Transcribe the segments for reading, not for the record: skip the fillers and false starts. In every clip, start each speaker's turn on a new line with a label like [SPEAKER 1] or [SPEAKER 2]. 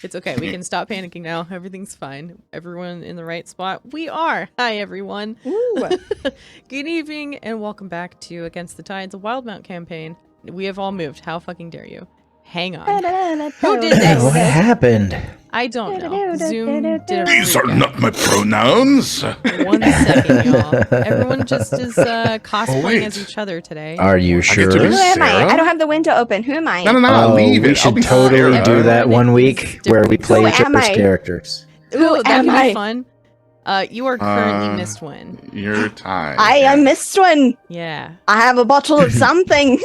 [SPEAKER 1] It's okay. We can stop panicking now. Everything's fine. Everyone in the right spot. We are. Hi, everyone. Good evening, and welcome back to Against the Tides, a Wildemount campaign. We have all moved. How fucking dare you? Hang on. Who did this?
[SPEAKER 2] What happened?
[SPEAKER 1] I don't know. Zoom did a
[SPEAKER 3] These are
[SPEAKER 1] freak
[SPEAKER 3] not my pronouns.
[SPEAKER 1] out. 1 second, y'all. Everyone just is cosplaying
[SPEAKER 3] wait.
[SPEAKER 1] as each other today.
[SPEAKER 2] Are you sure?
[SPEAKER 3] to be
[SPEAKER 4] Who am I?
[SPEAKER 3] Sarah?
[SPEAKER 4] I don't have the window open. Who am I?
[SPEAKER 3] No, leave it.
[SPEAKER 2] We
[SPEAKER 3] I'll
[SPEAKER 2] should
[SPEAKER 3] be
[SPEAKER 2] totally
[SPEAKER 3] Sarah.
[SPEAKER 2] do that one week
[SPEAKER 1] It's
[SPEAKER 2] where we play
[SPEAKER 4] Who
[SPEAKER 2] each
[SPEAKER 4] am
[SPEAKER 2] other's
[SPEAKER 4] I?
[SPEAKER 2] characters.
[SPEAKER 1] Ooh, that
[SPEAKER 4] am
[SPEAKER 1] could
[SPEAKER 4] I?
[SPEAKER 1] be fun. You are currently Mistwin.
[SPEAKER 3] You're tied.
[SPEAKER 4] I am Mistwin.
[SPEAKER 1] Yeah.
[SPEAKER 4] I have a bottle of something.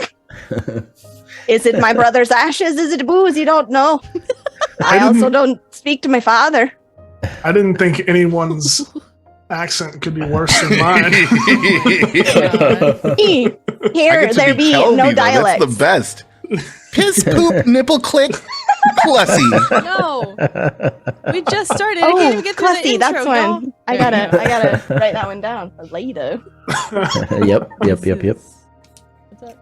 [SPEAKER 4] Is it my brother's ashes? Is it booze? You don't know. I also don't speak to my father.
[SPEAKER 5] I didn't think anyone's accent could be worse than mine.
[SPEAKER 4] Here, there be no dialect.
[SPEAKER 3] That's the best. Piss, poop, nipple, click, plussy.
[SPEAKER 1] No. We just started. I can't even get through the
[SPEAKER 4] Clussy,
[SPEAKER 1] intro,
[SPEAKER 4] that's
[SPEAKER 1] y'all.
[SPEAKER 4] one. I gotta write that one down for later.
[SPEAKER 2] Yep.
[SPEAKER 1] What's up?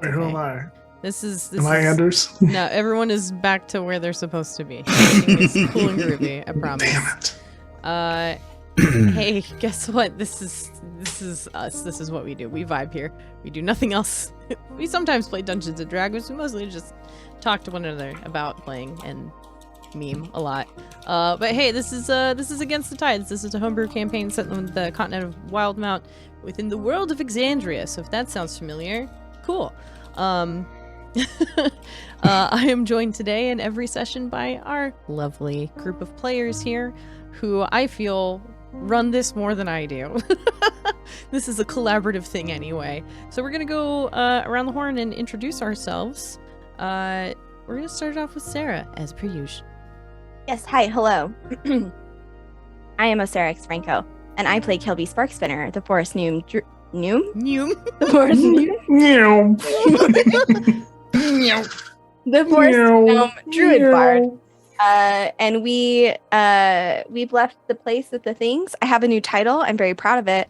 [SPEAKER 5] Wait, who am I?
[SPEAKER 1] This is
[SPEAKER 5] Am I Anders?
[SPEAKER 1] No, everyone is back to where they're supposed to be. Everything is cool and groovy, I promise.
[SPEAKER 5] Damn it.
[SPEAKER 1] Hey, guess what? This is us. This is what we do. We vibe here. We do nothing else. We sometimes play Dungeons and Dragons. We mostly just talk to one another about playing and meme a lot. But hey, this is Against the Tides. This is a homebrew campaign set on the continent of Wildemount within the world of Exandria. So if that sounds familiar, cool. I am joined today in every session by our lovely group of players here who I feel run this more than I do. This is a collaborative thing anyway. So we're going to go around the horn and introduce ourselves. We're going to start off with Sarah, as per usual.
[SPEAKER 4] Yes, hi, hello. I am Osarix Franco, and I play Kelby Sparkspinner, the forest gnome. The forest gnome. The forest gnome druid bard. And we've left the place with the things. I have a new title. I'm very proud of it.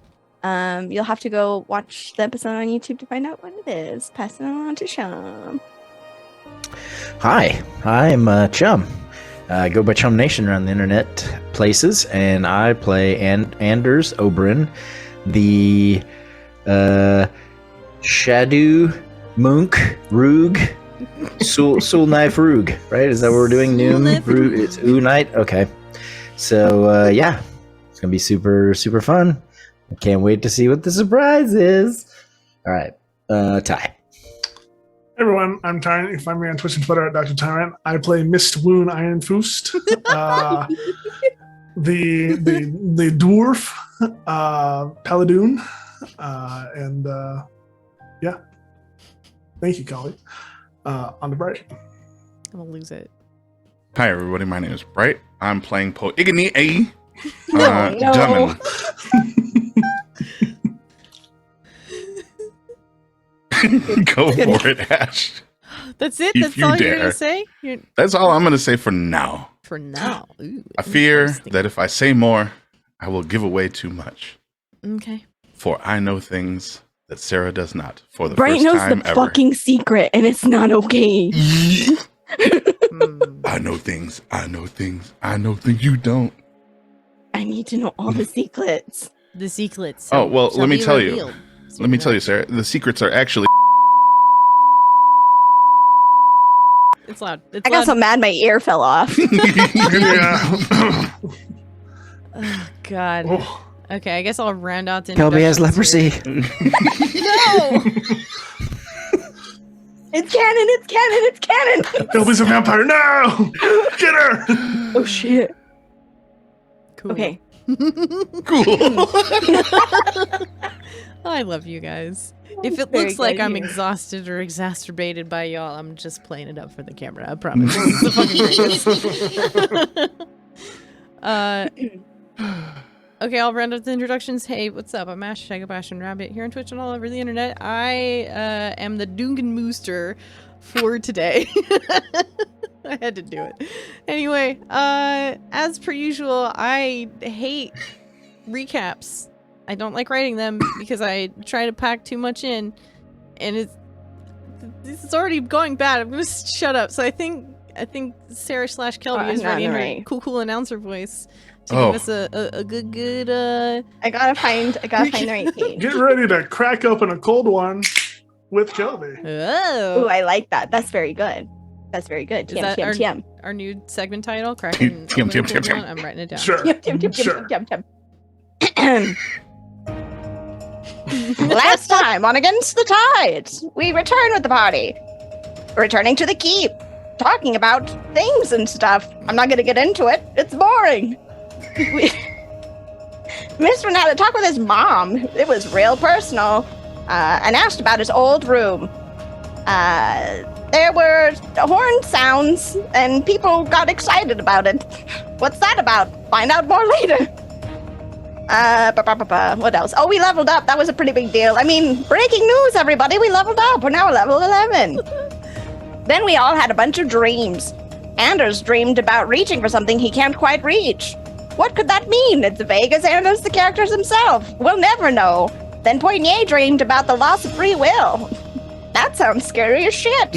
[SPEAKER 4] You'll have to go watch the episode on YouTube to find out what it is. Passing it on to Shum.
[SPEAKER 2] Hi, I'm Chum. I go by Chum Nation around the internet places, and I play Anders Oberyn, the Shadow Monk Rug. Soul Knife Rug, right? Is that what we're doing? Noom? It's Night? Okay. So, yeah. It's going to be super, super fun. I can't wait to see what the surprise is. All right. Ty.
[SPEAKER 5] Hey everyone, I'm Tyrant. You can find me on Twitch and Twitter at Dr. Tyrant. I play Mist Woon Ironfoost, the dwarf Paladoon, and yeah. Thank you, colleague. On the Bright.
[SPEAKER 1] I'm going to lose it.
[SPEAKER 3] Hi, everybody. My name is Bright. I'm playing Po Igni A.
[SPEAKER 4] No.
[SPEAKER 3] Dummin. Go for it, Ash.
[SPEAKER 1] That's it?
[SPEAKER 3] If
[SPEAKER 1] That's
[SPEAKER 3] you
[SPEAKER 1] all you're
[SPEAKER 3] dare.
[SPEAKER 1] going to say?
[SPEAKER 3] That's all I'm going to say for now.
[SPEAKER 1] For now. Ooh,
[SPEAKER 3] I fear
[SPEAKER 1] interesting.
[SPEAKER 3] that if I say more, I will give away too much.
[SPEAKER 1] Okay.
[SPEAKER 3] For I know things that Sarah does not. For the
[SPEAKER 4] Bright
[SPEAKER 3] first
[SPEAKER 4] knows
[SPEAKER 3] time
[SPEAKER 4] the
[SPEAKER 3] ever.
[SPEAKER 4] fucking secret, and it's not okay.
[SPEAKER 3] I know things. I know things. I know things you don't.
[SPEAKER 4] I need to know all the secrets.
[SPEAKER 1] The secrets.
[SPEAKER 3] Oh, well,
[SPEAKER 1] shall
[SPEAKER 3] let me
[SPEAKER 1] be
[SPEAKER 3] tell you.
[SPEAKER 1] revealed.
[SPEAKER 3] Let me tell you, Sarah. The secrets are actually.
[SPEAKER 1] It's loud. It's
[SPEAKER 4] I got
[SPEAKER 1] loud.
[SPEAKER 4] so mad my ear fell off.
[SPEAKER 5] Yeah.
[SPEAKER 1] Oh, God.
[SPEAKER 5] Oh.
[SPEAKER 1] Okay, I guess I'll round out the
[SPEAKER 2] Kelby has leprosy.
[SPEAKER 1] No!
[SPEAKER 4] It's canon! It's canon! It's canon!
[SPEAKER 5] Kelby's a vampire. No! Get her!
[SPEAKER 4] Oh shit.
[SPEAKER 1] Cool.
[SPEAKER 4] Okay.
[SPEAKER 3] Cool.
[SPEAKER 1] I love you guys. If it
[SPEAKER 4] Very
[SPEAKER 1] looks like
[SPEAKER 4] good
[SPEAKER 1] I'm
[SPEAKER 4] here.
[SPEAKER 1] exhausted or exacerbated by y'all, I'm just playing it up for the camera. I promise. This is the fucking greatest. Okay, I'll round up the introductions. Hey, what's up? I'm Ash, Shagabash, and Rabbit here on Twitch and all over the internet. I am the Dungan Mooster for today. I had to do it. Anyway, as per usual, I hate recaps. I don't like writing them because I try to pack too much in, and this is already going bad. I'm gonna shut up. So I think I think Sarah / Kelby
[SPEAKER 4] Oh,
[SPEAKER 1] is
[SPEAKER 4] no,
[SPEAKER 1] ready in
[SPEAKER 4] no,
[SPEAKER 1] her
[SPEAKER 4] right.
[SPEAKER 1] cool announcer voice to
[SPEAKER 3] Oh.
[SPEAKER 1] give us a good
[SPEAKER 4] I gotta find the right page.
[SPEAKER 5] Get ready to crack open a cold one with Kelby.
[SPEAKER 4] Ooh,
[SPEAKER 1] Oh,
[SPEAKER 4] I like that. That's very good. That's very good.
[SPEAKER 1] Is that our new segment title? Cracking
[SPEAKER 3] Tim,
[SPEAKER 1] open a
[SPEAKER 3] Tim,
[SPEAKER 1] cold
[SPEAKER 3] Tim.
[SPEAKER 1] one? I'm writing it down.
[SPEAKER 5] Sure. Sure.
[SPEAKER 4] Last time on Against the Tides, we return with the party. Returning to the keep, talking about things and stuff. I'm not gonna get into it. It's boring. Mr. had to talk with his mom. It was real personal. And asked about his old room. There were horn sounds, and people got excited about it. What's that about? Find out more later. What else? Oh, we leveled up. That was a pretty big deal. I mean, breaking news, everybody. We leveled up. We're now level 11. Then we all had a bunch of dreams. Anders dreamed about reaching for something he can't quite reach. What could that mean? It's vague as Anders the characters himself. We'll never know. Then Poignet dreamed about the loss of free will. That sounds scary as shit.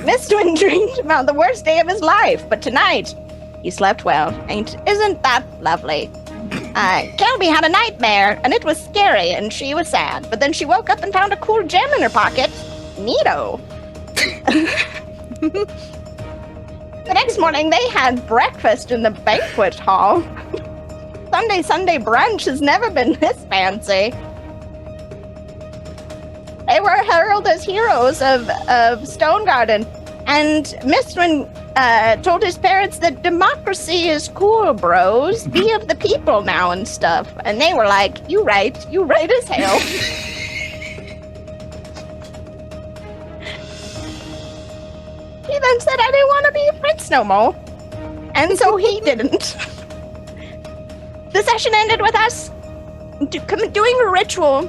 [SPEAKER 4] Mistwin dreamed about the worst day of his life, but tonight he slept well. Isn't that lovely? Kelby had a nightmare, and it was scary, and she was sad. But then she woke up and found a cool gem in her pocket. Neato. The next morning, they had breakfast in the banquet hall. Sunday brunch has never been this fancy. They were heralded as heroes of Stone Garden, and Mistwin told his parents that democracy is cool, bros. Be of the people now and stuff. And they were like, you right as hell. He then said I didn't want to be a prince no more. And so he didn't. The session ended with us doing a ritual,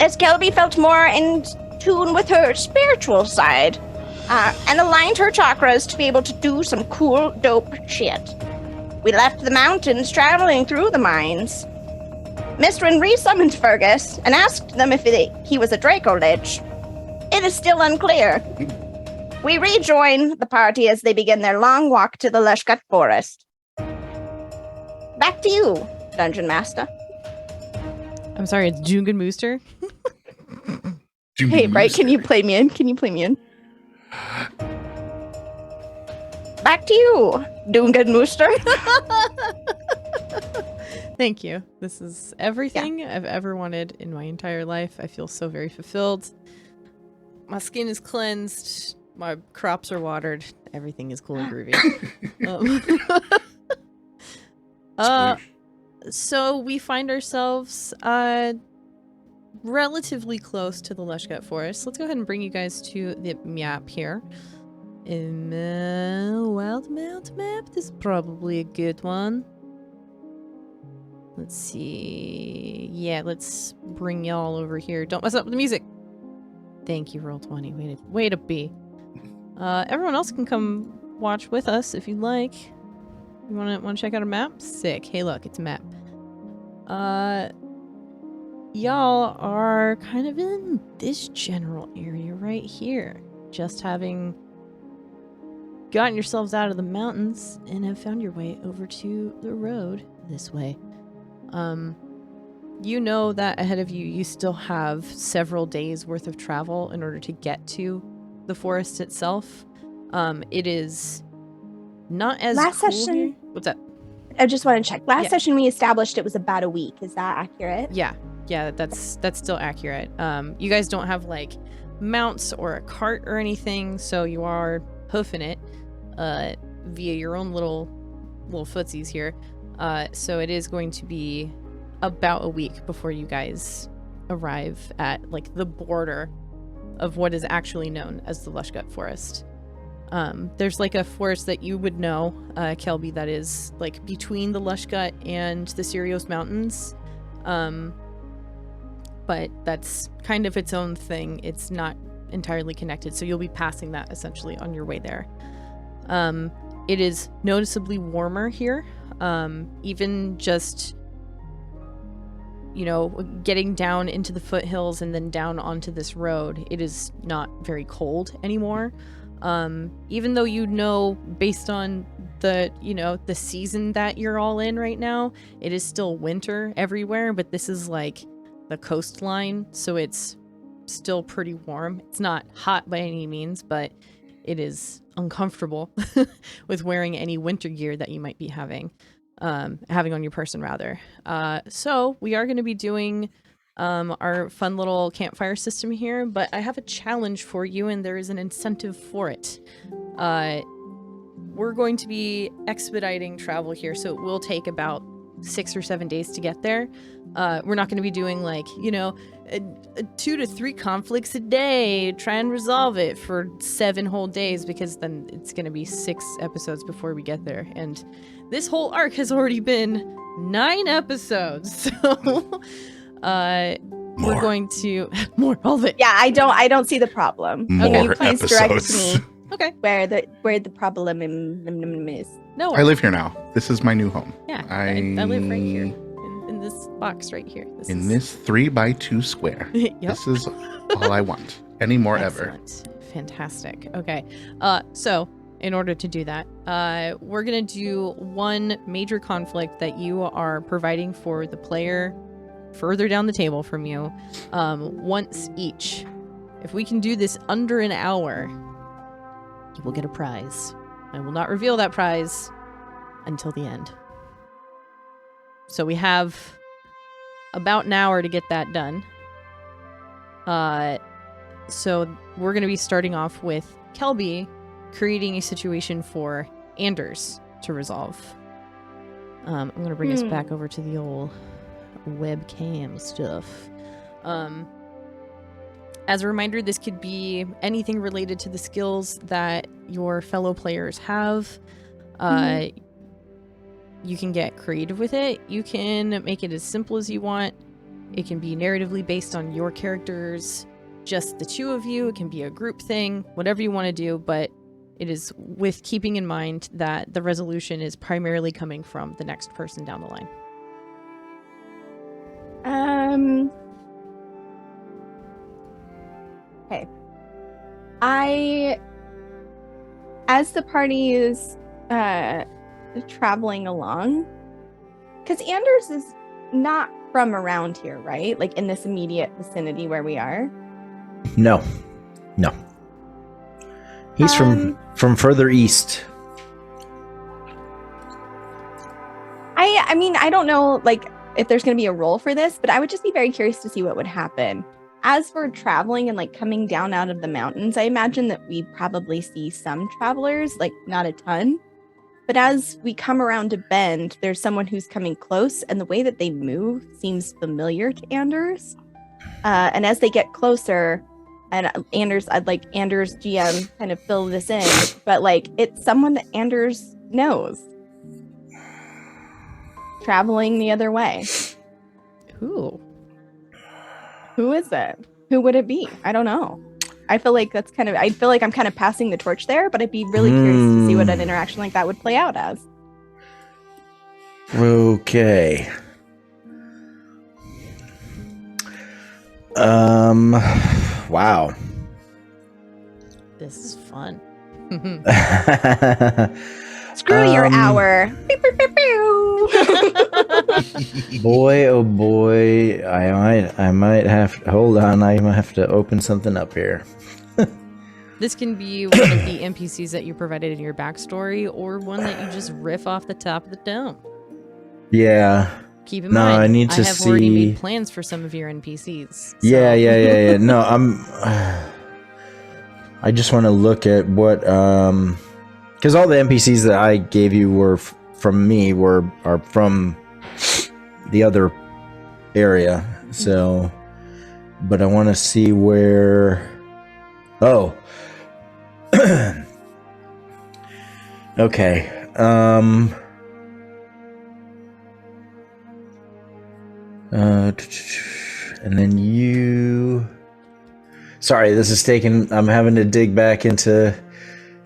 [SPEAKER 4] as Kelby felt more in tune with her spiritual side, and aligned her chakras to be able to do some cool, dope shit. We left the mountains, traveling through the mines. Mistrin resummoned Fergus and asked them if he was a Draco Lich. It is still unclear. We rejoin the party as they begin their long walk to the Lushgut Forest. Back to you, Dungeon Master.
[SPEAKER 1] I'm sorry, it's Jungan Mooster.
[SPEAKER 4] Hey, right? Can you play me in? Back to you, Dungan Mooster.
[SPEAKER 1] Thank you. This is everything I've ever wanted in my entire life. I feel so very fulfilled. My skin is cleansed. My crops are watered. Everything is cool and groovy. So we find ourselves relatively close to the Lushgut Forest. Let's go ahead and bring you guys to the map here. In Wildemount map, this is probably a good one. Let's see. Yeah, let's bring y'all over here. Don't mess up with the music. Thank you, Roll20. Way to be. Everyone else can come watch with us if you'd like. You wanna check out a map? Sick. Hey, look, it's a map. Y'all are kind of in this general area right here. Just having gotten yourselves out of the mountains and have found your way over to the road this way. You know that ahead of you, you still have several days worth of travel in order to get to the forest itself. It is not as
[SPEAKER 4] Last
[SPEAKER 1] cool
[SPEAKER 4] session-
[SPEAKER 1] here. What's up?
[SPEAKER 4] I just want to check. Last
[SPEAKER 1] Yeah.
[SPEAKER 4] session we established it was about a week. Is that accurate?
[SPEAKER 1] Yeah, that's still accurate. You guys don't have like mounts or a cart or anything, so you are hoofing it via your own little footsies here. So it is going to be about a week before you guys arrive at like the border of what is actually known as the Lushgut Forest. There's like a forest that you would know, Kelby, that is like between the Lushgut and the Cyrios Mountains. But that's kind of its own thing. It's not entirely connected, so you'll be passing that essentially on your way there. It is noticeably warmer here. Even just, you know, getting down into the foothills and then down onto this road, it is not very cold anymore. Even though you know, based on the season that you're all in right now, it is still winter everywhere, but this is like the coastline, so it's still pretty warm. It's not hot by any means, but it is uncomfortable with wearing any winter gear that you might be having on your person rather. So we are going to be doing our fun little campfire system here, but I have a challenge for you, and there is an incentive for it. We're going to be expediting travel here, so it will take about 6 or 7 days to get there. We're not going to be doing 2 to 3 conflicts a day, try and resolve it for 7 whole days, because then it's going to be 6 episodes before we get there. And this whole arc has already been 9 episodes. So we're going to more all of it.
[SPEAKER 4] Yeah, I don't see the problem.
[SPEAKER 3] More
[SPEAKER 4] Can you please direct
[SPEAKER 3] episodes.
[SPEAKER 4] me
[SPEAKER 1] Okay.
[SPEAKER 4] where the problem is?
[SPEAKER 1] No.
[SPEAKER 3] I live here now. This is my new home.
[SPEAKER 1] Yeah, I live right here in this box right here.
[SPEAKER 3] This 3x2 square.
[SPEAKER 1] Yep.
[SPEAKER 3] This is all I want. Any more ever.
[SPEAKER 1] Excellent. Fantastic. Okay. So in order to do that, we're gonna do one major conflict that you are providing for the player further down the table from you, once each. If we can do this under an hour, you will get a prize. I will not reveal that prize until the end. So we have about an hour to get that done. So we're going to be starting off with Kelby creating a situation for Anders to resolve. I'm going to bring us back over to the old webcam stuff. As a reminder, this could be anything related to the skills that your fellow players have. You can get creative with it. You can make it as simple as you want. It can be narratively based on your characters, just the 2 of you. It can be a group thing, whatever you want to do, but it is with keeping in mind that the resolution is primarily coming from the next person down the line.
[SPEAKER 4] Okay. As the party is traveling along, because Anders is not from around here, right? Like in this immediate vicinity where we are.
[SPEAKER 2] No. He's from further east.
[SPEAKER 4] I mean, I don't know, like, if there's going to be a role for this, but I would just be very curious to see what would happen. As for traveling and like coming down out of the mountains, I imagine that we probably see some travelers, like not a ton. But as we come around a bend, there's someone who's coming close, and the way that they move seems familiar to Anders. And as they get closer, and I'd like Anders GM kind of fill this in, but like it's someone that Anders knows. Traveling the other way.
[SPEAKER 1] Ooh.
[SPEAKER 4] Who is it? Who would it be? I don't know. I feel like I'm kind of passing the torch there, but I'd be really curious to see what an interaction like that would play out as.
[SPEAKER 2] Okay. Wow.
[SPEAKER 1] This is fun.
[SPEAKER 4] Screw your hour. Pew, pew, pew, pew.
[SPEAKER 2] Boy, oh boy, I might have to, hold on, I might have to open something up here.
[SPEAKER 1] This can be one of the NPCs that you provided in your backstory, or one that you just riff off the top of the dome.
[SPEAKER 2] Yeah.
[SPEAKER 1] Keep in mind,
[SPEAKER 2] I need to
[SPEAKER 1] have already
[SPEAKER 2] see.
[SPEAKER 1] made plans for some of your NPCs. So.
[SPEAKER 2] Yeah. No, I just want to look at what, because all the NPCs that I gave you were from me, are from the other area. So, but I want to see where. Oh. Okay. And then you. Sorry, this is taking. I'm having to dig back into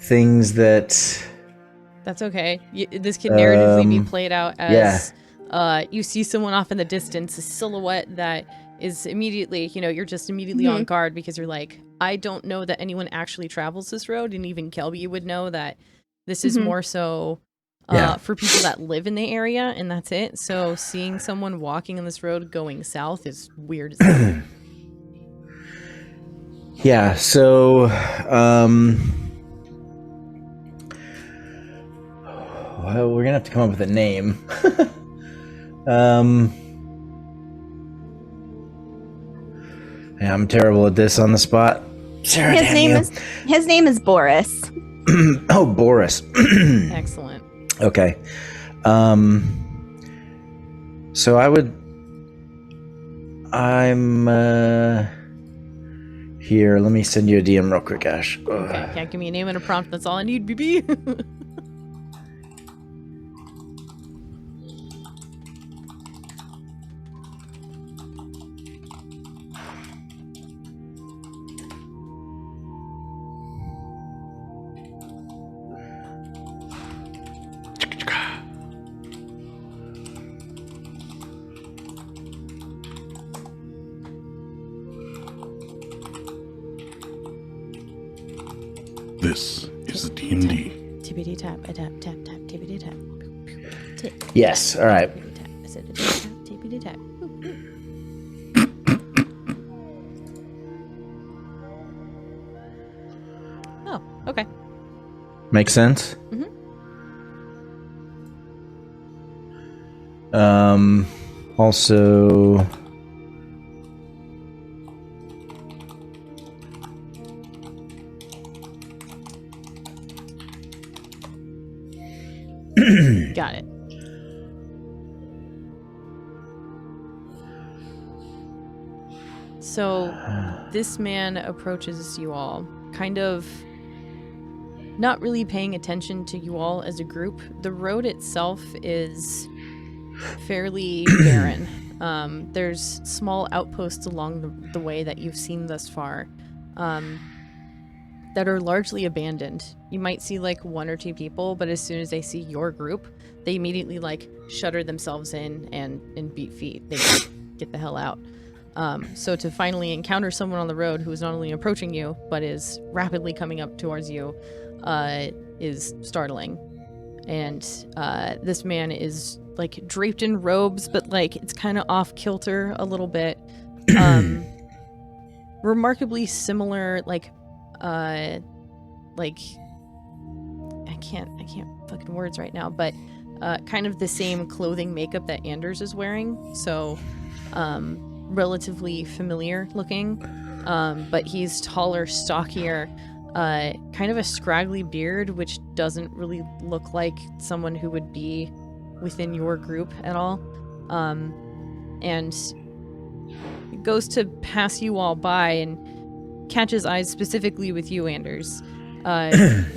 [SPEAKER 2] things that.
[SPEAKER 1] That's okay. This can narratively be played out as You see someone off in the distance, a silhouette that is immediately, you're just immediately on guard because you're like, I don't know that anyone actually travels this road, and even Kelby would know that this is more so for people that live in the area, and that's it. So seeing someone walking on this road going south is weird as hell.
[SPEAKER 2] Yeah, so well, we're gonna have to come up with a name. Yeah, I'm terrible at this on the spot. Sarah,
[SPEAKER 4] his name is Boris.
[SPEAKER 2] Oh, Boris.
[SPEAKER 1] Excellent.
[SPEAKER 2] Okay. So I'm here. Let me send you a DM real quick, Ash.
[SPEAKER 1] Okay, can't give me a name and a prompt. That's all I need, BB.
[SPEAKER 3] This is D&D.
[SPEAKER 1] Tippity tap, a tap, tap, tap, tippity tap.
[SPEAKER 2] Yes, all right.
[SPEAKER 1] Tippity tap. I said a tap, tap, tippity tap. Oh, okay.
[SPEAKER 2] Makes sense?
[SPEAKER 1] Mhm.
[SPEAKER 2] Also...
[SPEAKER 1] Got it. So this man approaches you all, kind of not really paying attention to you all as a group. The road itself is fairly barren. There's small outposts along the way that you've seen thus far that are largely abandoned. You might see like one or two people, but as soon as they see your group, they immediately like shutter themselves in and beat feet. They get the hell out. So to finally encounter someone on the road who is not only approaching you, but is rapidly coming up towards you, is startling. And this man is like draped in robes, but like it's kind of off kilter a little bit. Remarkably similar, I can't fucking words right now, but kind of the same clothing makeup that Anders is wearing. So relatively familiar looking, but he's taller, stockier, kind of a scraggly beard, which doesn't really look like someone who would be within your group at all. And goes to pass you all by and catches eyes specifically with you, Anders.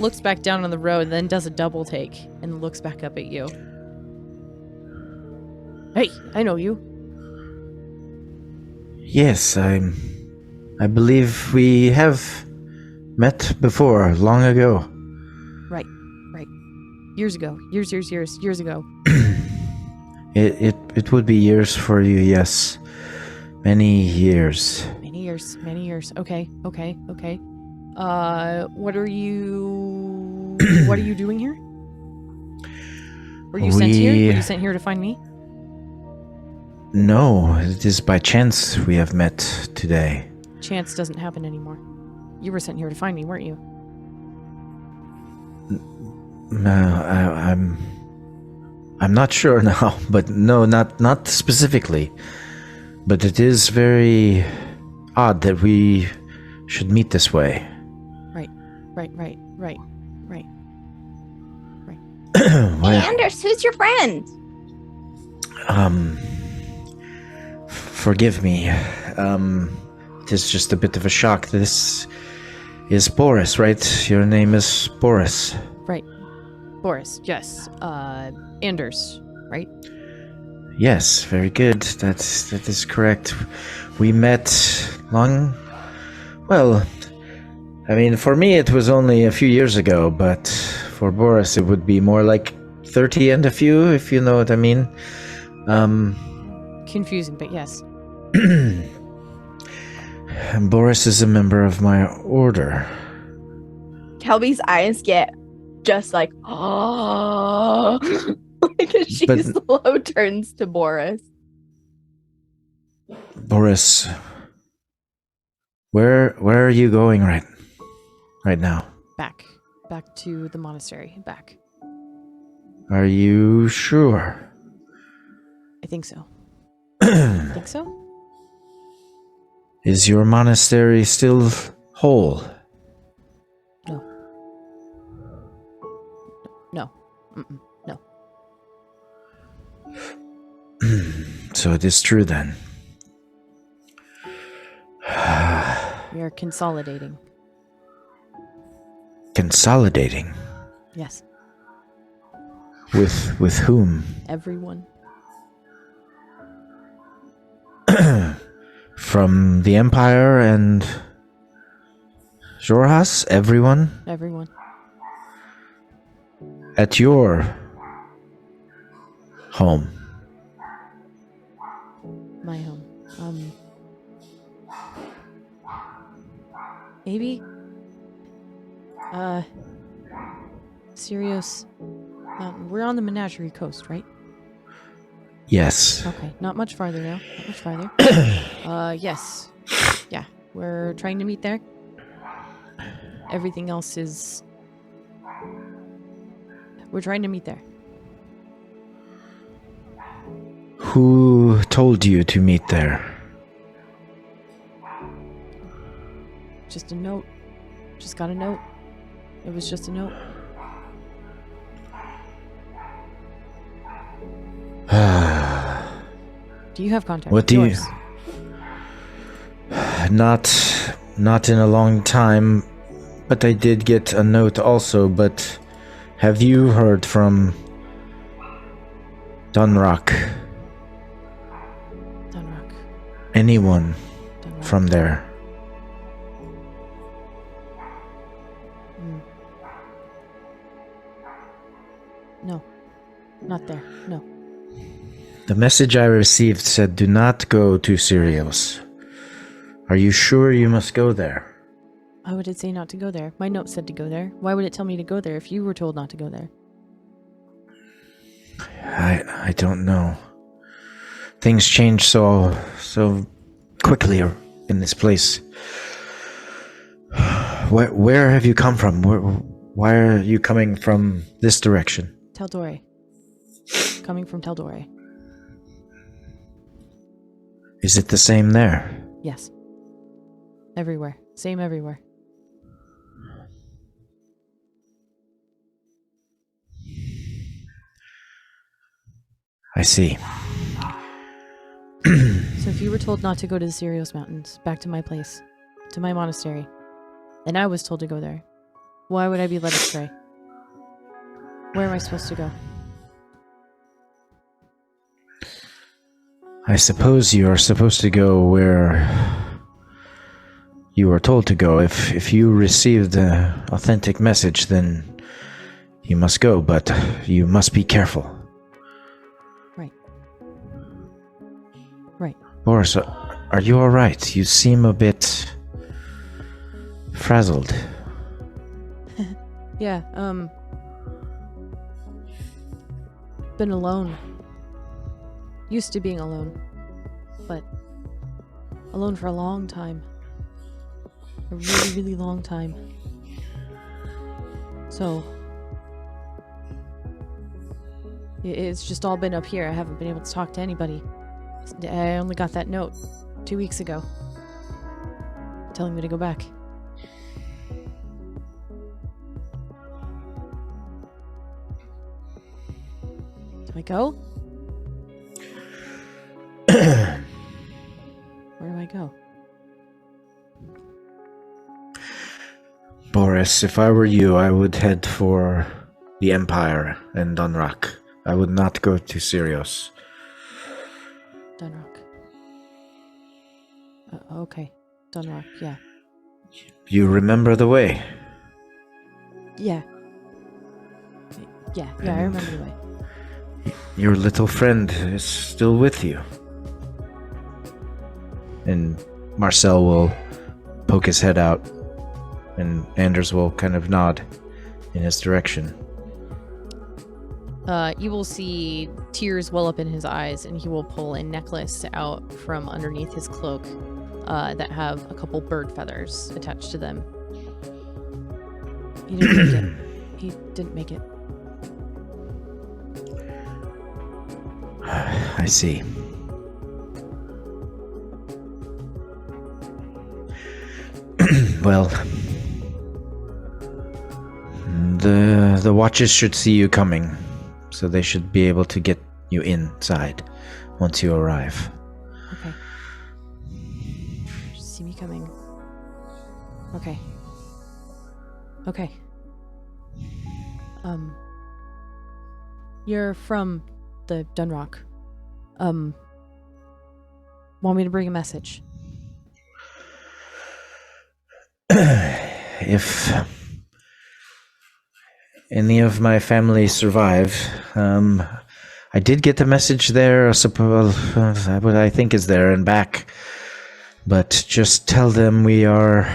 [SPEAKER 1] Looks back down on the road, then does a double take and looks back up at you. Hey, I know you.
[SPEAKER 2] Yes, I believe we have met before, long ago.
[SPEAKER 1] Right. Years ago. Years ago.
[SPEAKER 2] It would be years for you, yes. Many years.
[SPEAKER 1] Many years. Okay. What are you doing here? Were you sent here? Were you sent here to find me?
[SPEAKER 2] No, it is by chance we have met today.
[SPEAKER 1] Chance doesn't happen anymore. You were sent here to find me, weren't you?
[SPEAKER 2] No, I'm not sure now, but no, not specifically. But it is very odd that we should meet this way.
[SPEAKER 1] Right.
[SPEAKER 2] Well,
[SPEAKER 4] Hey, Anders, who's your friend?
[SPEAKER 2] Forgive me. It is just a bit of a shock. This is Boris, right? Your name is Boris.
[SPEAKER 1] Right. Boris, yes. Anders, right?
[SPEAKER 2] Yes, very good. That is correct. We met well, I mean, for me it was only a few years ago, but for Boris it would be more like 30 and a few, if you know what I mean.
[SPEAKER 1] Confusing, but yes.
[SPEAKER 2] Boris is a member of my order.
[SPEAKER 4] Kelby's eyes get just like, oh, like as she
[SPEAKER 2] But-
[SPEAKER 4] slow turns to Boris.
[SPEAKER 2] Boris, where are you going right now?
[SPEAKER 1] Back to the monastery. Back.
[SPEAKER 2] Are you sure?
[SPEAKER 1] I think so. Think so?
[SPEAKER 2] Is your monastery still whole?
[SPEAKER 1] No. No. Mm-mm. No.
[SPEAKER 2] So it is true then.
[SPEAKER 1] We are consolidating.
[SPEAKER 2] Consolidating?
[SPEAKER 1] Yes.
[SPEAKER 2] With whom?
[SPEAKER 1] Everyone.
[SPEAKER 2] From the Empire and Jorhas? Everyone?
[SPEAKER 1] Everyone.
[SPEAKER 2] At your home?
[SPEAKER 1] My home. Maybe? Cyrios Mountain. We're on the Menagerie Coast, right?
[SPEAKER 2] Yes.
[SPEAKER 1] Okay, not much farther now. Not much farther. Yes. Yeah, we're trying to meet there. Everything else is... We're trying to meet there.
[SPEAKER 2] Who told you to meet there?
[SPEAKER 1] Just a note. Just got a note. It was just a note. Do you have contact?
[SPEAKER 2] What
[SPEAKER 1] with
[SPEAKER 2] do you...
[SPEAKER 1] yours?
[SPEAKER 2] Not in a long time, but I did get a note also, but have you heard from Dunrock?
[SPEAKER 1] Dunrock.
[SPEAKER 2] Anyone
[SPEAKER 1] Dunrock.
[SPEAKER 2] from there?
[SPEAKER 1] No. Not there. No.
[SPEAKER 2] The message I received said do not go to Cyrios. Are you sure you must go there?
[SPEAKER 1] Why would it say not to go there? My note said to go there. Why would it tell me to go there if you were told not to go there?
[SPEAKER 2] I don't know. Things change so quickly in this place. Where have you come from? Why are you coming from this direction?
[SPEAKER 1] Teldore. Coming from Teldore.
[SPEAKER 2] Is it the same there?
[SPEAKER 1] Yes. Everywhere. Same everywhere.
[SPEAKER 2] I see.
[SPEAKER 1] So if you were told not to go to the Cyrios Mountains, back to my place, to my monastery, and I was told to go there, why would I be led astray? Where am I supposed to go?
[SPEAKER 2] I suppose you are supposed to go where you were told to go. If you received the authentic message, then you must go, but you must be careful.
[SPEAKER 1] Right. Right.
[SPEAKER 2] Boris, are you alright? You seem a bit frazzled.
[SPEAKER 1] Yeah, been alone. Used to being alone. But alone for a long time. A really, really long time. So it's just all been up here. I haven't been able to talk to anybody. I only got that note 2 weeks ago telling me to go back. Do I go? Where do I go?
[SPEAKER 2] Boris, if I were you, I would head for the Empire and Dunrock. I would not go to Cyrios.
[SPEAKER 1] Dunrock. Okay. Dunrock, yeah.
[SPEAKER 2] You remember the way?
[SPEAKER 1] Yeah. Yeah, I remember the way.
[SPEAKER 2] Your little friend is still with you. And Marcel will poke his head out, and Anders will kind of nod in his direction.
[SPEAKER 1] You will see tears well up in his eyes, and he will pull a necklace out from underneath his cloak that have a couple bird feathers attached to them. He didn't make it. He didn't make it.
[SPEAKER 2] I see. Well, the watches should see you coming, so they should be able to get you inside once you arrive.
[SPEAKER 1] Okay. Just see me coming. Okay. Okay. You're from the Dunrock. Want me to bring a message?
[SPEAKER 2] If any of my family survive, I did get the message there, I suppose, what I think is there and back. But just tell them we are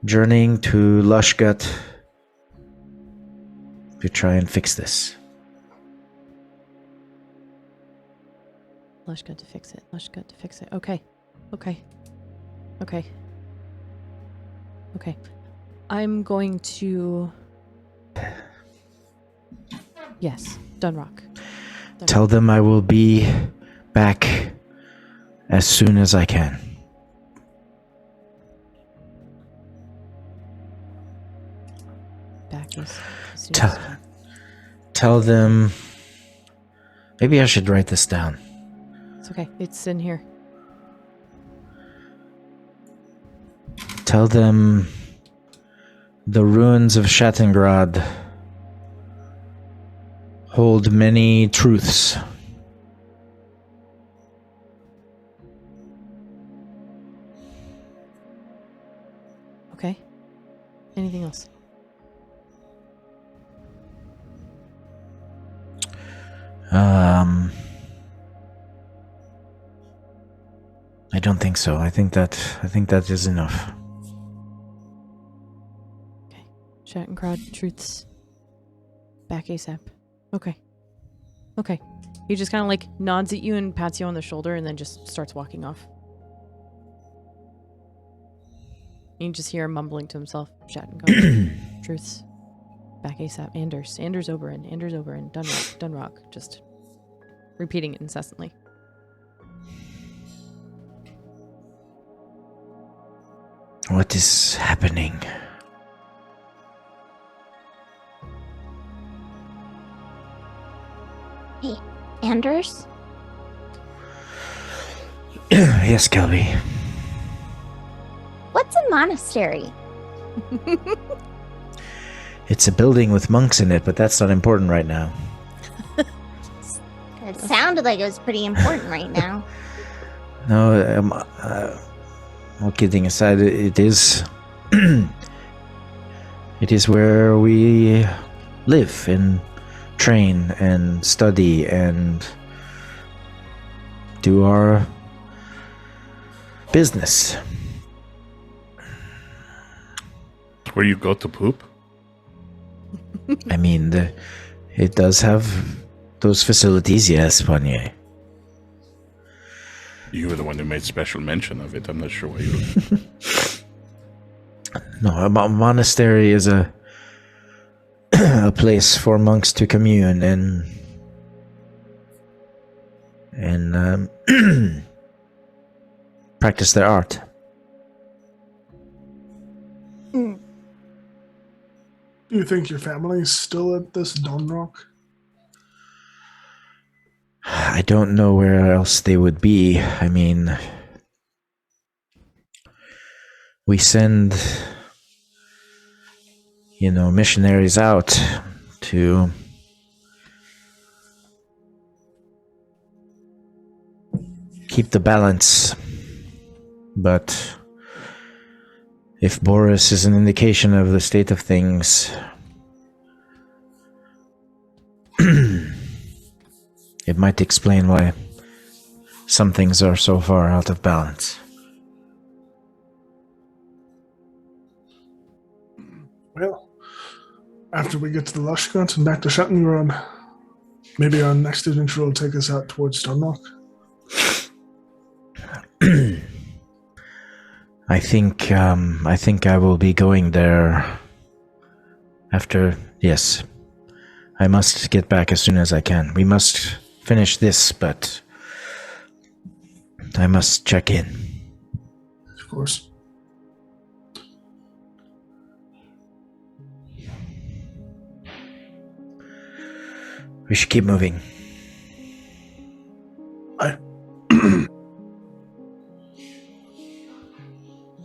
[SPEAKER 2] journeying to Lushgut to try and fix this.
[SPEAKER 1] Lushgut to fix it. Lushgut to fix it. Okay. Okay. Okay. Okay. I'm going to... Yes, Dunrock.
[SPEAKER 2] Tell them I will be back as soon as I can.
[SPEAKER 1] Back as soon as
[SPEAKER 2] Tell them... Maybe I should write this down.
[SPEAKER 1] It's okay. It's in here.
[SPEAKER 2] Tell them the ruins of Shattengrad hold many truths.
[SPEAKER 1] Okay. Anything else?
[SPEAKER 2] I don't think so. I think that is enough.
[SPEAKER 1] Okay. Shattengrad truths. Back ASAP. Okay. Okay. He just kind of like nods at you and pats you on the shoulder and then just starts walking off. You can just hear him mumbling to himself. Shattengrad truths. Back ASAP. Anders Oberyn. Dunrock. Just repeating it incessantly.
[SPEAKER 2] What is happening?
[SPEAKER 6] Hey, Anders?
[SPEAKER 2] Yes, Kelby.
[SPEAKER 6] What's a monastery?
[SPEAKER 2] It's a building with monks in it, but that's not important right now.
[SPEAKER 6] It sounded like it was pretty important right now.
[SPEAKER 2] No, all kidding aside, it is... it is where we live and train and study and do our business.
[SPEAKER 3] Where you go to poop?
[SPEAKER 2] I mean, it does have those facilities, yes, Panier.
[SPEAKER 3] You were the one who made special mention of it. I'm not sure why you...
[SPEAKER 2] No, a monastery is a place for monks to commune and practice their art.
[SPEAKER 6] Mm.
[SPEAKER 5] Do you think your family's still at this Dunrock?
[SPEAKER 2] I don't know where else they would be. I mean, we send, missionaries out to keep the balance. But if Boris is an indication of the state of things, It might explain why some things are so far out of balance.
[SPEAKER 5] Well, after we get to the Lushgut and back to Shuttling Road, maybe our next adventure will take us out towards Stonewalk.
[SPEAKER 2] I think I will be going there after. Yes, I must get back as soon as I can. We must finish this, but I must check in.
[SPEAKER 5] Of course.
[SPEAKER 2] We should keep moving.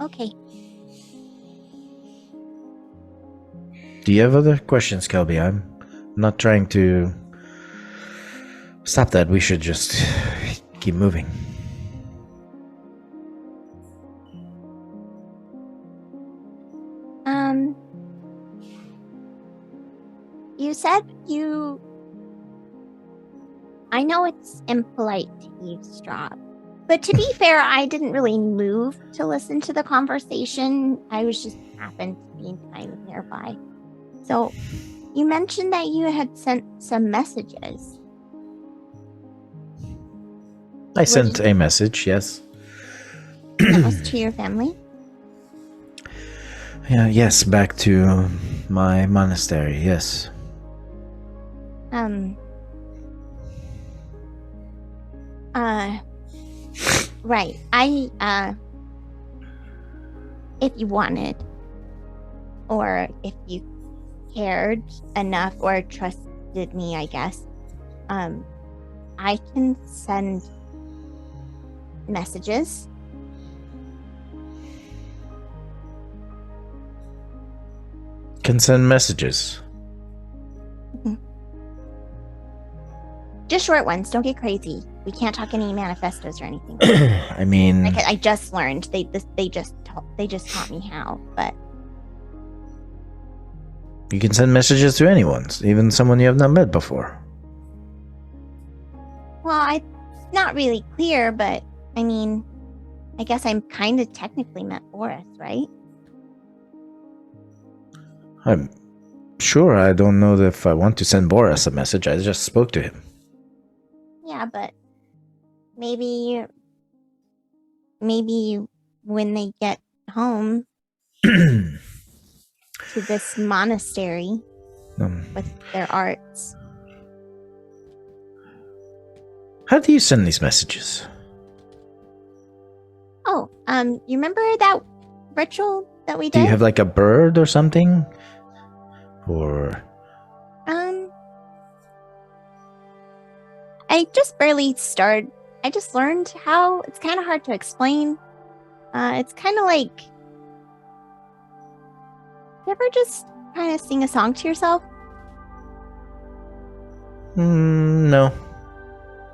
[SPEAKER 6] Okay.
[SPEAKER 2] Do you have other questions, Kelby? I'm not trying to stop that. We should just keep moving.
[SPEAKER 6] You said you... I know it's impolite to eavesdrop, but to be fair, I didn't really move to listen to the conversation. I was just happened to be kind of nearby. So, you mentioned that you had sent some messages.
[SPEAKER 2] I sent a message, yes.
[SPEAKER 6] That was to your family?
[SPEAKER 2] Yeah, yes, back to my monastery, yes.
[SPEAKER 6] Right. If you wanted, or if you cared enough or trusted me, I guess, I can send messages.
[SPEAKER 2] Can send messages.
[SPEAKER 6] Just short ones. Don't get crazy. We can't talk any manifestos or anything.
[SPEAKER 2] I mean,
[SPEAKER 6] Like I just learned. They just taught me how. But
[SPEAKER 2] you can send messages to anyone, even someone you have not met before.
[SPEAKER 6] well, it's not really clear. But I mean, I guess I'm kind of technically met Boris, right?
[SPEAKER 2] I'm sure. I don't know if I want to send Boris a message. I just spoke to him.
[SPEAKER 6] Yeah, but maybe when they get home to this monastery with their arts.
[SPEAKER 2] How do you send these messages?
[SPEAKER 6] Oh, you remember that ritual that we
[SPEAKER 2] Do
[SPEAKER 6] did?
[SPEAKER 2] you have like a bird or something? Or
[SPEAKER 6] I just barely started. I just learned how. It's kind of hard to explain. It's kind of like, you ever just kind of sing a song to yourself?
[SPEAKER 2] No.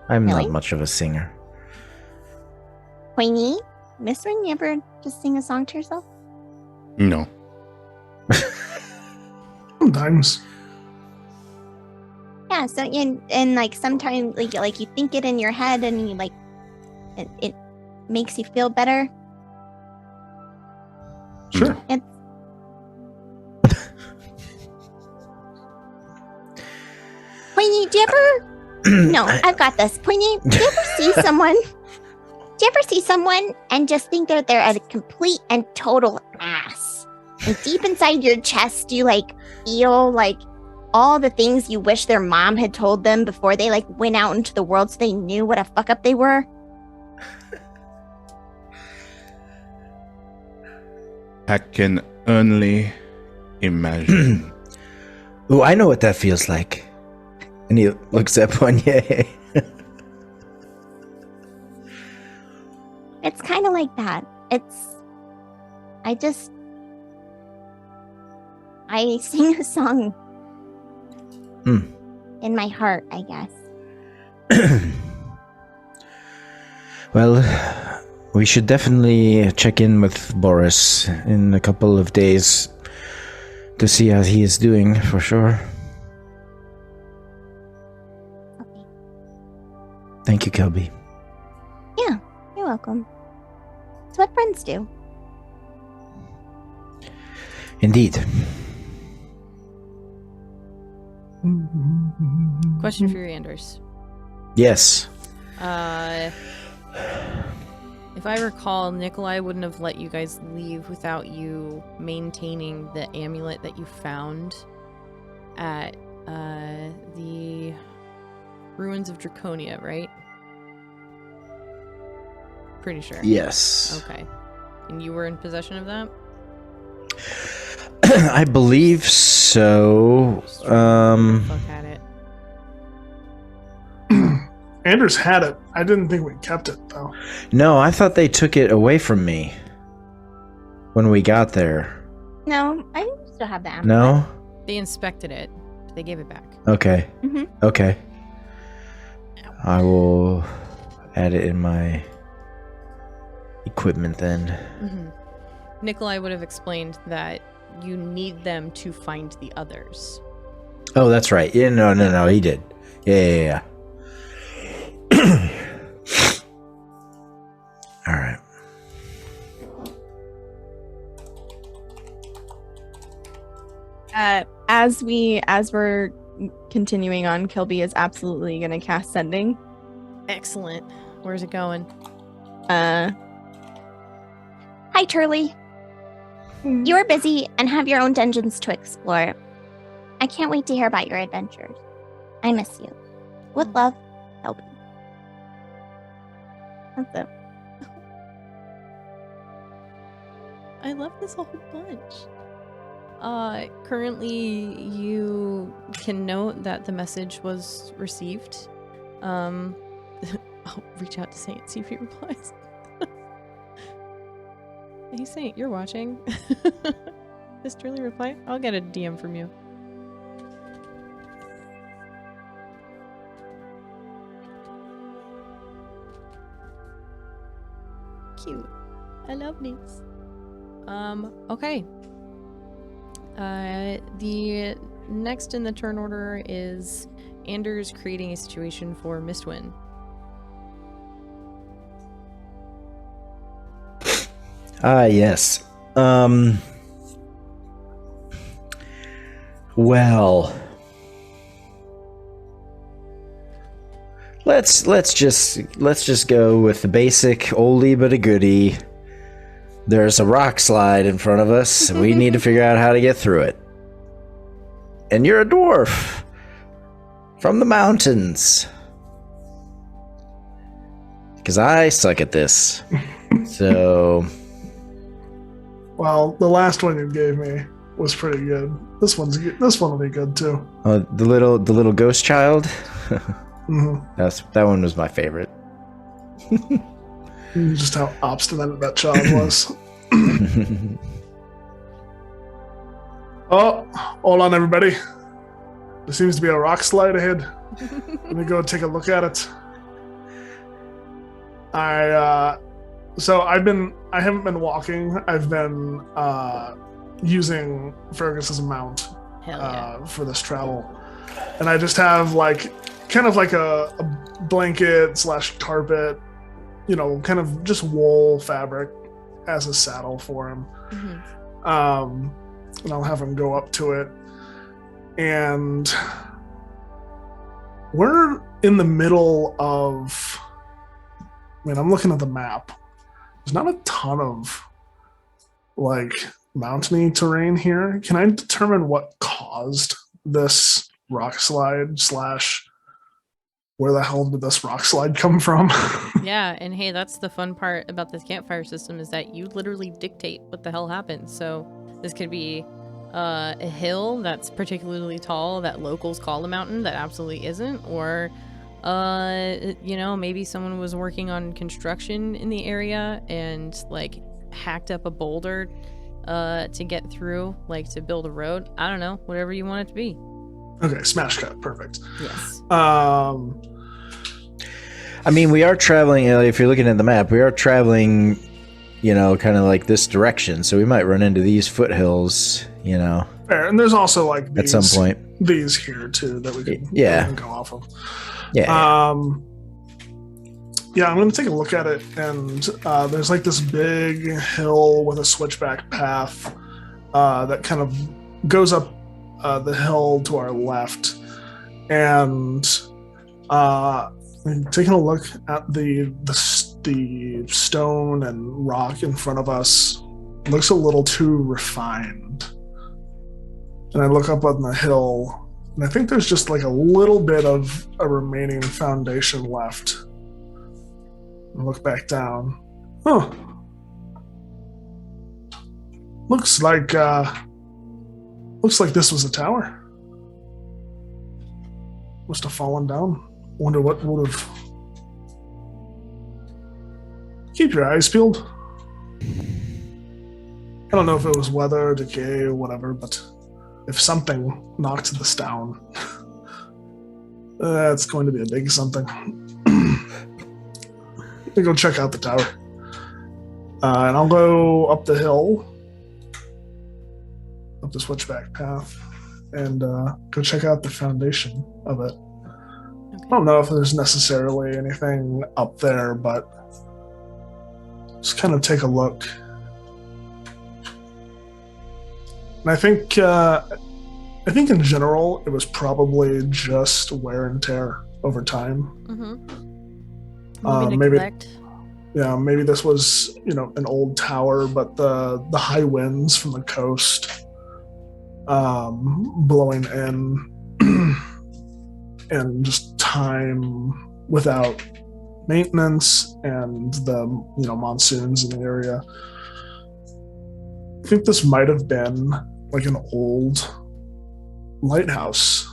[SPEAKER 2] I'm
[SPEAKER 6] Really?
[SPEAKER 2] not much of a singer.
[SPEAKER 6] Queenie, Miss Ring, you ever just sing a song to yourself?
[SPEAKER 3] No.
[SPEAKER 5] Sometimes.
[SPEAKER 6] Yeah, so and like sometimes like you think it in your head and you like it makes you feel better.
[SPEAKER 3] Sure.
[SPEAKER 6] It's Pointy, do you ever No, I've got this. Pointy, do you ever see someone? Do you ever see someone and just think that they're a complete and total ass? And deep inside your chest, you like feel like all the things you wish their mom had told them before they like went out into the world so they knew what a fuck up they were?
[SPEAKER 3] I can only imagine.
[SPEAKER 2] Ooh, I know what that feels like. And he looks at Poignet.
[SPEAKER 6] It's kind of like that. I sing a song in my heart, I guess.
[SPEAKER 2] Well, we should definitely check in with Boris in a couple of days to see how he is doing, for sure.
[SPEAKER 6] Okay.
[SPEAKER 2] Thank you, Kelby.
[SPEAKER 6] Yeah, you're welcome. It's what friends do.
[SPEAKER 2] Indeed.
[SPEAKER 1] Question for you, Anders.
[SPEAKER 2] Yes.
[SPEAKER 1] If I recall, Nikolai wouldn't have let you guys leave without you maintaining the amulet that you found at the ruins of Draconia, right? Pretty sure.
[SPEAKER 2] Yes.
[SPEAKER 1] Okay. And you were in possession of that?
[SPEAKER 2] I believe so.
[SPEAKER 1] Fuck had it.
[SPEAKER 5] Anders had it. I didn't think we kept it, though.
[SPEAKER 2] No, I thought they took it away from me when we got there.
[SPEAKER 6] No, I still have the amulet.
[SPEAKER 2] No?
[SPEAKER 1] They inspected it. They gave it back.
[SPEAKER 2] Okay.
[SPEAKER 6] Mhm.
[SPEAKER 2] Okay. I will add it in my equipment then.
[SPEAKER 1] Mm-hmm. Nikolai would have explained that you need them to find the others.
[SPEAKER 2] Oh, that's right. Yeah, no, he did. Yeah. All right.
[SPEAKER 4] As we're continuing on, Kilby is absolutely gonna cast Sending.
[SPEAKER 1] Excellent. Where's it going?
[SPEAKER 6] Hi, Turley. You're busy and have your own dungeons to explore. I can't wait to hear about your adventures. I miss you. With love, Kelby.
[SPEAKER 4] That's it.
[SPEAKER 1] I love this a whole bunch. Currently you can note that the message was received. I'll reach out to Saint, see if he replies. Hey Saint, you're watching. Does Turley reply? I'll get a DM from you. Cute. I love these. Okay. The next in the turn order is Anders creating a situation for Mistwind.
[SPEAKER 2] Yes. Well, let's just go with the basic oldie but a goodie. There's a rock slide in front of us, and we need to figure out how to get through it. And you're a dwarf from the mountains. Because I suck at this. So...
[SPEAKER 5] Well, the last one you gave me was pretty good. This one will be good too.
[SPEAKER 2] the little ghost child.
[SPEAKER 5] Mm-hmm.
[SPEAKER 2] That one was my favorite.
[SPEAKER 5] Just how obstinate that child was. Oh, hold on, everybody. There seems to be a rock slide ahead. Let me go take a look at it. So I haven't been walking. I've been using Fergus as a mount for this travel, and I just have kind of like a blanket / carpet, kind of just wool fabric as a saddle for him. Mm-hmm. And I'll have him go up to it, and we're in the middle of. I'm looking at the map. There's not a ton of mountainy terrain here. Can I determine what caused this rock slide / where the hell did this rock slide come from?
[SPEAKER 1] Yeah, and hey, that's the fun part about this campfire system is that you literally dictate what the hell happens. So this could be a hill that's particularly tall that locals call a mountain that absolutely isn't, or maybe someone was working on construction in the area and hacked up a boulder to get through, to build a road. I don't know, whatever you want it to be.
[SPEAKER 5] Okay, smash cut, perfect.
[SPEAKER 1] Yes.
[SPEAKER 2] We are traveling, if you're looking at the map, we are traveling, kind of this direction, so we might run into these foothills,
[SPEAKER 5] Fair, and there's also
[SPEAKER 2] at some point
[SPEAKER 5] these here too that we can go off of.
[SPEAKER 2] Yeah.
[SPEAKER 5] Yeah, I'm going to take a look at it, and there's like this big hill with a switchback path that kind of goes up the hill to our left, and taking a look at the stone and rock in front of us, it looks a little too refined. And I look up on the hill, and I think there's just like a little bit of a remaining foundation left. I look back down. Huh. Looks like this was a tower. Must have fallen down. Wonder what would have. Keep your eyes peeled. I don't know if it was weather, decay, or whatever, but if something knocked this down, that's going to be a big something. Let me go check out the tower. And I'll go up the hill, up the switchback path, and go check out the foundation of it. Okay. I don't know if there's necessarily anything up there, but just kind of take a look. And I think in general, it was probably just wear and tear over time.
[SPEAKER 1] Mm-hmm.
[SPEAKER 5] Maybe this was, an old tower, but the high winds from the coast blowing in and just time without maintenance and the monsoons in the area. I think this might have been like an old lighthouse.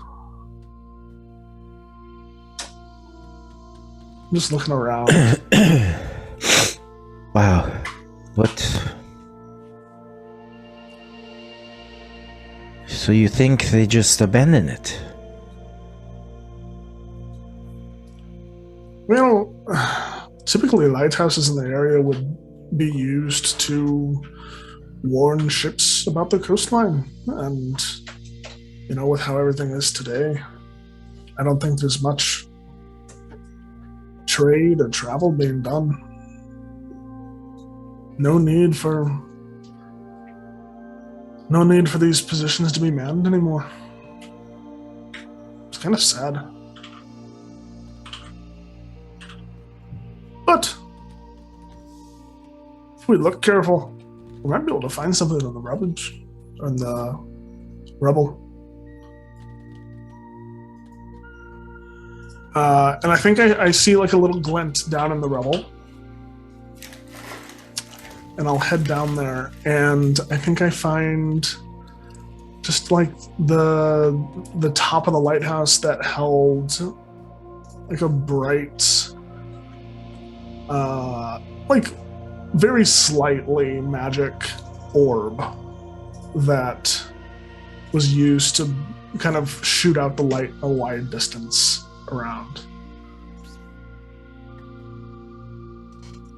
[SPEAKER 5] I'm just looking around.
[SPEAKER 2] Wow. What? So you think they just abandoned it?
[SPEAKER 5] Well, typically lighthouses in the area would be used to warn ships about the coastline. And, with how everything is today, I don't think there's much trade or travel being done. No need for these positions to be manned anymore. It's kind of sad. But if we look careful, we might be able to find something in the rubbish or in the rubble. And I think I see like a little glint down in the rubble. And I'll head down there, and I think I find just like the top of the lighthouse that held like a bright, like very slightly magic orb that was used to kind of shoot out the light a wide distance around.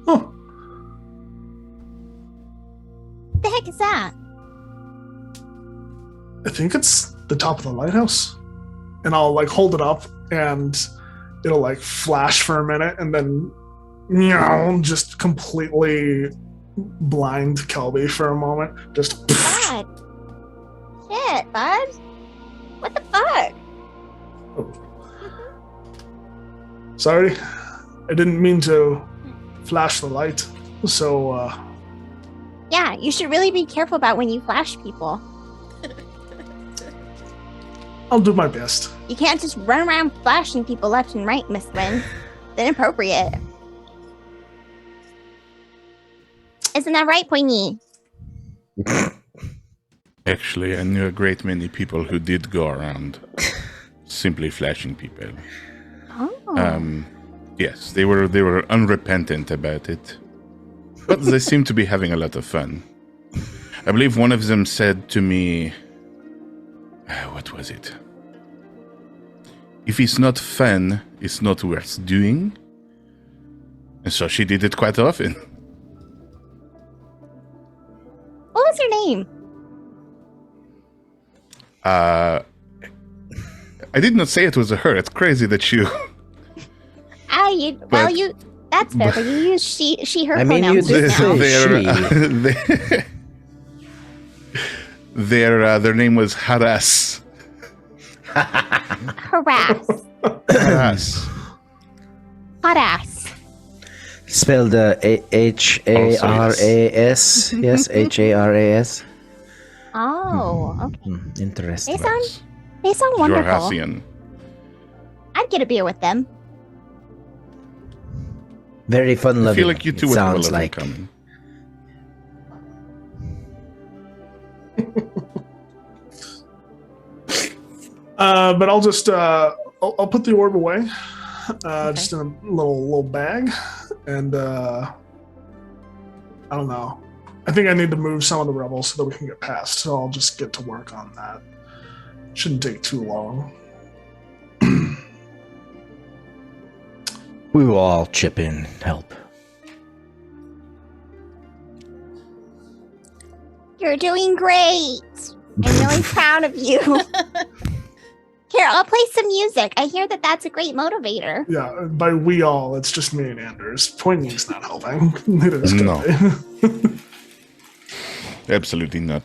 [SPEAKER 5] Oh.
[SPEAKER 6] What the heck is that?
[SPEAKER 5] I think it's the top of the lighthouse. And I'll like hold it up and it'll like flash for a minute and then just completely blind Kelby for a moment. Just
[SPEAKER 6] God. Shit, bud. What the fuck?
[SPEAKER 5] Oh. Sorry. I didn't mean to flash the light. So
[SPEAKER 6] yeah, you should really be careful about when you flash people.
[SPEAKER 5] I'll do my best.
[SPEAKER 6] You can't just run around flashing people left and right, Miss Lynn. It's inappropriate. Isn't that right, Poigny?
[SPEAKER 7] Actually, I knew a great many people who did go around simply flashing people.
[SPEAKER 6] Oh.
[SPEAKER 7] Yes, they were unrepentant about it. But they seem to be having a lot of fun. I believe one of them said to me, what was it? If it's not fun, it's not worth doing. And so she did it quite often.
[SPEAKER 6] What was her name?
[SPEAKER 7] I did not say it was a her. It's crazy that you...
[SPEAKER 6] That's fair, but you use she, her
[SPEAKER 2] I mean,
[SPEAKER 6] pronouns
[SPEAKER 2] you did
[SPEAKER 6] just now.
[SPEAKER 2] say
[SPEAKER 7] their name was Haras.
[SPEAKER 6] Harass.
[SPEAKER 7] Haras.
[SPEAKER 6] Hot ass.
[SPEAKER 2] Spelled H-A-R-A-S. Yes, H-A-R-A-S.
[SPEAKER 6] Oh, okay.
[SPEAKER 2] Interesting.
[SPEAKER 6] They sound wonderful.
[SPEAKER 7] Jorhassian.
[SPEAKER 6] I'd get a beer with them.
[SPEAKER 2] Very fun loving.
[SPEAKER 7] I feel like you two would have a
[SPEAKER 2] sounds
[SPEAKER 7] lot in
[SPEAKER 2] like.
[SPEAKER 7] common.
[SPEAKER 5] But I'll just I'll put the orb away, just in a little bag, and I don't know. I think I need to move some of the rebels so that we can get past. So I'll just get to work on that. Shouldn't take too long.
[SPEAKER 2] We will all chip in and help.
[SPEAKER 6] You're doing great. I'm really proud of you. Here, I'll play some music. I hear that that's a great motivator.
[SPEAKER 5] Yeah, by we all, it's just me and Anders. Poigning's not helping. Neither is
[SPEAKER 7] No.
[SPEAKER 5] Cody.
[SPEAKER 7] Absolutely not.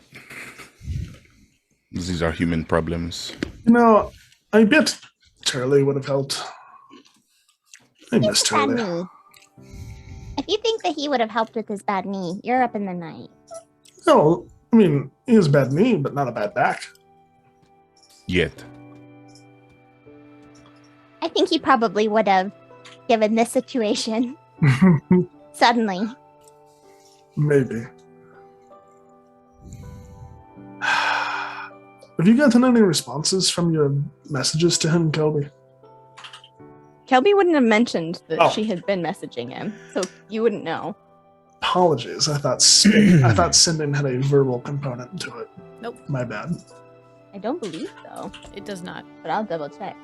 [SPEAKER 7] These are human problems.
[SPEAKER 5] You know, I bet Charlie would have helped. I miss
[SPEAKER 6] His bad
[SPEAKER 5] Charlie.
[SPEAKER 6] knee. If you think that he would have helped with his bad knee, you're up in the night.
[SPEAKER 5] No, I mean, he has a bad knee, but not a bad back.
[SPEAKER 7] Yet.
[SPEAKER 6] I think he probably would have, given this situation, suddenly.
[SPEAKER 5] Maybe. Have you gotten any responses from your messages to him, Kelby?
[SPEAKER 4] Kelby wouldn't have mentioned that
[SPEAKER 5] Oh.
[SPEAKER 4] she had been messaging him, so you wouldn't know.
[SPEAKER 5] Apologies. I thought sending had a verbal component to it.
[SPEAKER 1] Nope.
[SPEAKER 5] My bad.
[SPEAKER 4] I don't believe so,
[SPEAKER 1] It does not.
[SPEAKER 4] but I'll double check.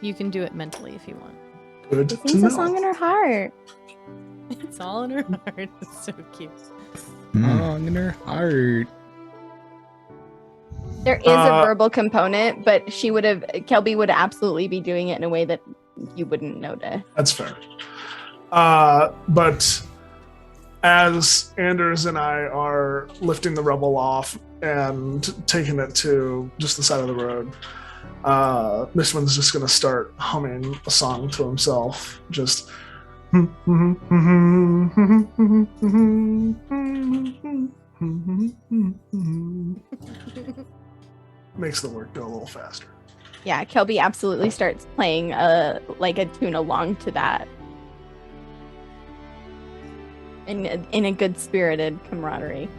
[SPEAKER 1] You can do it mentally if you want.
[SPEAKER 5] Good
[SPEAKER 4] She
[SPEAKER 5] to
[SPEAKER 4] sings
[SPEAKER 5] know.
[SPEAKER 4] a song in her heart.
[SPEAKER 1] It's all in her heart. It's so cute.
[SPEAKER 3] Song in her heart.
[SPEAKER 4] There is a verbal component, but Kelby would absolutely be doing it in a way that you wouldn't notice.
[SPEAKER 5] That's fair. But as Anders and I are lifting the rubble off and taking it to just the side of the road, this one's just going to start humming a song to himself. Just. Makes the work go a little faster.
[SPEAKER 4] Yeah, Kelby absolutely starts playing like a tune along to that. In a good spirited camaraderie.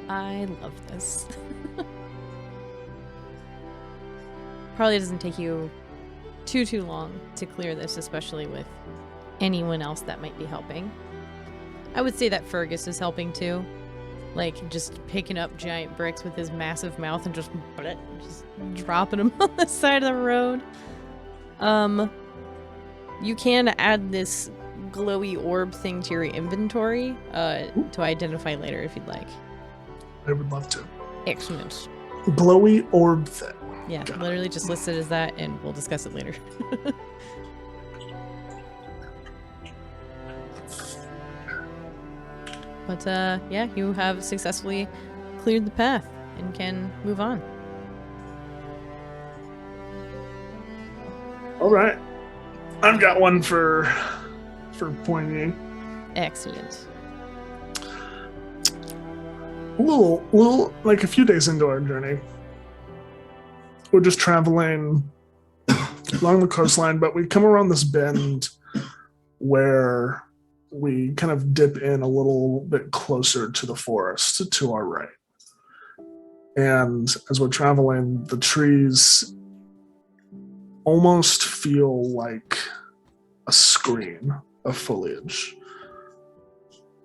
[SPEAKER 1] I love this. Probably doesn't take you too long to clear this, especially with anyone else that might be helping. I would say that Fergus is helping too. Like, just picking up giant bricks with his massive mouth and just dropping them on the side of the road. You can add this glowy orb thing to your inventory to identify later if you'd like.
[SPEAKER 5] I would love to.
[SPEAKER 1] Excellent.
[SPEAKER 5] Glowy orb thing.
[SPEAKER 1] Yeah,
[SPEAKER 5] Got it.
[SPEAKER 1] literally just list it as that, and we'll discuss it later. But yeah, you have successfully cleared the path and can move on.
[SPEAKER 5] All right. I've got one for Poigney.
[SPEAKER 1] Excellent.
[SPEAKER 5] Little, like a few days into our journey, we're just traveling along the coastline, but we come around this bend where we kind of dip in a little bit closer to the forest to our right. And as we're traveling, the trees almost feel like a screen of foliage.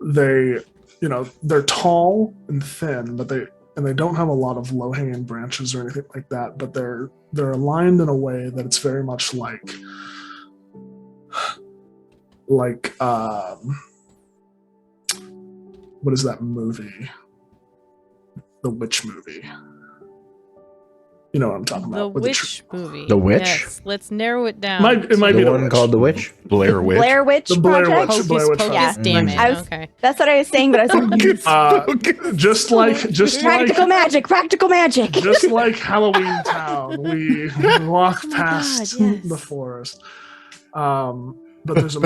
[SPEAKER 5] They're tall and thin, but they don't have a lot of low-hanging branches or anything like that, but they're aligned in a way that it's very much like what is that movie? The witch movie. You know what I'm talking
[SPEAKER 1] The
[SPEAKER 5] about. with
[SPEAKER 1] Witch movie.
[SPEAKER 2] The Witch?
[SPEAKER 1] Yes, let's narrow it down.
[SPEAKER 5] It might
[SPEAKER 2] The
[SPEAKER 5] be
[SPEAKER 2] one called The Witch?
[SPEAKER 7] Blair Witch.
[SPEAKER 4] Blair Witch
[SPEAKER 5] The Blair
[SPEAKER 4] Project.
[SPEAKER 5] Witch.
[SPEAKER 1] Hocus
[SPEAKER 5] Blair Witch
[SPEAKER 1] Pocus,
[SPEAKER 4] Project.
[SPEAKER 1] damn
[SPEAKER 2] Yeah.
[SPEAKER 1] it. Okay.
[SPEAKER 4] That's what I was saying, but I was like,
[SPEAKER 5] just like
[SPEAKER 4] practical magic, practical magic.
[SPEAKER 5] just like Halloween Town, we walk past
[SPEAKER 1] yes.
[SPEAKER 5] the forest. But there's a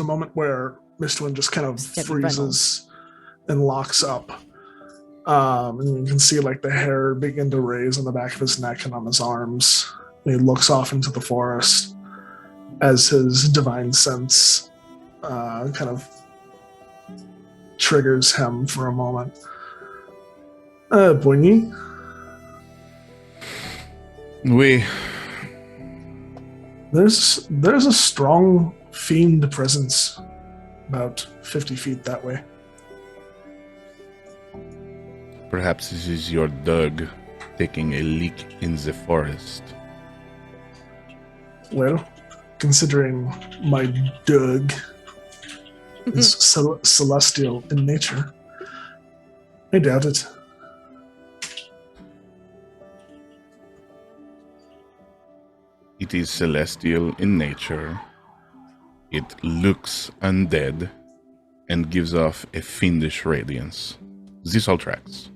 [SPEAKER 5] moment where Mistwin just kind of
[SPEAKER 1] Get
[SPEAKER 5] freezes and locks up. And you can see like the hair begin to raise on the back of his neck and on his arms. And he looks off into the forest as his divine sense kind of triggers him for a moment. Poigny?
[SPEAKER 7] We
[SPEAKER 5] There's a strong fiend presence about 50 feet that way.
[SPEAKER 7] perhaps this is your dog taking a leak in the forest.
[SPEAKER 5] Well, considering my dog is celestial in nature, I doubt it.
[SPEAKER 7] It is celestial in nature. It looks undead and gives off a fiendish radiance. This all tracks.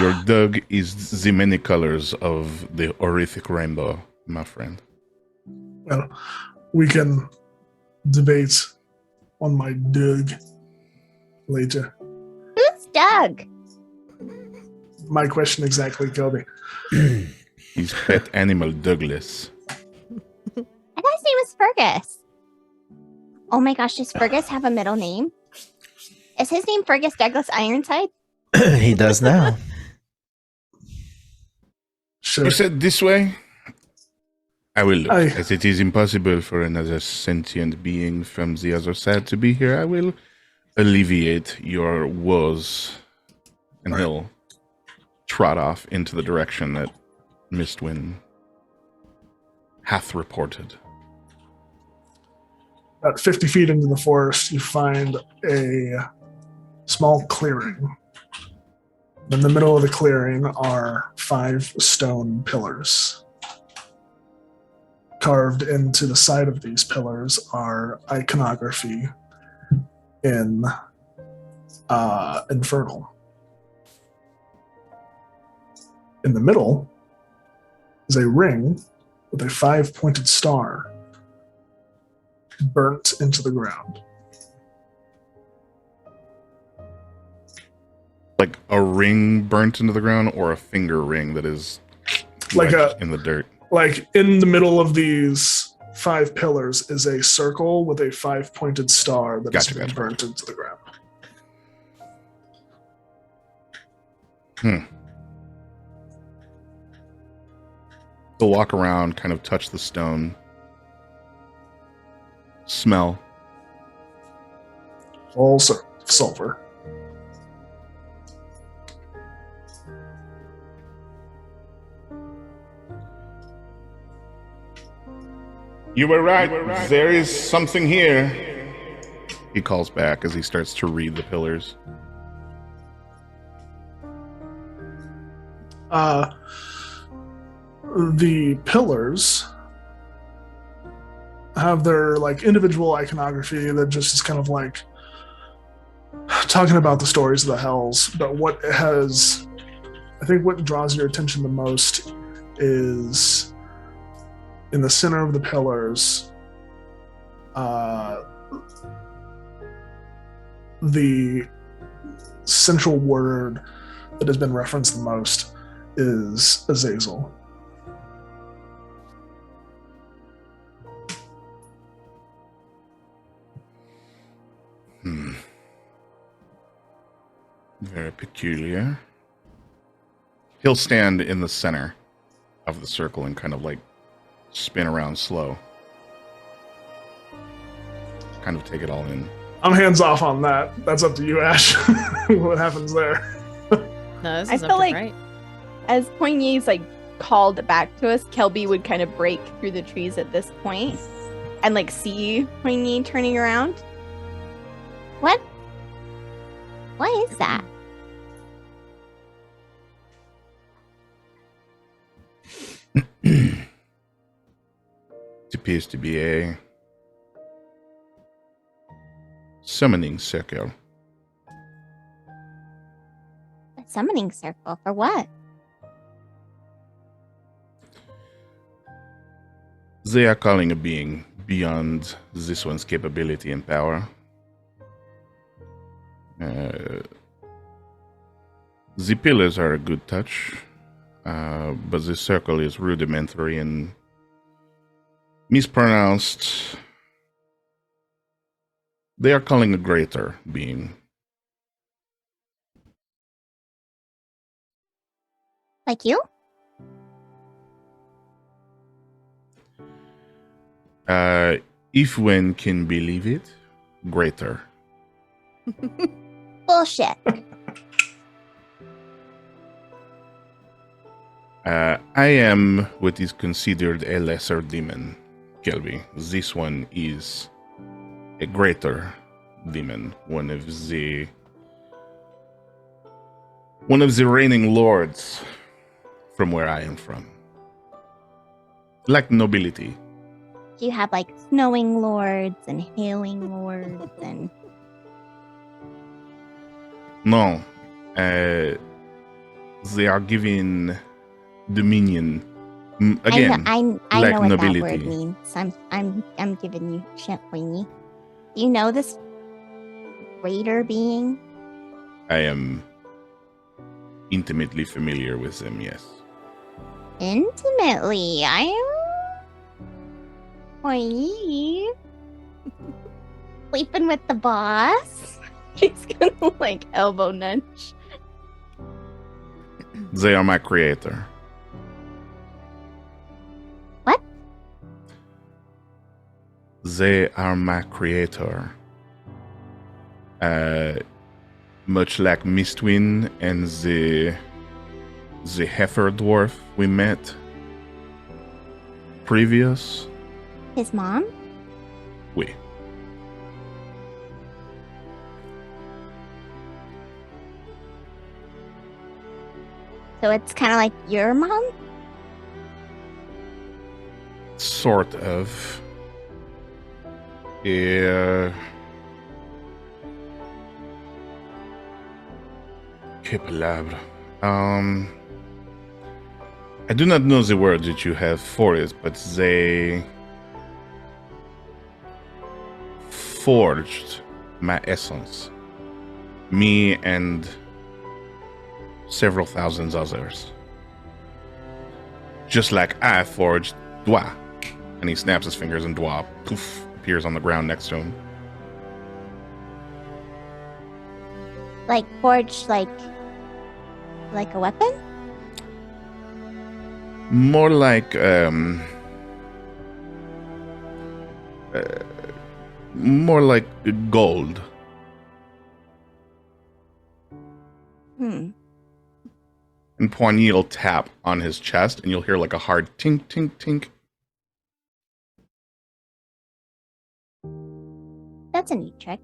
[SPEAKER 7] Your dog is the many colors of the horrific rainbow, my friend.
[SPEAKER 5] Well, we can debate on my dog later.
[SPEAKER 6] Who's Doug?
[SPEAKER 5] My question exactly, Kobe.
[SPEAKER 7] His pet animal, Douglas.
[SPEAKER 6] I thought his name was Fergus. Oh my gosh, does Fergus have a middle name? Is his name Fergus Douglas Ironside?
[SPEAKER 2] He does now.
[SPEAKER 5] Sure.
[SPEAKER 7] You said this way? I will look.
[SPEAKER 5] Aye.
[SPEAKER 7] As it is impossible for another sentient being from the other side to be here, I will alleviate your woes. And he'll trot off into the direction that Mistwind hath reported.
[SPEAKER 5] About 50 feet into the forest, you find a small clearing. In the middle of the clearing are 5 stone pillars. Carved into the side of these pillars are iconography in Infernal. In the middle is a ring with a 5-pointed star burnt into the ground.
[SPEAKER 7] Like a ring burnt into the ground, or a finger ring that is
[SPEAKER 5] Like
[SPEAKER 7] wedged in the dirt.
[SPEAKER 5] Like in the middle of these 5 pillars is a circle with a 5-pointed star that has been burnt into the ground.
[SPEAKER 7] They'll walk around, kind of touch the stone, smell.
[SPEAKER 5] All sulfur.
[SPEAKER 7] You were right. There is something here. He calls back as he starts to read the pillars.
[SPEAKER 5] The pillars have their like individual iconography that just is kind of like talking about the stories of the hells. But what has, I think, what draws your attention the most is in the center of the pillars, the central word that has been referenced the most is Azazel.
[SPEAKER 7] Very peculiar. He'll stand in the center of the circle and kind of like spin around slow. Kind of take it all in.
[SPEAKER 5] I'm hands off on that. That's up to you, Ash. What happens there?
[SPEAKER 1] No, this
[SPEAKER 4] I
[SPEAKER 1] is
[SPEAKER 4] feel
[SPEAKER 1] up to
[SPEAKER 4] like-
[SPEAKER 1] right.
[SPEAKER 4] As Poigny's like called back to us, Kelby would kind of break through the trees at this point and like see Poigny turning around.
[SPEAKER 6] What? What is that?
[SPEAKER 7] It appears to be a summoning circle.
[SPEAKER 6] A summoning circle for what?
[SPEAKER 7] They are calling a being beyond this one's capability and power. The pillars are a good touch, but the circle is rudimentary and mispronounced. They are calling a greater being.
[SPEAKER 6] Like you?
[SPEAKER 7] If one can believe it, greater.
[SPEAKER 6] Bullshit.
[SPEAKER 7] I am what is considered a lesser demon, Kelby. This one is a greater demon, one of the reigning lords from where I am from. Like nobility.
[SPEAKER 6] Do you have like snowing lords and hailing lords and
[SPEAKER 7] No. They are given dominion. Again,
[SPEAKER 6] I
[SPEAKER 7] like
[SPEAKER 6] know what
[SPEAKER 7] nobility.
[SPEAKER 6] that word means. I'm giving you shit, Queenie. Do you know this greater being?
[SPEAKER 7] I am intimately familiar with them, yes.
[SPEAKER 6] Intimately, I am. Queenie. Sleeping with the boss?
[SPEAKER 4] She's gonna like elbow nudge.
[SPEAKER 7] They are my creator.
[SPEAKER 6] What?
[SPEAKER 7] They are my creator. Much like Mistwin and the heifer dwarf we met previous.
[SPEAKER 6] His mom?
[SPEAKER 7] We.
[SPEAKER 6] So it's kind of like your mom?
[SPEAKER 7] Sort of. Yeah. Que palabra. I do not know the word that you have for it, but they forged my essence. Me and several thousands others. Just like I forged Dwa. And he snaps his fingers and Dwa poof appears on the ground next to him.
[SPEAKER 6] Like forged like a weapon?
[SPEAKER 7] More like gold.
[SPEAKER 6] Hmm.
[SPEAKER 7] And Poigny will tap on his chest, and you'll hear like a hard tink, tink, tink.
[SPEAKER 6] That's a neat trick.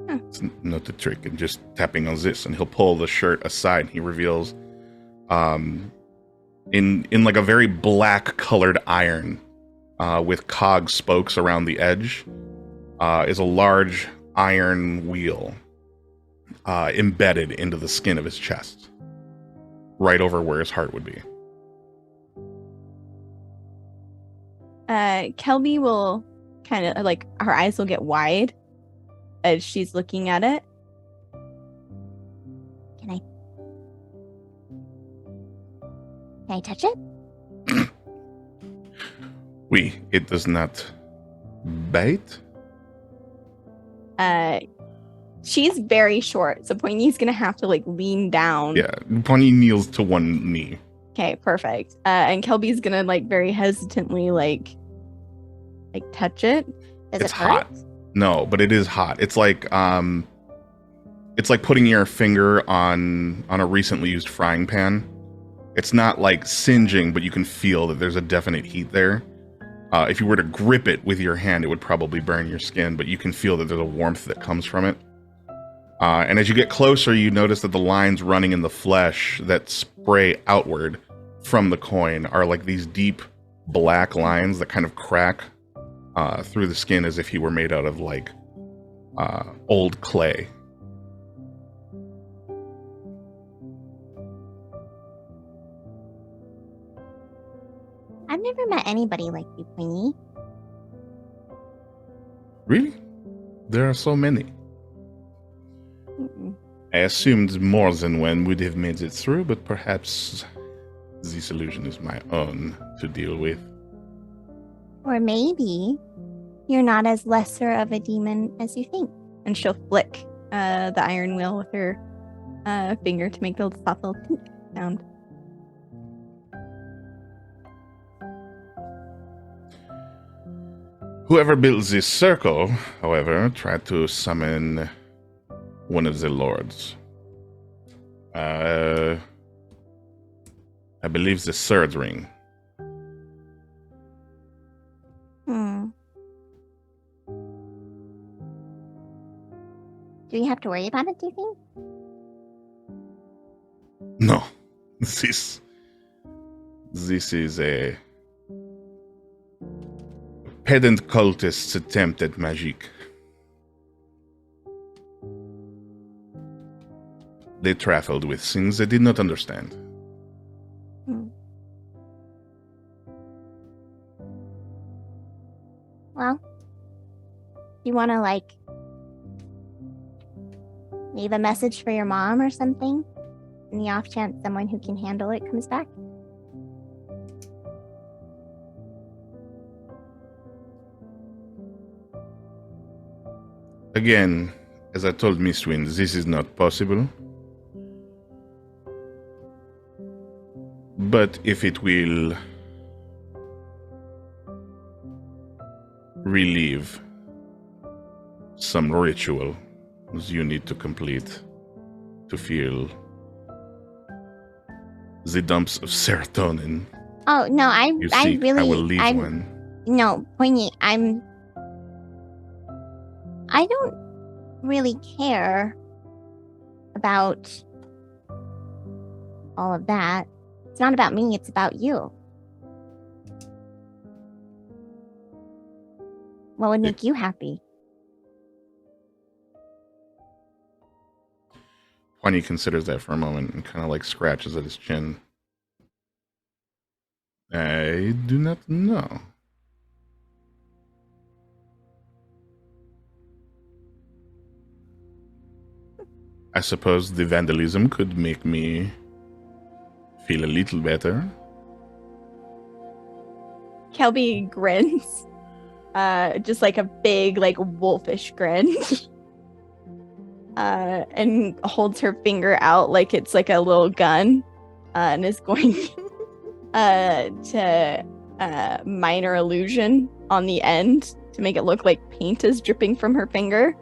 [SPEAKER 7] It's not the trick, and just tapping on this, and he'll pull the shirt aside, and he reveals, in like a very black colored iron, with cog spokes around the edge, is a large iron wheel, embedded into the skin of his chest, right over where his heart would be.
[SPEAKER 4] Kelby will kind of like her eyes will get wide as she's looking at it.
[SPEAKER 6] Can I touch it?
[SPEAKER 7] It does not bite.
[SPEAKER 4] She's very short, so Poigny's gonna have to like lean down.
[SPEAKER 7] Yeah, Poigny kneels to one knee.
[SPEAKER 4] Okay, perfect. And Kelby's gonna like very hesitantly like touch it.
[SPEAKER 6] Does
[SPEAKER 7] It's
[SPEAKER 6] it hurt?
[SPEAKER 7] hot. No, but it is hot. It's like putting your finger on a recently used frying pan. It's not like singeing, but you can feel that there's a definite heat there. If you were to grip it with your hand, it would probably burn your skin, but you can feel that there's a warmth that comes from it. And as you get closer, you notice that the lines running in the flesh that spray outward from the coin are like these deep black lines that kind of crack through the skin as if he were made out of like old clay.
[SPEAKER 6] I've never met anybody like you, Queenie.
[SPEAKER 7] Really? There are so many.
[SPEAKER 6] Mm-mm.
[SPEAKER 7] I assumed more than one would have made it through, but perhaps this illusion is my own to deal with.
[SPEAKER 6] Or maybe you're not as lesser of a demon as you think.
[SPEAKER 4] And she'll flick the iron wheel with her finger to make the soft little tink sound.
[SPEAKER 7] Whoever built this circle, however, tried to summon one of the lords. I believe the third ring.
[SPEAKER 6] Do you have to worry about it, do you think?
[SPEAKER 7] No. This is a pedant cultist's attempt at magic. They trifled with things they did not understand.
[SPEAKER 6] Well, you want to, like, leave a message for your mom or something? In the off chance someone who can handle it comes back?
[SPEAKER 7] Again, as I told Miss Wynn, this is not possible. But if it will relieve some ritual you need to complete to feel the dumps of serotonin
[SPEAKER 6] Oh, no, I
[SPEAKER 7] seek,
[SPEAKER 6] really...
[SPEAKER 7] I will leave one.
[SPEAKER 6] No, Pointy, I don't really care about all of that. It's not about me, it's about you. What would make you happy?
[SPEAKER 7] Juani considers that for a moment and kind of like scratches at his chin. I do not know. I suppose the vandalism could make me feel a little better.
[SPEAKER 4] Kelby grins. Just like a big, like wolfish grin. And holds her finger out like it's like a little gun. And is going to minor illusion on the end to make it look like paint is dripping from her finger.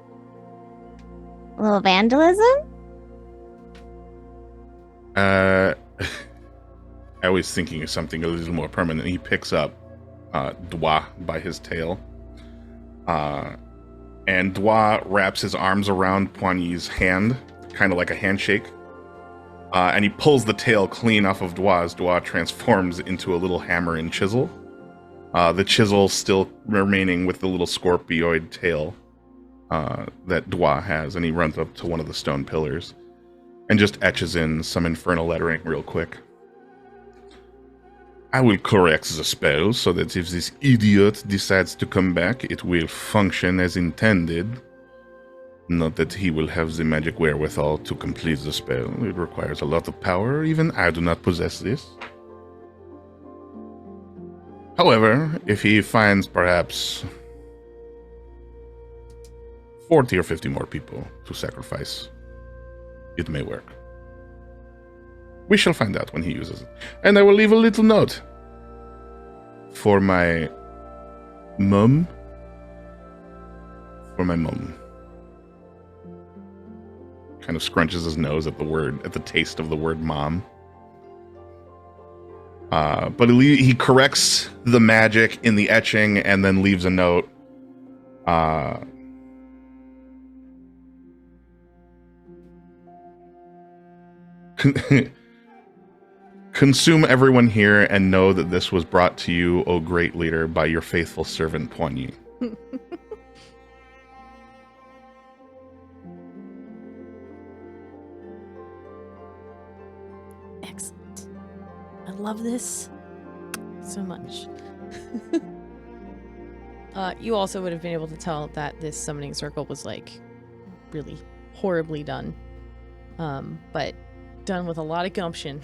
[SPEAKER 6] A little vandalism?
[SPEAKER 7] I was thinking of something a little more permanent. He picks up Dwa by his tail. And Dwa wraps his arms around Poigny's hand, kind of like a handshake. And he pulls the tail clean off of Dwa as Dwa transforms into a little hammer and chisel. The chisel still remaining with the little scorpioid tail that Dwa has. And he runs up to one of the stone pillars and just etches in some infernal lettering real quick. I will correct the spell so that if this idiot decides to come back, it will function as intended. Not that he will have the magic wherewithal to complete the spell. It requires a lot of power. Even I do not possess this. However, if he finds perhaps 40 or 50 more people to sacrifice, it may work. We shall find out when he uses it. And I will leave a little note for my mum. For my mum. Kind of scrunches his nose at the taste of the word mom. But he corrects the magic in the etching and then leaves a note. Consume everyone here and know that this was brought to you, O great leader, by your faithful servant Poigny.
[SPEAKER 1] Excellent. I love this so much. You also would have been able to tell that this summoning circle was like really horribly done. But done with a lot of gumption.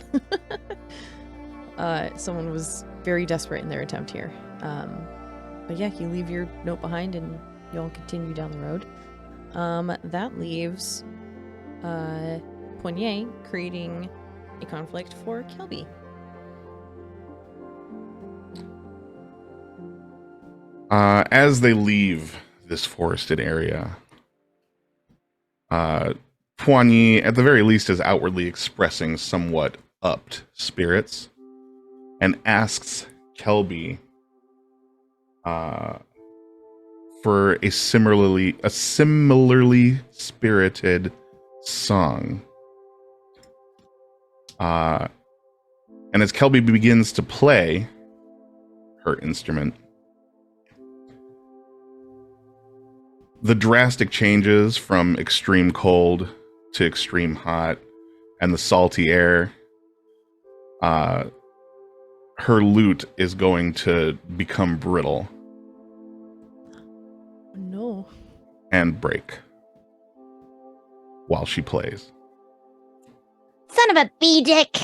[SPEAKER 1] Someone was very desperate in their attempt here. But yeah, you leave your note behind and you all continue down the road. That leaves Poignet creating a conflict for Kelby.
[SPEAKER 7] As they leave this forested area, Poigny, at the very least, is outwardly expressing somewhat upped spirits and asks Kelby for a similarly spirited song. And as Kelby begins to play her instrument, the drastic changes from extreme cold to extreme hot and the salty air, her lute is going to become brittle.
[SPEAKER 1] No.
[SPEAKER 7] And break while she plays.
[SPEAKER 6] Son of a bee-dick.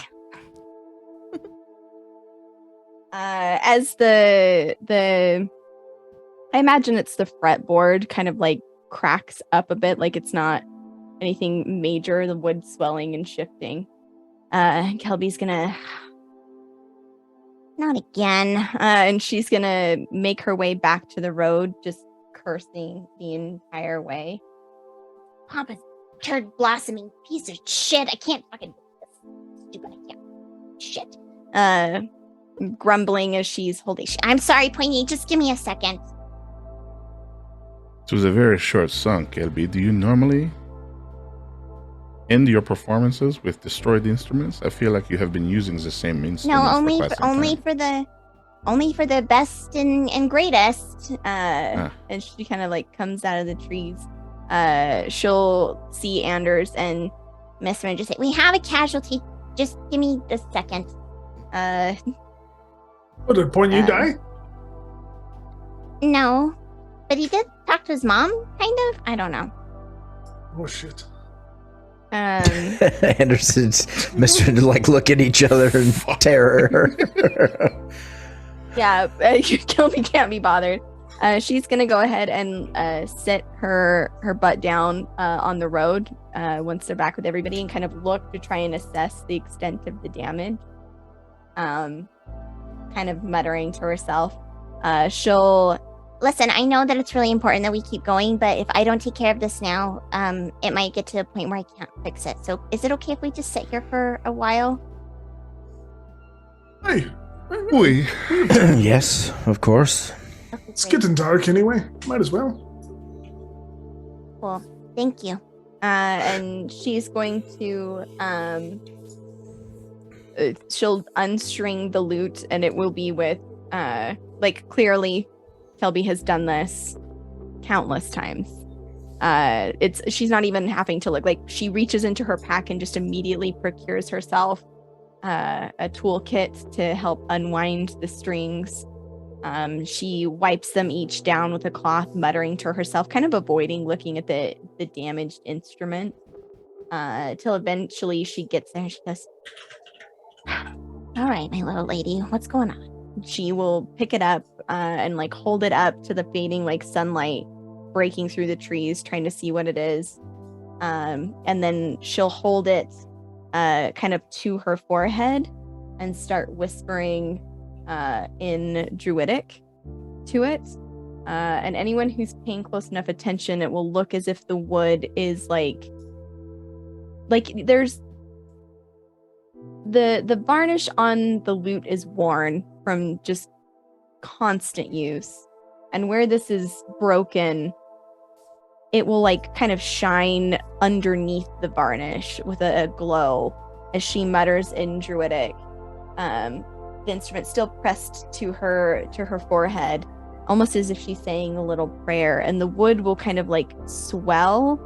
[SPEAKER 4] As I imagine it's the fretboard kind of like cracks up a bit, like it's not anything major, the wood swelling and shifting. Kelby's gonna...
[SPEAKER 6] Not again.
[SPEAKER 4] And she's gonna make her way back to the road, just cursing the entire way.
[SPEAKER 6] Pompous turd blossoming piece of shit. I can't fucking do this. Stupid idea. Shit.
[SPEAKER 4] Grumbling as she's holding...
[SPEAKER 6] I'm sorry, Poigny. Just give me a second.
[SPEAKER 7] It was a very short song, Kelby. Do you normally end your performances with destroyed instruments? I feel like you have been using the same instruments.
[SPEAKER 6] No,
[SPEAKER 7] only
[SPEAKER 6] for the best and greatest.
[SPEAKER 4] And she kind of like comes out of the trees. She'll see Anders and
[SPEAKER 6] Miss and just say, "We have a casualty. Just give me a second."
[SPEAKER 5] What, did Poigny die?
[SPEAKER 6] No. But he did talk to his mom, kind of. I don't know.
[SPEAKER 5] Oh shit.
[SPEAKER 2] Anderson's Mr. to like look at each other in terror.
[SPEAKER 4] Yeah, Kelby can't be bothered. She's gonna go ahead and sit her butt down on the road once they're back with everybody and kind of look to try and assess the extent of the damage. Kind of muttering to herself. She'll...
[SPEAKER 6] Listen, I know that it's really important that we keep going, but if I don't take care of this now, it might get to a point where I can't fix it. So is it okay if we just sit here for a while?
[SPEAKER 5] Hey.
[SPEAKER 7] Oui.
[SPEAKER 2] Yes, of course.
[SPEAKER 6] Okay,
[SPEAKER 5] It's
[SPEAKER 6] great.
[SPEAKER 5] getting dark anyway. Might as well.
[SPEAKER 6] Cool. Thank you.
[SPEAKER 4] And she's going to she'll unstring the lute, and it will be with like clearly Kelby has done this countless times. She's not even having to look. Like, she reaches into her pack and just immediately procures herself a toolkit to help unwind the strings. She wipes them each down with a cloth, muttering to herself, kind of avoiding looking at the damaged instrument, till eventually she gets there and she goes,
[SPEAKER 6] All right, my little lady, what's going on?
[SPEAKER 4] she will pick it up and like hold it up to the fading like sunlight breaking through the trees, trying to see what it is. And then she'll hold it kind of to her forehead and start whispering in Druidic to it. And anyone who's paying close enough attention, it will look as if the wood is like the varnish on the lute is worn from just constant use. And where this is broken, it will like kind of shine underneath the varnish with a glow as she mutters in Druidic. The instrument still pressed to her forehead, almost as if she's saying a little prayer, and the wood will kind of like swell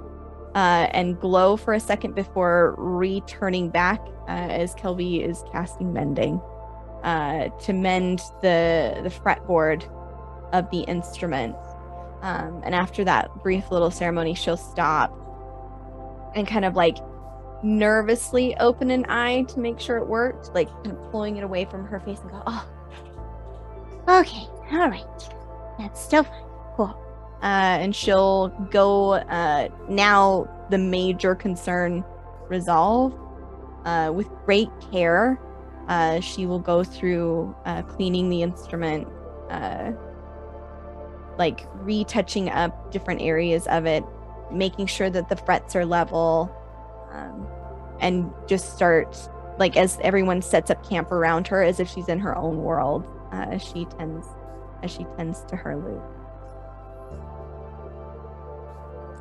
[SPEAKER 4] and glow for a second before returning back as Kelby is casting mending to mend the fretboard of the instrument. And after that brief little ceremony, she'll stop and kind of like nervously open an eye to make sure it worked, like kind of pulling it away from her face and go, oh,
[SPEAKER 6] Okay, all right. That's still fine. Cool.
[SPEAKER 4] and she'll go now the major concern resolve with great care. She will go through cleaning the instrument, like retouching up different areas of it, making sure that the frets are level, and just start, like, as everyone sets up camp around her as if she's in her own world, as she tends to her lute.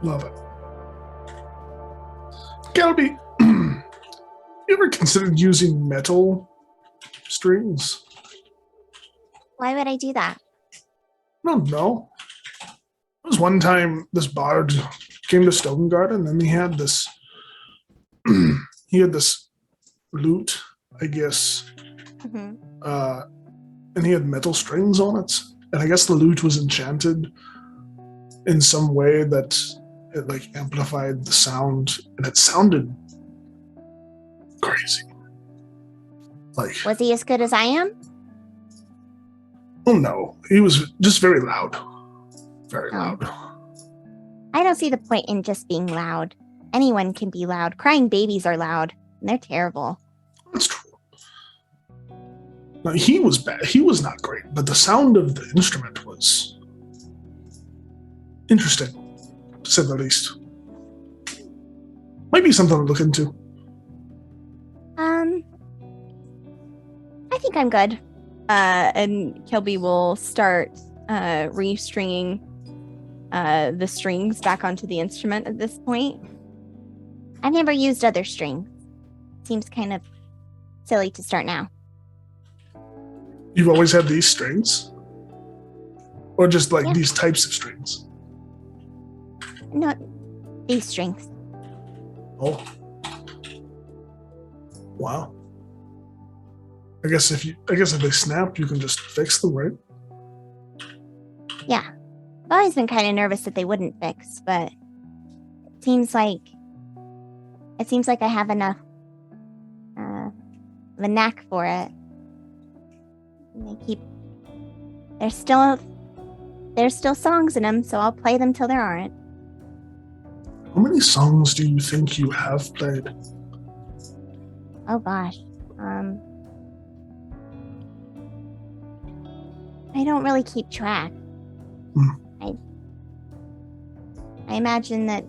[SPEAKER 5] Love it. Kelby, you ever considered using metal strings?
[SPEAKER 6] Why would I do that?
[SPEAKER 5] I don't know. There was one time this bard came to Stone Garden and he had this lute, I guess.
[SPEAKER 6] Mm-hmm.
[SPEAKER 5] And he had metal strings on it. And I guess the lute was enchanted in some way that it like amplified the sound, and it sounded crazy. Like,
[SPEAKER 6] Was he as good as I am?
[SPEAKER 5] oh no, he was just very loud. Very loud.
[SPEAKER 6] I don't see the point in just being loud. Anyone can be loud. Crying babies are loud, and they're terrible.
[SPEAKER 5] That's true. No, he was bad. He was not great, but the sound of the instrument was interesting, to say the least. Might be something to look into.
[SPEAKER 6] I think I'm good.
[SPEAKER 4] And Kelby will start restringing the strings back onto the instrument at this point.
[SPEAKER 6] I've never used other strings. Seems kind of silly to start now.
[SPEAKER 5] You've always had these strings? Or just like these types of strings?
[SPEAKER 6] No, these strings.
[SPEAKER 5] Oh. Wow. I guess if they snap, you can just fix them, right?
[SPEAKER 6] Yeah. I've always been kind of nervous that they wouldn't fix, but it seems like I have enough of a knack for it. And there's still songs in them, so I'll play them till there aren't.
[SPEAKER 5] How many songs do you think you have played?
[SPEAKER 6] Oh gosh. I don't really keep track. I imagine that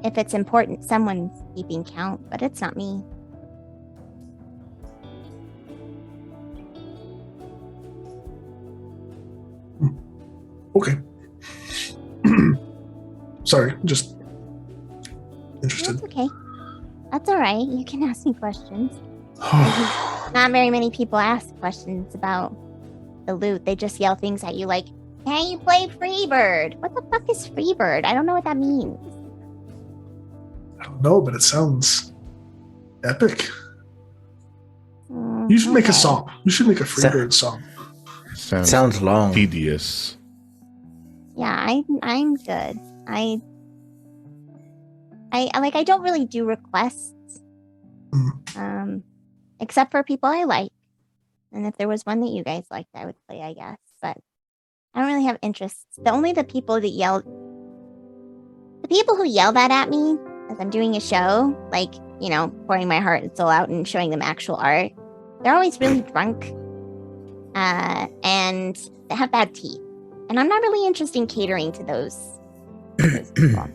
[SPEAKER 6] if it's important, someone's keeping count, but it's not me.
[SPEAKER 5] Okay. Sorry, just interested.
[SPEAKER 6] That's okay. That's all right. You can ask me questions. Not very many people ask questions about the lute. They just yell things at you like, "Can you play Freebird?" What the fuck is Freebird? I don't know what that means.
[SPEAKER 5] I don't know, but it sounds epic. You should make a song. You should make a Freebird song.
[SPEAKER 2] Sounds long.
[SPEAKER 7] Tedious.
[SPEAKER 6] Yeah, I'm good. I don't really do requests. Except for people I like. And if there was one that you guys liked, I would play, I guess. But I don't really have interests. The people who yell that at me as I'm doing a show, like, you know, pouring my heart and soul out and showing them actual art, they're always really drunk. And they have bad teeth. And I'm not really interested in catering to those people.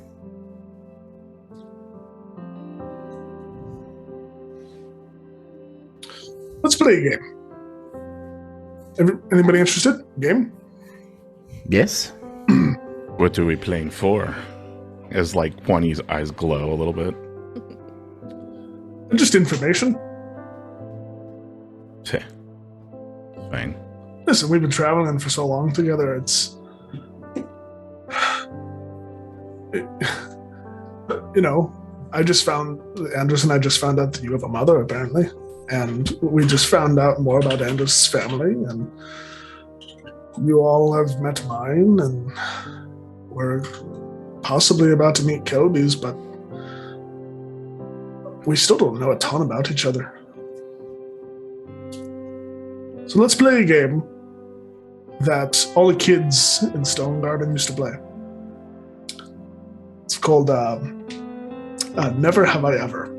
[SPEAKER 5] Let's play a game. Anybody interested? Game?
[SPEAKER 2] Yes.
[SPEAKER 7] What are we playing for? As like Pointy's eyes glow a little bit.
[SPEAKER 5] Just information.
[SPEAKER 7] Fine.
[SPEAKER 5] Listen, we've been traveling for so long together. It's, you know, Andres and I just found out that you have a mother, apparently. And we just found out more about Andres' family, and you all have met mine, and we're possibly about to meet Kelby's, but we still don't know a ton about each other. So let's play a game that all the kids in Stone Garden used to play. It's called Never Have I Ever.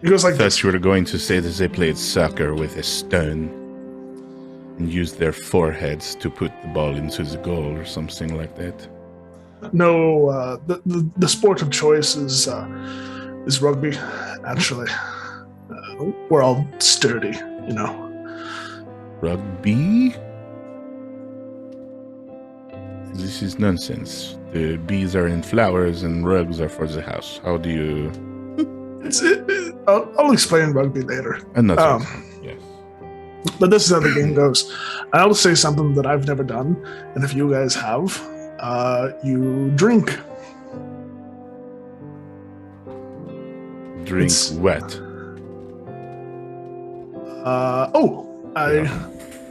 [SPEAKER 5] It goes like this.
[SPEAKER 7] Thought you were going to say that they played soccer with a stone and used their foreheads to put the ball into the goal or something like that.
[SPEAKER 5] No, the sport of choice is rugby. Actually, we're all sturdy, you know.
[SPEAKER 7] Rugby? This is nonsense. The bees are in flowers and rugs are for the house. How do you...
[SPEAKER 5] I'll explain rugby later.
[SPEAKER 7] Another. Yes.
[SPEAKER 5] But this is how the game goes. I'll say something that I've never done, and if you guys have, you drink.
[SPEAKER 7] Drink what?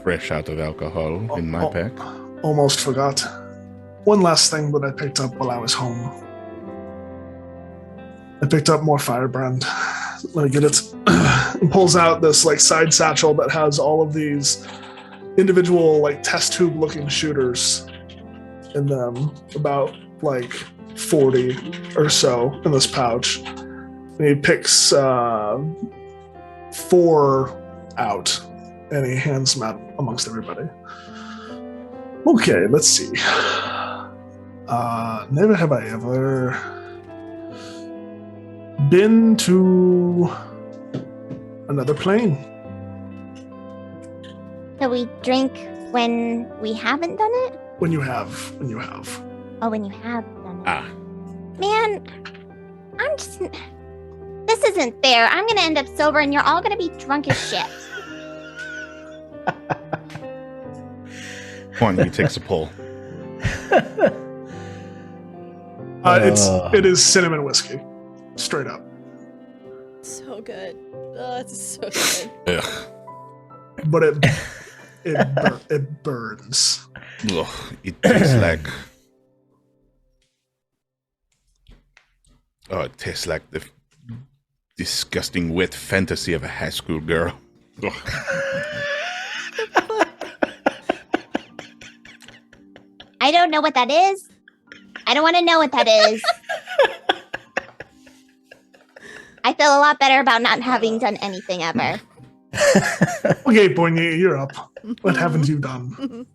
[SPEAKER 7] Fresh out of alcohol in my pack.
[SPEAKER 5] Almost forgot. One last thing that I picked up while I was home. I picked up more firebrand. Let me get it. It pulls out this like side satchel that has all of these individual like test tube looking shooters in them, about like 40 or so in this pouch. And he picks 4 out and he hands them out amongst everybody. Okay, let's see. Never have I ever been to another plane.
[SPEAKER 6] So we drink when we haven't done it?
[SPEAKER 5] When you have.
[SPEAKER 6] Oh, when you have done it.
[SPEAKER 7] Ah.
[SPEAKER 6] Man, this isn't fair. I'm gonna end up sober and you're all gonna be drunk as shit.
[SPEAKER 7] Pointy takes a pull.
[SPEAKER 5] It is cinnamon whiskey. Straight up.
[SPEAKER 1] So good. Oh, it's so good.
[SPEAKER 7] Ugh.
[SPEAKER 5] But it burns.
[SPEAKER 7] Ugh, it tastes like... Oh, it tastes like the disgusting wet fantasy of a high school girl. Ugh.
[SPEAKER 6] I don't know what that is. I don't want to know what that is. I feel a lot better about not having done anything ever.
[SPEAKER 5] Okay, Pointy, you're up. What haven't you done?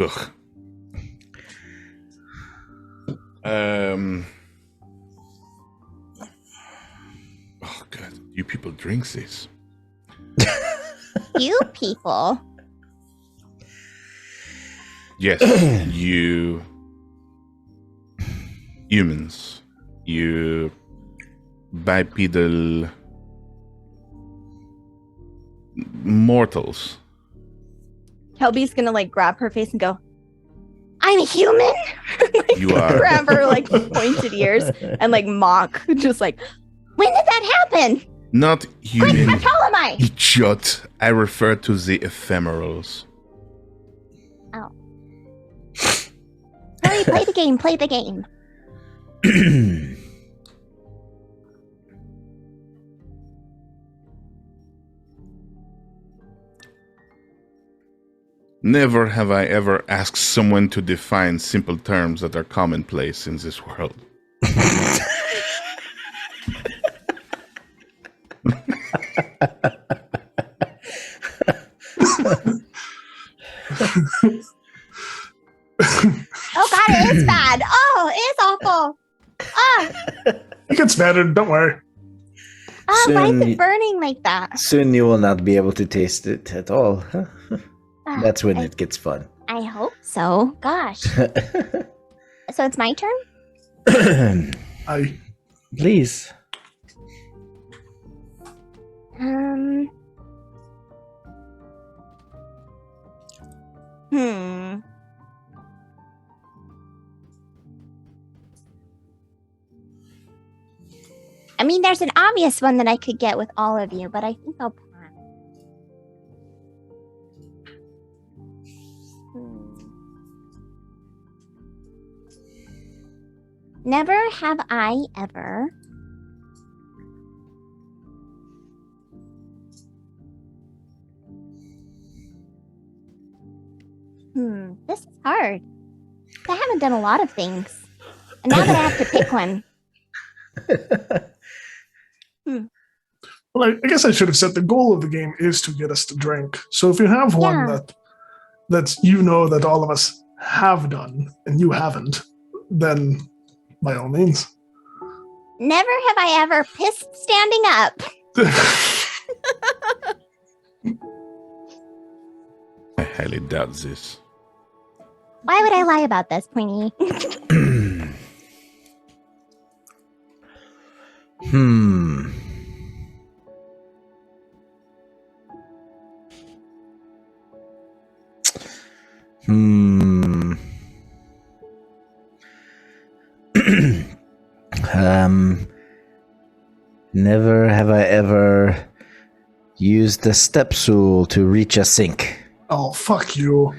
[SPEAKER 7] Ugh. Oh god, you people drink this.
[SPEAKER 6] You people.
[SPEAKER 7] Yes, you humans. You bipedal mortals.
[SPEAKER 4] Kelby's gonna like grab her face and go,
[SPEAKER 6] I'm human.
[SPEAKER 4] like,
[SPEAKER 7] You are.
[SPEAKER 4] grab her like pointed ears and like mock, just like,
[SPEAKER 6] When did that happen?
[SPEAKER 7] Not human.
[SPEAKER 6] How tall am I?
[SPEAKER 7] Idiot. I refer to the ephemerals.
[SPEAKER 6] Oh. Hurry, play the game, play the game.
[SPEAKER 7] Never have I ever asked someone to define simple terms that are commonplace in this world.
[SPEAKER 6] Oh god, it is bad. Oh
[SPEAKER 5] It gets better. Don't worry.
[SPEAKER 6] Oh, why is
[SPEAKER 2] Soon-
[SPEAKER 6] it burning like that?
[SPEAKER 2] Soon you will not be able to taste it at all.
[SPEAKER 6] Ah,
[SPEAKER 2] That's when
[SPEAKER 6] I,
[SPEAKER 2] it gets fun.
[SPEAKER 6] I hope so. Gosh. So it's my turn?
[SPEAKER 2] Please.
[SPEAKER 6] I mean, there's an obvious one that I could get with all of you, but I think I'll pass. Never have I ever this is hard. I haven't done a lot of things. And now that I have to pick one.
[SPEAKER 5] Well, I guess I should have said the goal of the game is to get us to drink. So if you have one that you know that all of us have done and you haven't, then by all means.
[SPEAKER 6] Never have I ever pissed standing up.
[SPEAKER 7] I highly doubt this.
[SPEAKER 6] Why would I lie about this, Pointy?
[SPEAKER 2] Never have I ever used a step stool to reach a sink.
[SPEAKER 5] Oh, fuck you.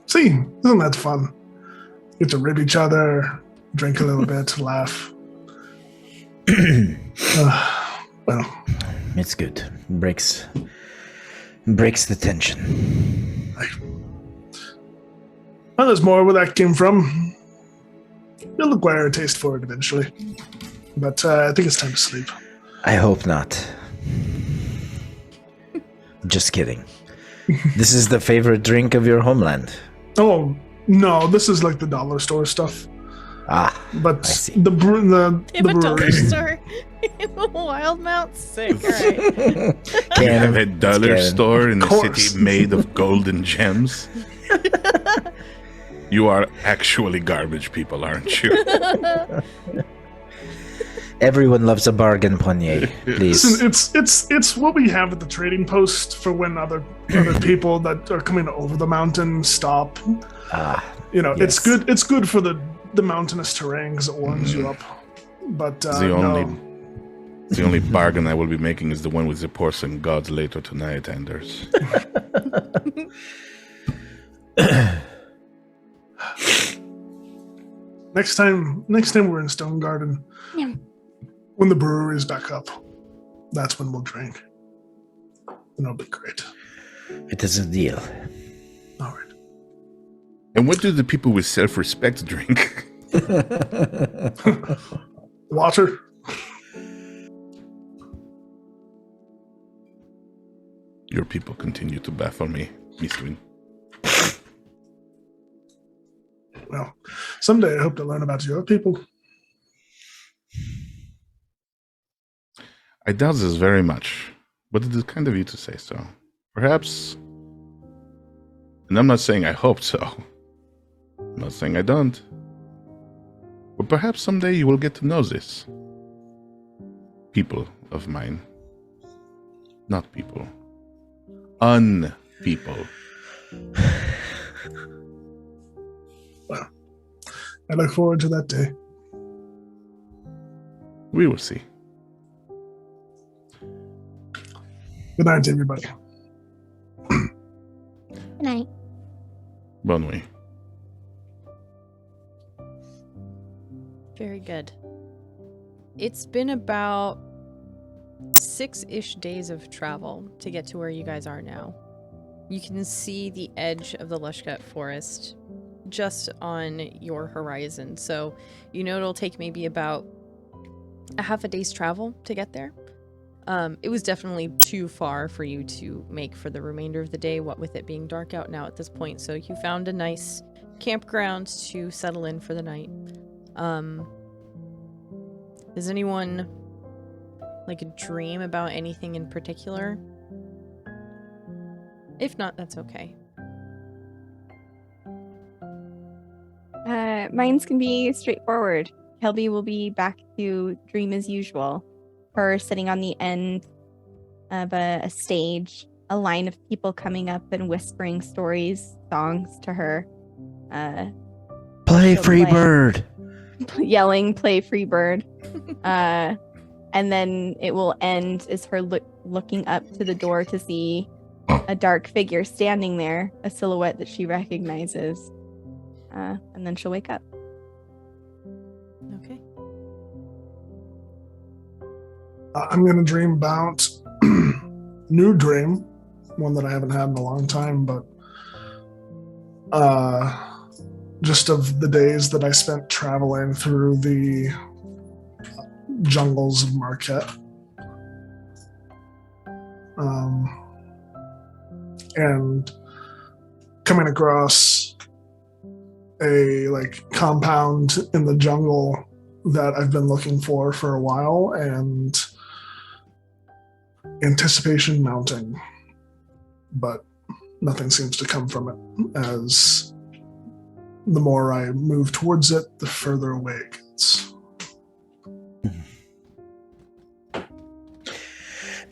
[SPEAKER 5] See, isn't that fun? Get to rib each other, drink a little bit, laugh. Well,
[SPEAKER 2] it's good. Breaks the tension.
[SPEAKER 5] Well, there's more where that came from. You'll acquire a taste for it eventually. But I think it's time to sleep.
[SPEAKER 2] I hope not. Just kidding. This is the favorite drink of your homeland.
[SPEAKER 5] Oh, no, this is like the dollar store stuff.
[SPEAKER 2] Ah,
[SPEAKER 5] but
[SPEAKER 2] I see.
[SPEAKER 5] the
[SPEAKER 1] They have a dollar
[SPEAKER 5] brewery.
[SPEAKER 1] store in Wildemount. Sick. All right.
[SPEAKER 7] You have a dollar
[SPEAKER 2] Canon.
[SPEAKER 7] store in
[SPEAKER 5] Of
[SPEAKER 7] a
[SPEAKER 5] course.
[SPEAKER 7] city made of gold and gems? You are actually garbage people, aren't you?
[SPEAKER 2] Everyone loves a bargain, Ponier. Please.
[SPEAKER 5] Listen, it's what we have at the trading post for when other people that are coming over the mountain stop.
[SPEAKER 2] Ah,
[SPEAKER 5] You know,
[SPEAKER 2] yes.
[SPEAKER 5] it's good for the mountainous terrain because it warms you up. But
[SPEAKER 7] The only bargain I will be making is the one with the porcelain gods later tonight, Anders.
[SPEAKER 5] next time we're in Stone Garden,
[SPEAKER 6] Yeah.
[SPEAKER 5] when the brewery is back up, that's when we'll drink. And it'll be great.
[SPEAKER 2] It is a deal.
[SPEAKER 5] All right.
[SPEAKER 7] And what do the people with self-respect drink?
[SPEAKER 5] Water.
[SPEAKER 7] Your people continue to baffle me, Mistwin.
[SPEAKER 5] Well, someday I hope to learn about your people.
[SPEAKER 7] I doubt this very much, but it is kind of you to say so. Perhaps, and I'm not saying I hope so. I'm not saying I don't. But perhaps someday you will get to know this. People of mine. Not people. Un-people.
[SPEAKER 5] Well, I look forward to that day.
[SPEAKER 7] We will see.
[SPEAKER 5] Good night, everybody.
[SPEAKER 6] Good night.
[SPEAKER 7] Bon nuit.
[SPEAKER 1] Very good. It's been about 6-ish days of travel to get to where you guys are now. You can see the edge of the Lushgut Forest just on your horizon. So you know it'll take maybe about a half a day's travel to get there. It was definitely too far for you to make for the remainder of the day, what with it being dark out now at this point. So you found a nice campground to settle in for the night. Does anyone like a dream about anything in particular? If not, that's okay.
[SPEAKER 4] Mine's can be straightforward. Kelby will be back to dream as usual. Her sitting on the end of a stage, a line of people coming up and whispering stories, songs to her.
[SPEAKER 2] Play Freebird!
[SPEAKER 4] Yelling, play Freebird. And then it will end as her looking up to the door to see a dark figure standing there, a silhouette that she recognizes. And then she'll wake up.
[SPEAKER 1] Okay.
[SPEAKER 5] I'm going to dream about new dream, one that I haven't had in a long time, but just of the days that I spent traveling through the jungles of Marquette. And coming across a compound in the jungle that I've been looking for a while, and anticipation mounting, but nothing seems to come from it, as the more I move towards it, the further away it gets.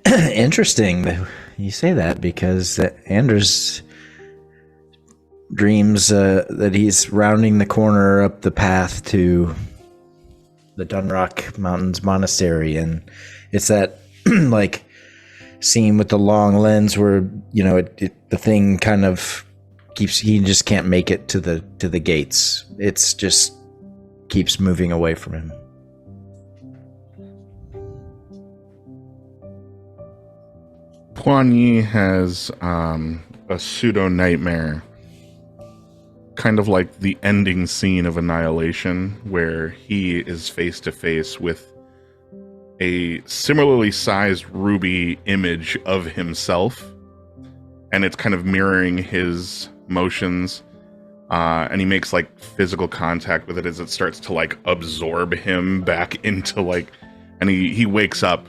[SPEAKER 2] Interesting that you say that, because Anders dreams that he's rounding the corner up the path to the Dunrock Mountains Monastery, and it's that scene with the long lens where the thing kind of he just can't make it to the gates. It's just keeps moving away from him.
[SPEAKER 7] Poigny has a pseudo nightmare, kind of like the ending scene of Annihilation, where he is face to face with a similarly sized ruby image of himself, and it's kind of mirroring his motions, and he makes physical contact with it as it starts to absorb him back into and he wakes up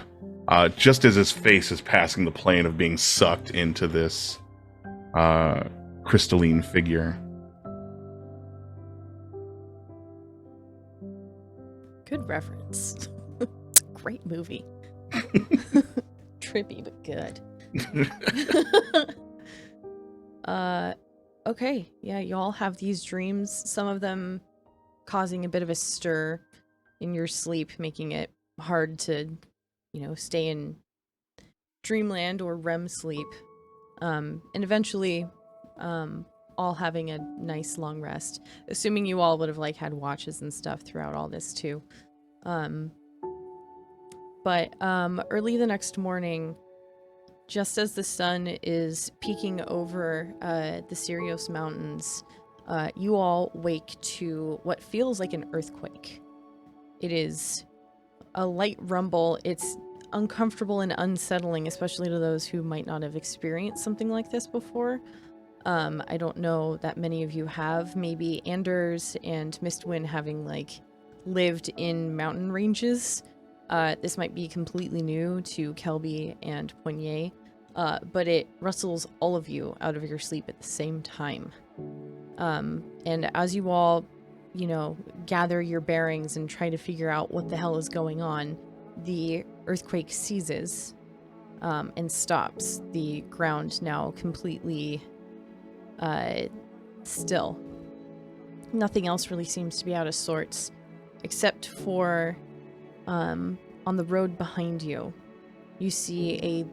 [SPEAKER 7] just as his face is passing the plane of being sucked into this crystalline figure.
[SPEAKER 1] Good reference. It's a great movie. Trippy, but good. Okay. Yeah, y'all have these dreams, some of them causing a bit of a stir in your sleep, making it hard to, stay in dreamland or REM sleep. And eventually, all having a nice long rest, assuming you all would have had watches and stuff throughout all this too. But early the next morning, just as the sun is peeking over the Cyrios Mountains, you all wake to what feels like an earthquake. It is a light rumble. It's uncomfortable and unsettling, especially to those who might not have experienced something like this before. I don't know that many of you have. Maybe Anders and Mistwind having lived in mountain ranges. This might be completely new to Kelby and Poignet, but it rustles all of you out of your sleep at the same time. And as you all, gather your bearings and try to figure out what the hell is going on, the earthquake ceases and stops. The ground now completely still. Nothing else really seems to be out of sorts, except for on the road behind you, you see a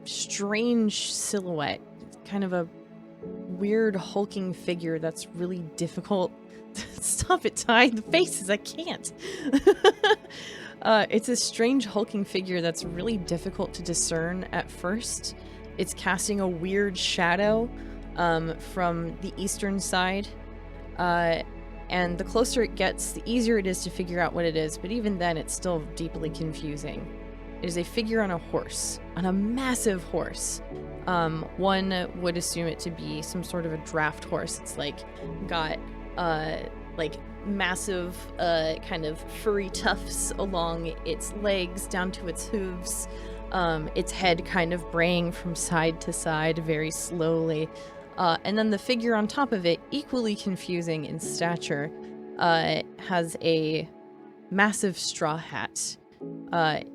[SPEAKER 1] strange silhouette, kind of a weird hulking figure that's really difficult. Stop it, Ty. The faces, I can't. It's a strange hulking figure that's really difficult to discern at first. It's casting a weird shadow from the eastern side. And the closer it gets, the easier it is to figure out what it is, but even then it's still deeply confusing. It is a figure on a horse, on a massive horse. One would assume it to be some sort of a draft horse. It's like got like massive kind of furry tufts along its legs down to its hooves. Its head kind of braying from side to side very slowly. And then the figure on top of it, equally confusing in stature, has a massive straw hat,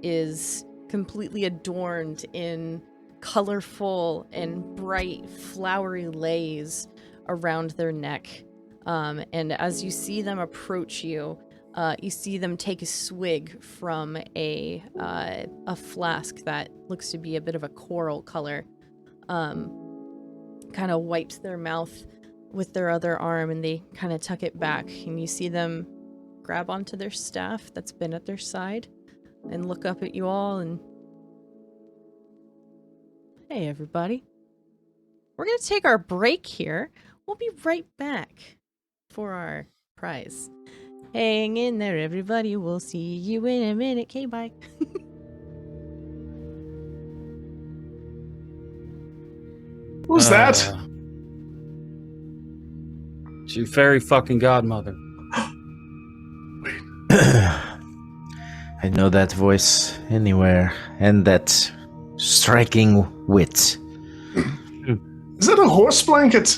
[SPEAKER 1] is completely adorned in colorful and bright flowery leis around their neck. And as you see them approach you, you see them take a swig from a flask that looks to be a bit of a coral color. Kind of wipes their mouth with their other arm, and they kind of tuck it back, and you see them grab onto their staff that's been at their side and look up at you all and, hey everybody, we're gonna take our break here. We'll be right back for our prize. Hang in there everybody, we'll see you in a minute. Okay, bye.
[SPEAKER 5] Who's that?
[SPEAKER 8] It's your fairy fucking godmother.
[SPEAKER 2] I know that voice anywhere, and that striking wit.
[SPEAKER 5] Is that a horse blanket?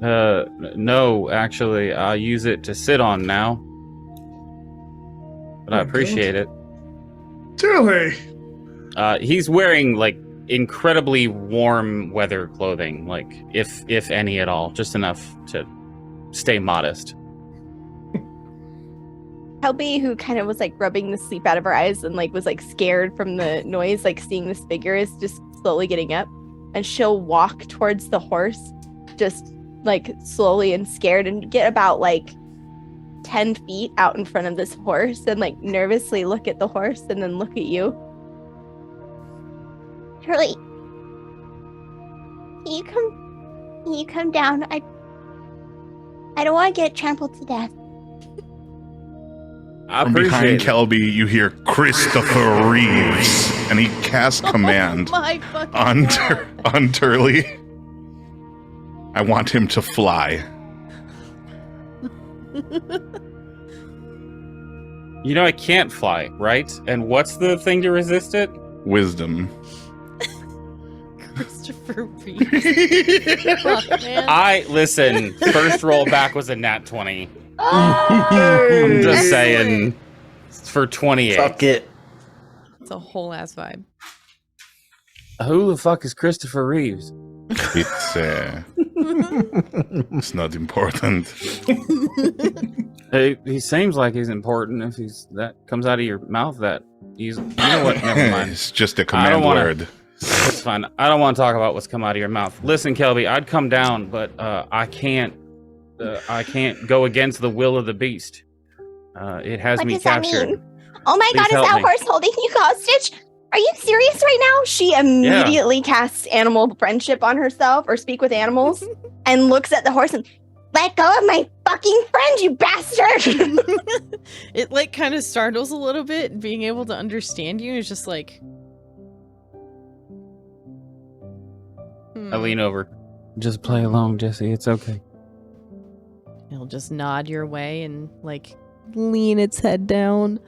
[SPEAKER 8] No, actually, I use it to sit on now. But I appreciate it.
[SPEAKER 5] Truly.
[SPEAKER 8] He's wearing, like, incredibly warm weather clothing, like, if any at all, just enough to stay modest.
[SPEAKER 4] Helby, who kind of was like rubbing the sleep out of her eyes and like was like scared from the noise, like seeing this figure, is just slowly getting up, and she'll walk towards the horse, just like slowly and scared, and get about like 10 feet out in front of this horse and like nervously look at the horse and then look at you.
[SPEAKER 6] Turley, can you come down? I don't want to get trampled to death.
[SPEAKER 8] I
[SPEAKER 7] From
[SPEAKER 8] appreciate
[SPEAKER 7] behind
[SPEAKER 8] it.
[SPEAKER 7] Kelby, you hear Christopher Reeves, and he casts command
[SPEAKER 1] Oh my fucking
[SPEAKER 7] on
[SPEAKER 1] God.
[SPEAKER 7] on Turley. I want him to fly.
[SPEAKER 8] You know I can't fly, right? And what's the thing to resist it?
[SPEAKER 7] Wisdom.
[SPEAKER 1] Christopher Reeves. Fuck, man.
[SPEAKER 8] Listen, first roll back was a nat 20. I'm just saying, for 28.
[SPEAKER 2] Fuck it.
[SPEAKER 1] It's a whole ass vibe.
[SPEAKER 8] Who the fuck is Christopher Reeves?
[SPEAKER 7] It's not important.
[SPEAKER 8] He seems like he's important if that comes out of your mouth. That he's, you know what? Never mind.
[SPEAKER 7] It's just a
[SPEAKER 8] I
[SPEAKER 7] command
[SPEAKER 8] don't wanna-
[SPEAKER 7] word.
[SPEAKER 8] It's fine. I don't want to talk about what's come out of your mouth. Listen, Kelby, I'd come down, but I can't. I can't go against the will of the beast. It has
[SPEAKER 6] What
[SPEAKER 8] me
[SPEAKER 6] does that
[SPEAKER 8] captured.
[SPEAKER 6] mean? Oh my
[SPEAKER 8] Please
[SPEAKER 6] god, is
[SPEAKER 8] help
[SPEAKER 6] that
[SPEAKER 8] me.
[SPEAKER 6] horse holding you hostage?
[SPEAKER 4] Are you serious right now? She immediately casts animal friendship on herself, or speak with animals, and looks at the horse and,
[SPEAKER 6] Let go of my fucking friend, you bastard!
[SPEAKER 1] It like kind of startles a little bit, being able to understand you. It's just like,
[SPEAKER 8] I lean over. Just play along, Jesse. It's okay.
[SPEAKER 1] It'll just nod your way and like lean its head down.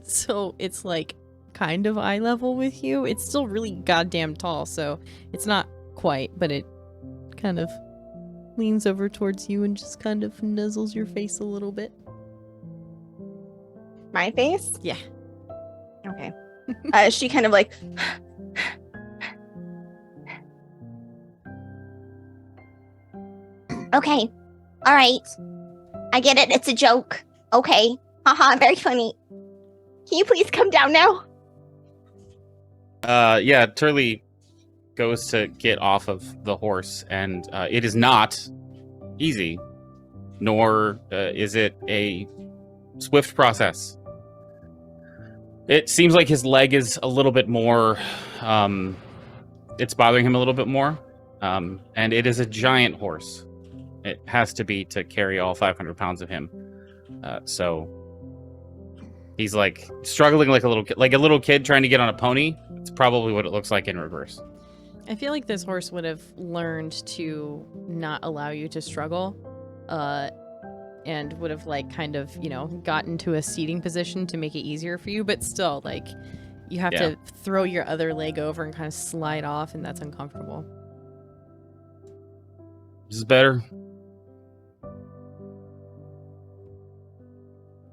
[SPEAKER 1] So it's like kind of eye level with you. It's still really goddamn tall, so it's not quite, but it kind of leans over towards you and just kind of nuzzles your face a little bit.
[SPEAKER 4] my face?
[SPEAKER 1] Yeah.
[SPEAKER 4] Okay. She kind of like,
[SPEAKER 6] Okay. Alright. I get it, it's a joke. Okay. Haha, very funny. Can you please come down now?
[SPEAKER 8] Yeah, Turley goes to get off of the horse, and it is not easy, nor is it a swift process. It seems like his leg is a little bit more, it's bothering him a little bit more, and it is a giant horse. It has to be to carry all 500 pounds of him. So He's like struggling like a little kid trying to get on a pony. It's probably what it looks like in reverse.
[SPEAKER 1] I feel like this horse would have learned to not allow you to struggle, and would have like kind of, gotten to a seating position to make it easier for you, but still like you have to throw your other leg over and kind of slide off, and that's uncomfortable.
[SPEAKER 8] This is better.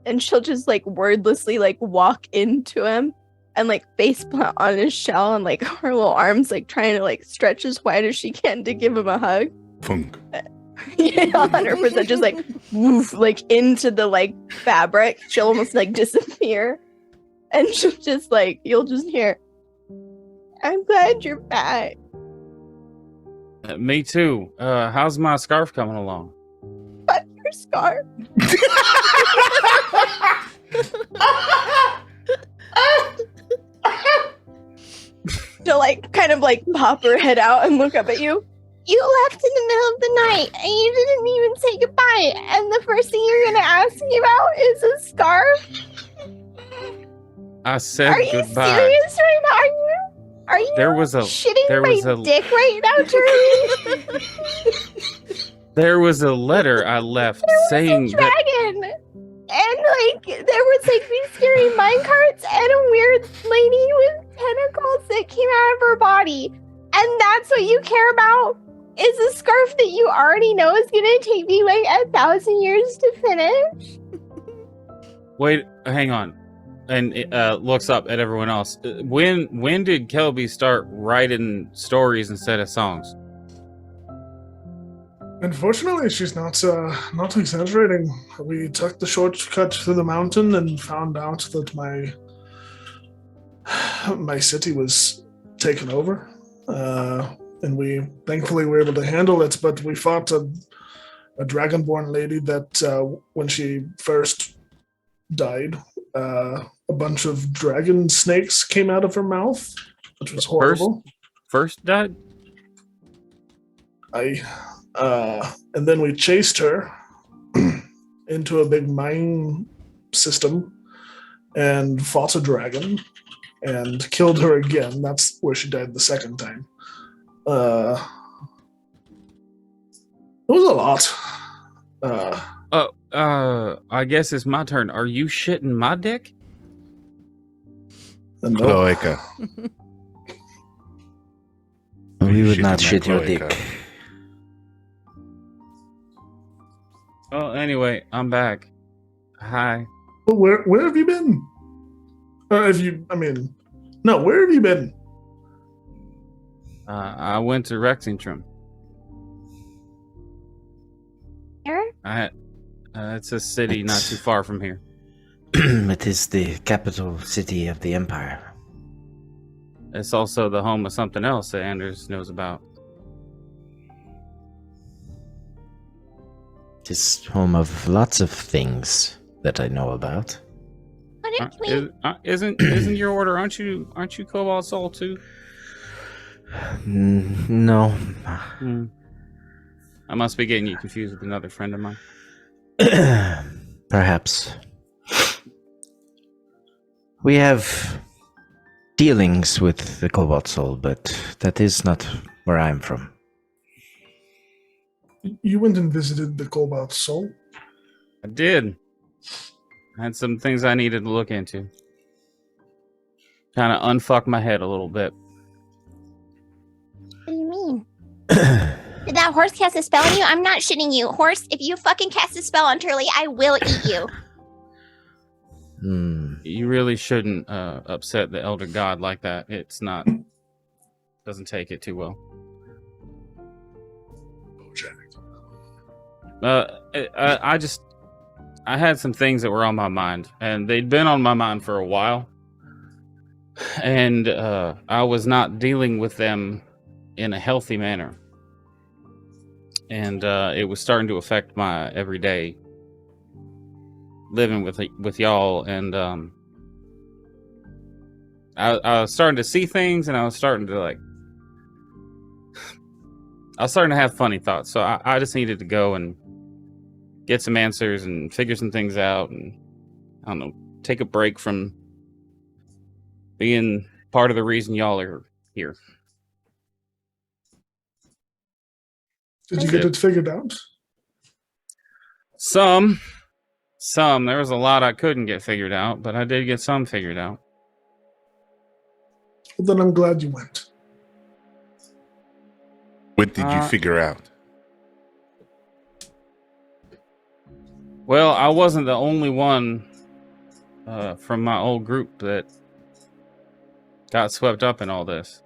[SPEAKER 4] And she'll just like wordlessly like walk into him and like face plant on his shell, and like her little arms like trying to like stretch as wide as she can to give him a hug.
[SPEAKER 7] Funk.
[SPEAKER 4] Yeah, 100% just like woof, like into the like fabric. She'll almost like disappear, and she'll just like, you'll just hear, "I'm glad you're back."
[SPEAKER 8] Me too. How's my scarf coming along?
[SPEAKER 4] But your scarf. She'll like kind of like pop her head out and look up at you.
[SPEAKER 6] You left in the middle of the night and you didn't even say goodbye. And the first thing you're going to ask me about is a scarf?
[SPEAKER 8] I said
[SPEAKER 6] Are you
[SPEAKER 8] goodbye.
[SPEAKER 6] serious right now? Are you shitting my dick right now, Charlie?
[SPEAKER 8] There was a letter I left saying
[SPEAKER 6] There was a dragon. And like there was like these scary minecarts and a weird lady with tentacles that came out of her body. And that's what you care about? Is a scarf that you already know is gonna take me like 1,000 years to finish?
[SPEAKER 8] Wait, hang on. And looks up at everyone else. When did Kelby start writing stories instead of songs?
[SPEAKER 5] Unfortunately, she's not exaggerating. We took the shortcut through the mountain and found out that my city was taken over, and we thankfully were able to handle it. But we fought a dragonborn lady that when she first died, a bunch of dragon snakes came out of her mouth, which was horrible.
[SPEAKER 8] First died?
[SPEAKER 5] And then we chased her into a big mine system and fought a dragon and killed her again. That's where she died the second time. It was a lot.
[SPEAKER 8] I guess it's my turn. Are you shitting my dick?
[SPEAKER 5] No.
[SPEAKER 7] Cloaca.
[SPEAKER 2] We would not shit your
[SPEAKER 7] cloaca.
[SPEAKER 2] dick.
[SPEAKER 8] Oh, anyway, I'm back. Hi.
[SPEAKER 5] Where have you been? Where have you been?
[SPEAKER 8] I went to Rexington.
[SPEAKER 6] Where?
[SPEAKER 8] It's a city not too far from here.
[SPEAKER 2] It is the capital city of the empire.
[SPEAKER 8] It's also the home of something else that Anders knows about.
[SPEAKER 2] It is home of lots of things that I know about.
[SPEAKER 8] Isn't your order? Aren't you Cobalt Soul too?
[SPEAKER 2] No.
[SPEAKER 8] I must be getting you confused with another friend of mine.
[SPEAKER 2] Perhaps. We have dealings with the Cobalt Soul, but that is not where I'm from.
[SPEAKER 5] You went and visited the Cobalt Soul?
[SPEAKER 8] I did. I had some things I needed to look into. Kind of unfuck my head a little bit.
[SPEAKER 6] What do you mean? Did that horse cast a spell on you? I'm not shitting you. Horse, if you fucking cast a spell on Turley, I will eat you.
[SPEAKER 8] You really shouldn't upset the Elder God like that. It's not... doesn't take it too well. I had some things that were on my mind, and they'd been on my mind for a while, and I was not dealing with them in a healthy manner, and it was starting to affect my everyday living with y'all, and I was starting to see things, and I was starting to have funny thoughts, so I just needed to go and get some answers and figure some things out, and I don't know, take a break from being part of the reason y'all are here.
[SPEAKER 5] Did you get it figured out?
[SPEAKER 8] Some. There was a lot I couldn't get figured out, but I did get some figured out.
[SPEAKER 5] Well, then I'm glad you went.
[SPEAKER 7] What did you figure out?
[SPEAKER 8] Well, I wasn't the only one from my old group that got swept up in all this.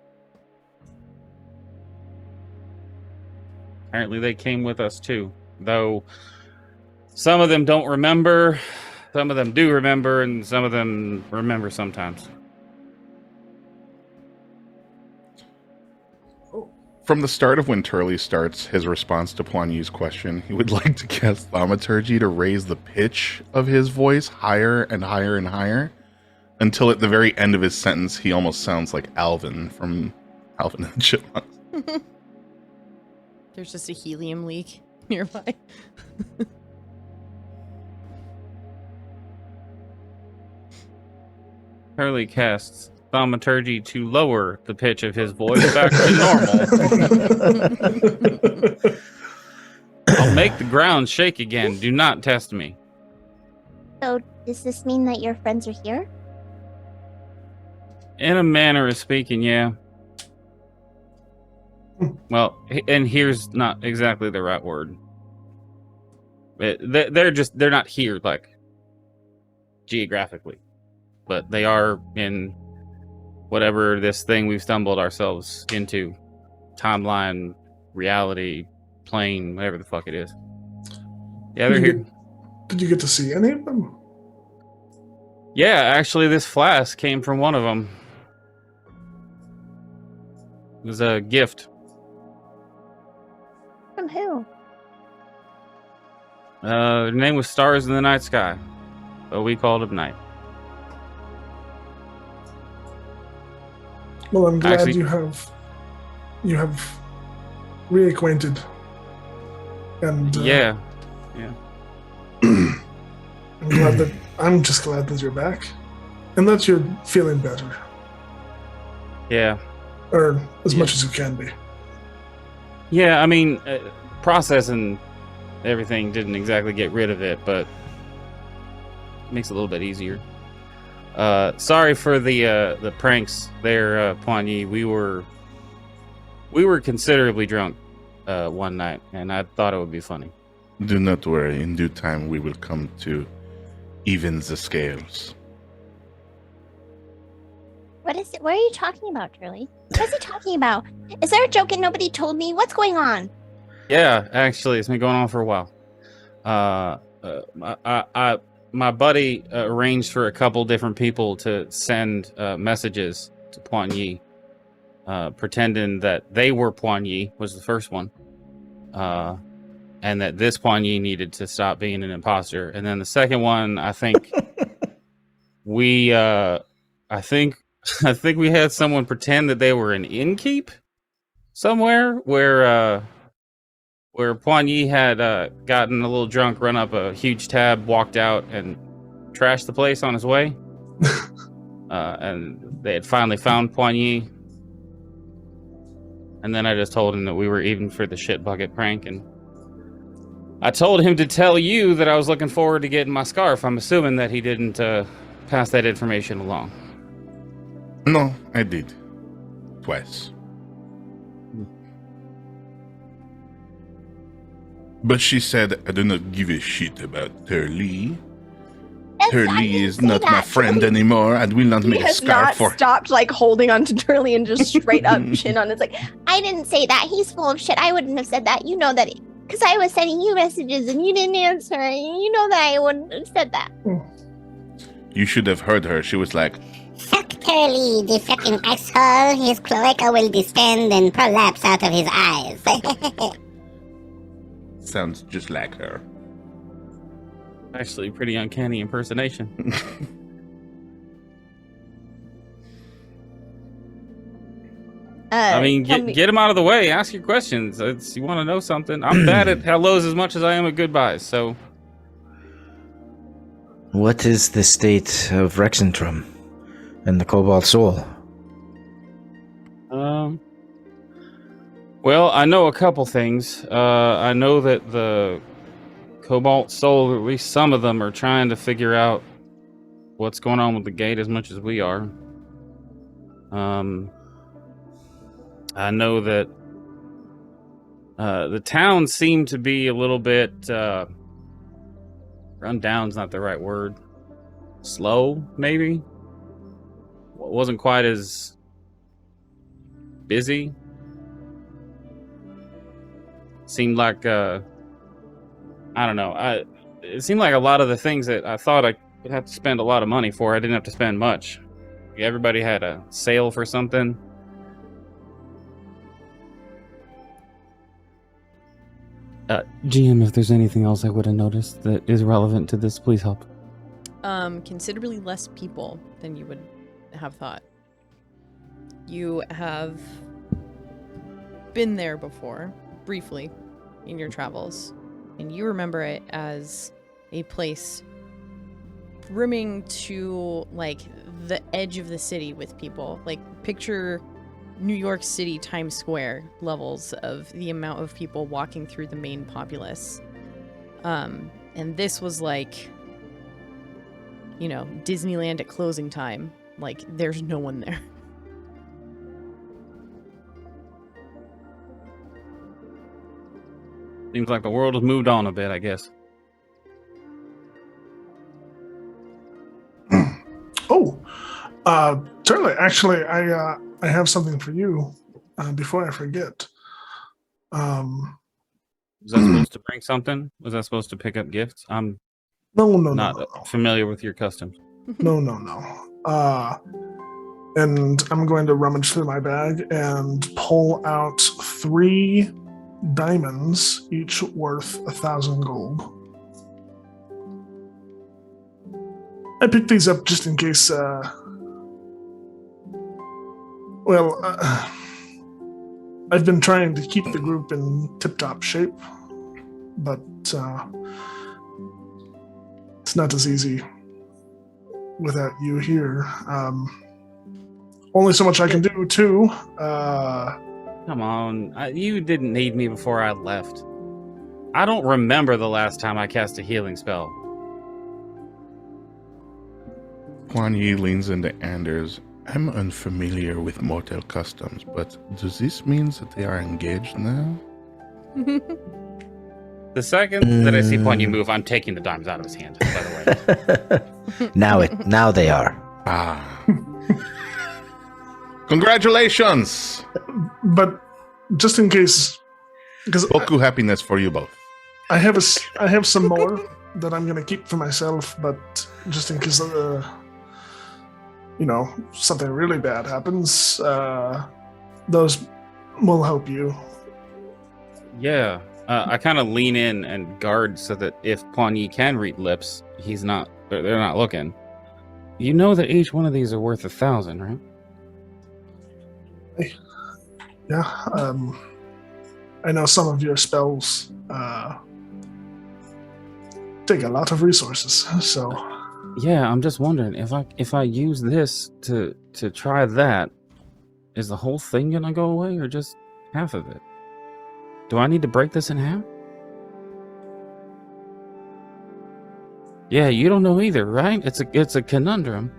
[SPEAKER 8] Apparently they came with us too, though some of them don't remember, some of them do remember, and some of them remember sometimes.
[SPEAKER 7] From the start of when Turley starts his response to Poigny's question, he would like to cast Thaumaturgy to raise the pitch of his voice higher and higher and higher, until at the very end of his sentence, he almost sounds like Alvin from Alvin and the Chipmunks.
[SPEAKER 1] There's just a helium leak nearby.
[SPEAKER 8] Turley casts Thaumaturgy to lower the pitch of his voice back to normal. I'll make the ground shake again. Do not test me.
[SPEAKER 6] So, does this mean that your friends are here?
[SPEAKER 8] In a manner of speaking, yeah. Well, and here's not exactly the right word. They're not here, like, geographically. But they are in whatever this thing we've stumbled ourselves into. Timeline, reality, plane, whatever the fuck it is. Yeah, they're here.
[SPEAKER 5] Did you get to see any of them?
[SPEAKER 8] Yeah, actually, this flask came from one of them. It was a gift.
[SPEAKER 6] From who?
[SPEAKER 8] Their name was Stars in the Night Sky, but we called them Night.
[SPEAKER 5] Well, I'm glad
[SPEAKER 8] Actually,
[SPEAKER 5] you have reacquainted. And
[SPEAKER 8] yeah.
[SPEAKER 5] I'm just glad that you're back, and that you're feeling better.
[SPEAKER 8] Yeah.
[SPEAKER 5] Or as much as you can be.
[SPEAKER 8] Yeah, I mean, processing everything didn't exactly get rid of it, but it makes it a little bit easier. Sorry for the pranks there, Poigny. We were considerably drunk one night, and I thought it would be funny.
[SPEAKER 7] Do not worry. In due time, we will come to even the scales.
[SPEAKER 6] What is it? What are you talking about, Turley? What is he talking about? Is there a joke and nobody told me? What's going on?
[SPEAKER 8] Yeah, actually, it's been going on for a while. My buddy arranged for a couple different people to send messages to Poigny, pretending that they were Poigny, was the first one, and that this Poigny needed to stop being an imposter. And then the second one, I think we had someone pretend that they were an innkeep somewhere where Poigny had gotten a little drunk, run up a huge tab, walked out, and trashed the place on his way. And they had finally found Poigny. And then I just told him that we were even for the shit bucket prank. And I told him to tell you that I was looking forward to getting my scarf. I'm assuming that he didn't pass that information along.
[SPEAKER 7] No, I did. Twice. But she said, I do not give a shit about Turley. Turley is not my friend anymore. I will not make a scarf for her.
[SPEAKER 4] Stopped like holding on to Turley and just straight up chin on. It's like,
[SPEAKER 6] I didn't say that. He's full of shit. I wouldn't have said that. You know that. Because I was sending you messages and you didn't answer. And you know that I wouldn't have said that.
[SPEAKER 7] You should have heard her. She was like,
[SPEAKER 9] Fuck Turley, the fucking asshole. His cloaca will distend and prolapse out of his eyes.
[SPEAKER 7] sounds just like her.
[SPEAKER 8] Actually, pretty uncanny impersonation. I mean, get him out of the way. Ask your questions. You want to know something? I'm bad at hellos as much as I am at goodbyes. So,
[SPEAKER 2] What is the state of Rexentrum and the Cobalt Soul?
[SPEAKER 8] Well, I know a couple things. I know that the Cobalt Soul, at least some of them, are trying to figure out what's going on with the gate as much as we are. I know that the town seemed to be a little bit run down's not the right word. Slow, maybe. Wasn't quite as busy. Seemed like I don't know. It seemed like a lot of the things that I thought I would have to spend a lot of money for, I didn't have to spend much. Everybody had a sale for something. GM, if there's anything else I would have noticed that is relevant to this, please help.
[SPEAKER 1] Considerably less people than you would have thought. You have been there before, briefly, in your travels, and you remember it as a place brimming to, like, the edge of the city with people. Like, picture New York City Times Square levels of the amount of people walking through the main populace. And this was like, you know, Disneyland at closing time. Like, there's no one there.
[SPEAKER 8] Seems like the world has moved on a bit, I guess.
[SPEAKER 5] Certainly. Actually, I have something for you before I forget.
[SPEAKER 8] Was I supposed to bring something? Was I supposed to pick up gifts? I'm not familiar with your customs.
[SPEAKER 5] No. And I'm going to rummage through my bag and pull out 3 diamonds, each worth 1,000 gold. I picked these up just in case. I've been trying to keep the group in tip-top shape, but it's not as easy without you here. Only so much I can do, too.
[SPEAKER 8] Come on. You didn't need me before I left. I don't remember the last time I cast a healing spell.
[SPEAKER 7] Quan Yi leans into Anders. I'm unfamiliar with mortal customs, but does this mean that they are engaged now?
[SPEAKER 8] The second that I see Quan Yi move, I'm taking the dimes out of his hand, by the
[SPEAKER 2] way. Now they are.
[SPEAKER 7] Congratulations!
[SPEAKER 5] But just in case, because
[SPEAKER 7] Boku happiness for you both.
[SPEAKER 5] I have some more that I'm gonna keep for myself, but just in case something really bad happens, those will help you.
[SPEAKER 8] Yeah. I kind of lean in and guard so that if Quan Yi can read lips, they're not looking. You know that each one of these are worth 1,000, right?
[SPEAKER 5] Yeah. I know some of your spells take a lot of resources, so.
[SPEAKER 8] Yeah, I'm just wondering if I use this to try that, is the whole thing gonna go away or just half of it? Do I need to break this in half? Yeah, you don't know either, right? It's a conundrum.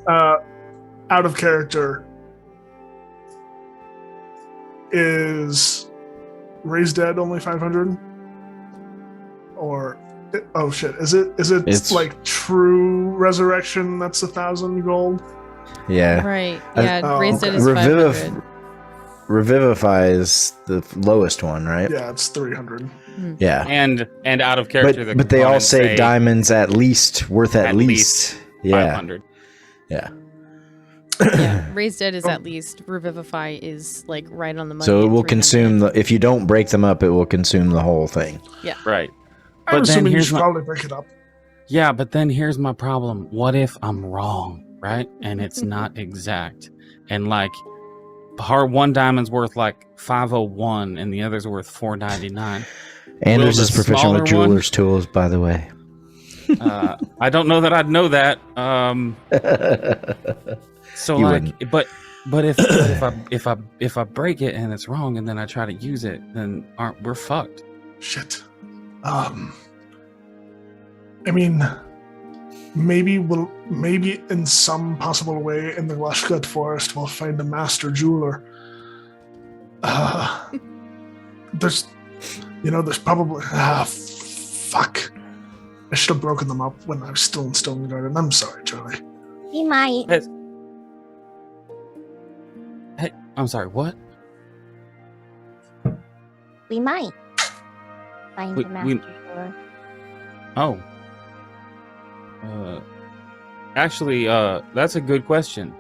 [SPEAKER 5] Out of character, is Raised Dead only 500? Or oh shit, is it like true resurrection that's 1,000 gold?
[SPEAKER 2] Yeah.
[SPEAKER 1] Right. Yeah, Raised Dead is 500.
[SPEAKER 2] Revivify is the lowest one, right?
[SPEAKER 5] Yeah, it's 300.
[SPEAKER 2] Yeah.
[SPEAKER 8] And out of character,
[SPEAKER 2] but they all say diamonds at least worth at least
[SPEAKER 8] 500.
[SPEAKER 2] Yeah.
[SPEAKER 1] Yeah, Raised Dead is at least. Revivify is like right on the money.
[SPEAKER 2] So it will consume if you don't break them up, it will consume the whole thing.
[SPEAKER 1] Yeah.
[SPEAKER 8] Right.
[SPEAKER 5] I'm assuming you should probably break it up.
[SPEAKER 8] Yeah, but then here's my problem. What if I'm wrong, right? And it's not exact. And like, one diamond's worth like 501 and the other's worth 499.
[SPEAKER 2] Anders
[SPEAKER 8] Will
[SPEAKER 2] is
[SPEAKER 8] the
[SPEAKER 2] proficient
[SPEAKER 8] smaller
[SPEAKER 2] with jeweler's tools, by the way.
[SPEAKER 8] I don't know that I'd know that. So
[SPEAKER 2] You
[SPEAKER 8] like,
[SPEAKER 2] wouldn't.
[SPEAKER 8] but if I break it and it's wrong, and then I try to use it, then we're fucked.
[SPEAKER 5] Shit. I mean, maybe in some possible way in the Lushgut Forest we'll find a master jeweler. There's probably fuck. I should have broken them up when I was still in Stone Garden. I'm sorry, Charlie.
[SPEAKER 6] We might.
[SPEAKER 8] Hey, I'm sorry. What?
[SPEAKER 6] We might find the master jeweler.
[SPEAKER 8] Oh. Actually, that's a good question.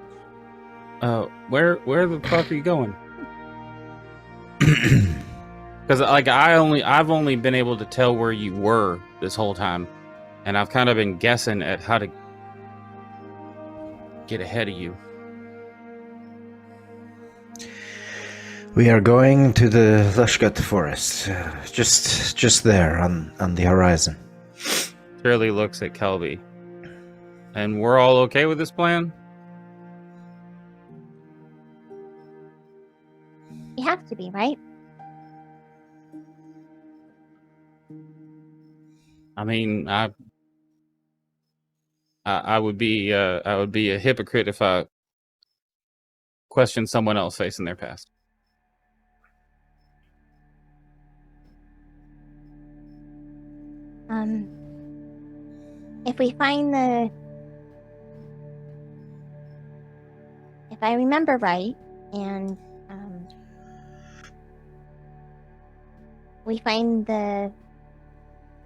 [SPEAKER 8] Where the fuck are you going? Because like I've only been able to tell where you were this whole time, and I've kind of been guessing at how to get ahead of you.
[SPEAKER 2] We are going to the Lushgut Forest, just there on the horizon.
[SPEAKER 8] Shirley looks at Kelby. And we're all okay with this plan?
[SPEAKER 6] We have to be, right?
[SPEAKER 8] I mean, I would be a hypocrite if I questioned someone else facing their past.
[SPEAKER 6] If we find if I remember right, and we find the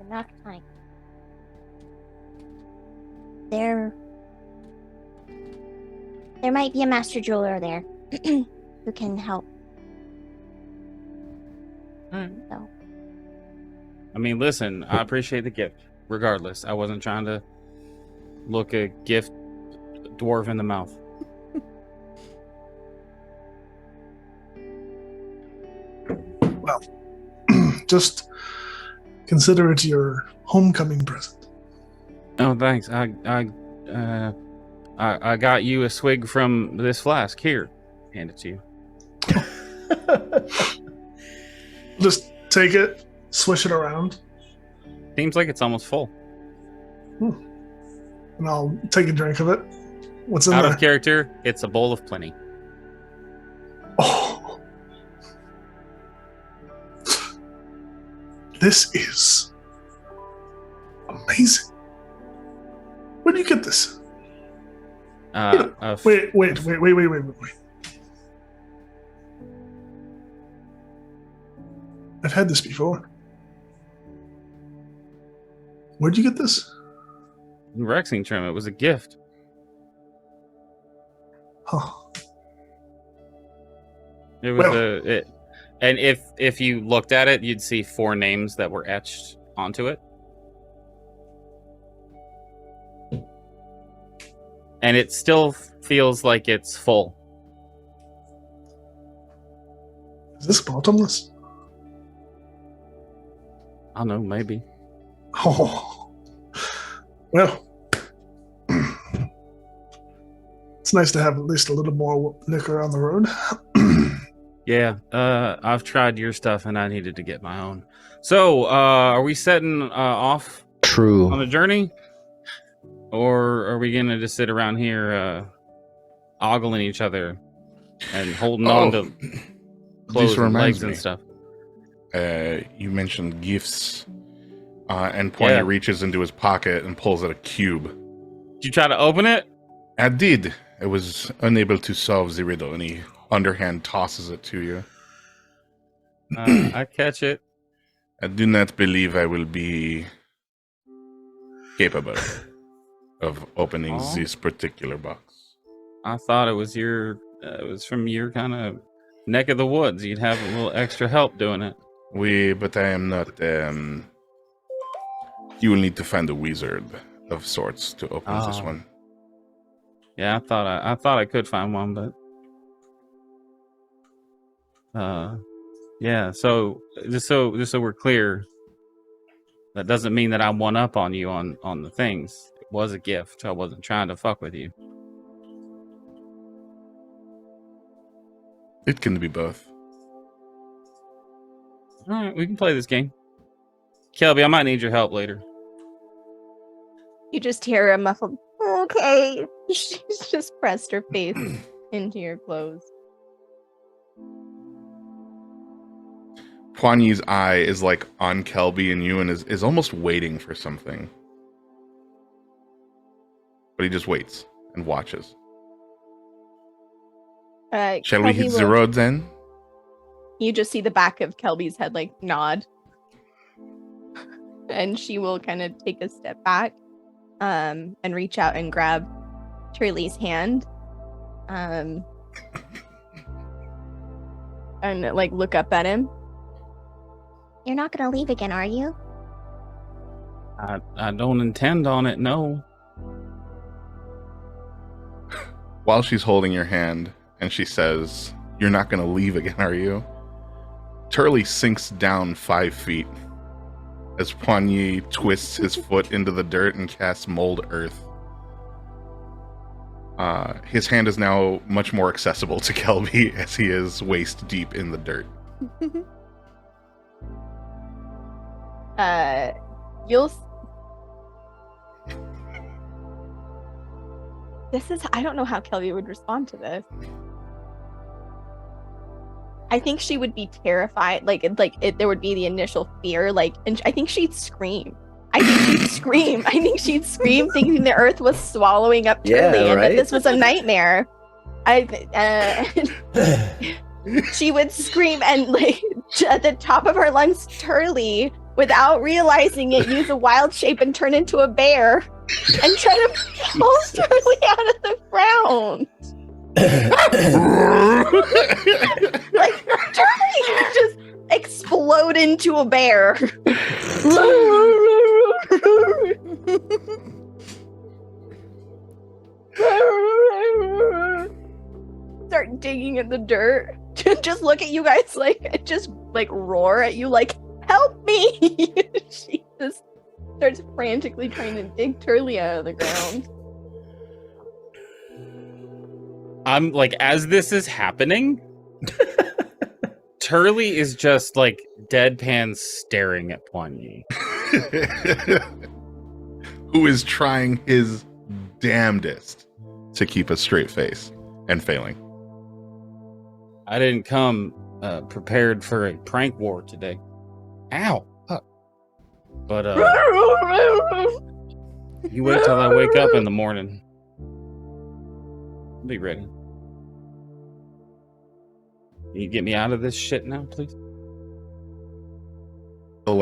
[SPEAKER 6] Noctine, there might be a master jeweler there who can help. So.
[SPEAKER 8] I mean, listen, I appreciate the gift. Regardless, I wasn't trying to look a gift dwarf in the mouth.
[SPEAKER 5] Well, just consider it your homecoming present.
[SPEAKER 8] Oh, thanks. I got you a swig from this flask. Here, hand it to you.
[SPEAKER 5] Just take it, swish it around.
[SPEAKER 8] Seems like it's almost full.
[SPEAKER 5] And I'll take a drink of it. What's in
[SPEAKER 8] Out
[SPEAKER 5] there?
[SPEAKER 8] of character, it's a bowl of plenty.
[SPEAKER 5] Oh. This is amazing. Where do you get this? Wait. I've had this before. Where'd you get this?
[SPEAKER 8] Rexing trim. It was a gift.
[SPEAKER 5] Huh.
[SPEAKER 8] It was and if you looked at it, you'd see 4 names that were etched onto it. And it still feels like it's full.
[SPEAKER 5] Is this bottomless?
[SPEAKER 8] I don't know, maybe.
[SPEAKER 5] Oh. Well. It's nice to have at least a little more liquor on the road.
[SPEAKER 8] Yeah, I've tried your stuff and I needed to get my own. So, are we setting off
[SPEAKER 2] True.
[SPEAKER 8] on a journey? Or are we going to just sit around here ogling each other and holding on to clothes and legs and stuff?
[SPEAKER 7] You mentioned gifts, and Pointy reaches into his pocket and pulls out a cube.
[SPEAKER 8] Did you try to open it?
[SPEAKER 7] I did. I was unable to solve the riddle, and he underhand tosses it to you.
[SPEAKER 8] I catch it.
[SPEAKER 7] I do not believe I will be capable of opening this particular box.
[SPEAKER 8] I thought it was from your kind of neck of the woods. You'd have a little extra help doing it.
[SPEAKER 7] But I am not. You will need to find a wizard of sorts to open this one.
[SPEAKER 8] Yeah, I thought I could find one, but yeah. So just so we're clear, That doesn't mean that I'm one up on you on the things. It was a gift. I wasn't trying to fuck with you.
[SPEAKER 7] It can be both.
[SPEAKER 8] All right, we can play this game. Kelby, I might need your help later.
[SPEAKER 4] You just hear a muffled, okay. She's just pressed her face into your clothes.
[SPEAKER 7] Poigny's eye is like on Kelby and you and is almost waiting for something. But he just waits and watches. Shall we hit the road then?
[SPEAKER 4] You just see the back of Kelby's head like nod. And she will kind of take a step back and reach out and grab Turley's hand. And like look up at him.
[SPEAKER 6] You're not gonna leave again, are you?
[SPEAKER 8] I don't intend on it, no.
[SPEAKER 7] While she's holding your hand and she says, "You're not going to leave again, are you?" Turley sinks down 5 feet as Poigny twists his foot into the dirt and casts Mold Earth. His hand is now much more accessible to Kelby as he is waist deep in the dirt.
[SPEAKER 4] I don't know how Kelby would respond to this. I think she would be terrified. There would be the initial fear, and I think she'd scream. I think she'd scream thinking the earth was swallowing up Turley and that this was a nightmare. She would scream and at the top of her lungs, Turley, without realizing it, use a wild shape and turn into a bear and try to pull Turley out of the ground. Turley just explode into a bear. Start digging in the dirt. Just look at you guys roar at you help me. She just starts frantically trying to dig Turley out of the ground.
[SPEAKER 8] I'm as this is happening, Turley is just deadpan staring at Poigny.
[SPEAKER 7] Who is trying his damnedest to keep a straight face and failing.
[SPEAKER 8] I didn't come prepared for a prank war today. Ow! But you wait till I wake up in the morning. I'll be ready. Can you get me out of this shit now, please?
[SPEAKER 7] He'll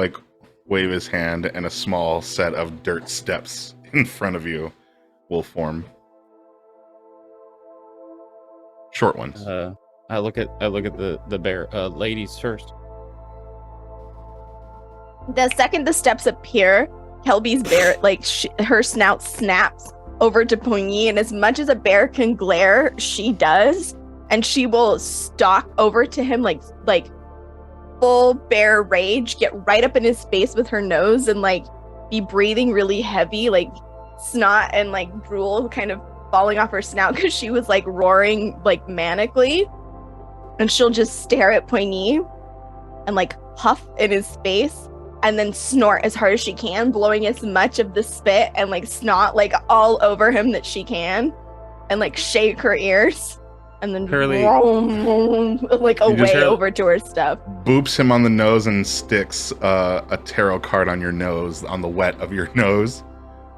[SPEAKER 7] wave his hand and a small set of dirt steps in front of you will form. Short ones.
[SPEAKER 8] I look at the bear ladies first.
[SPEAKER 4] The second the steps appear, Kelby's bear her snout snaps over to Poigny, and as much as a bear can glare, she does, and she will stalk over to him like full bear rage, get right up in his face with her nose, and be breathing really heavy, snot and drool kind of falling off her snout because she was roaring manically. And she'll just stare at Poigny and huff in his face and then snort as hard as she can, blowing as much of the spit and snot all over him that she can, and shake her ears and then away over to her stuff.
[SPEAKER 7] Boops him on the nose and sticks a tarot card on your nose, on the wet of your nose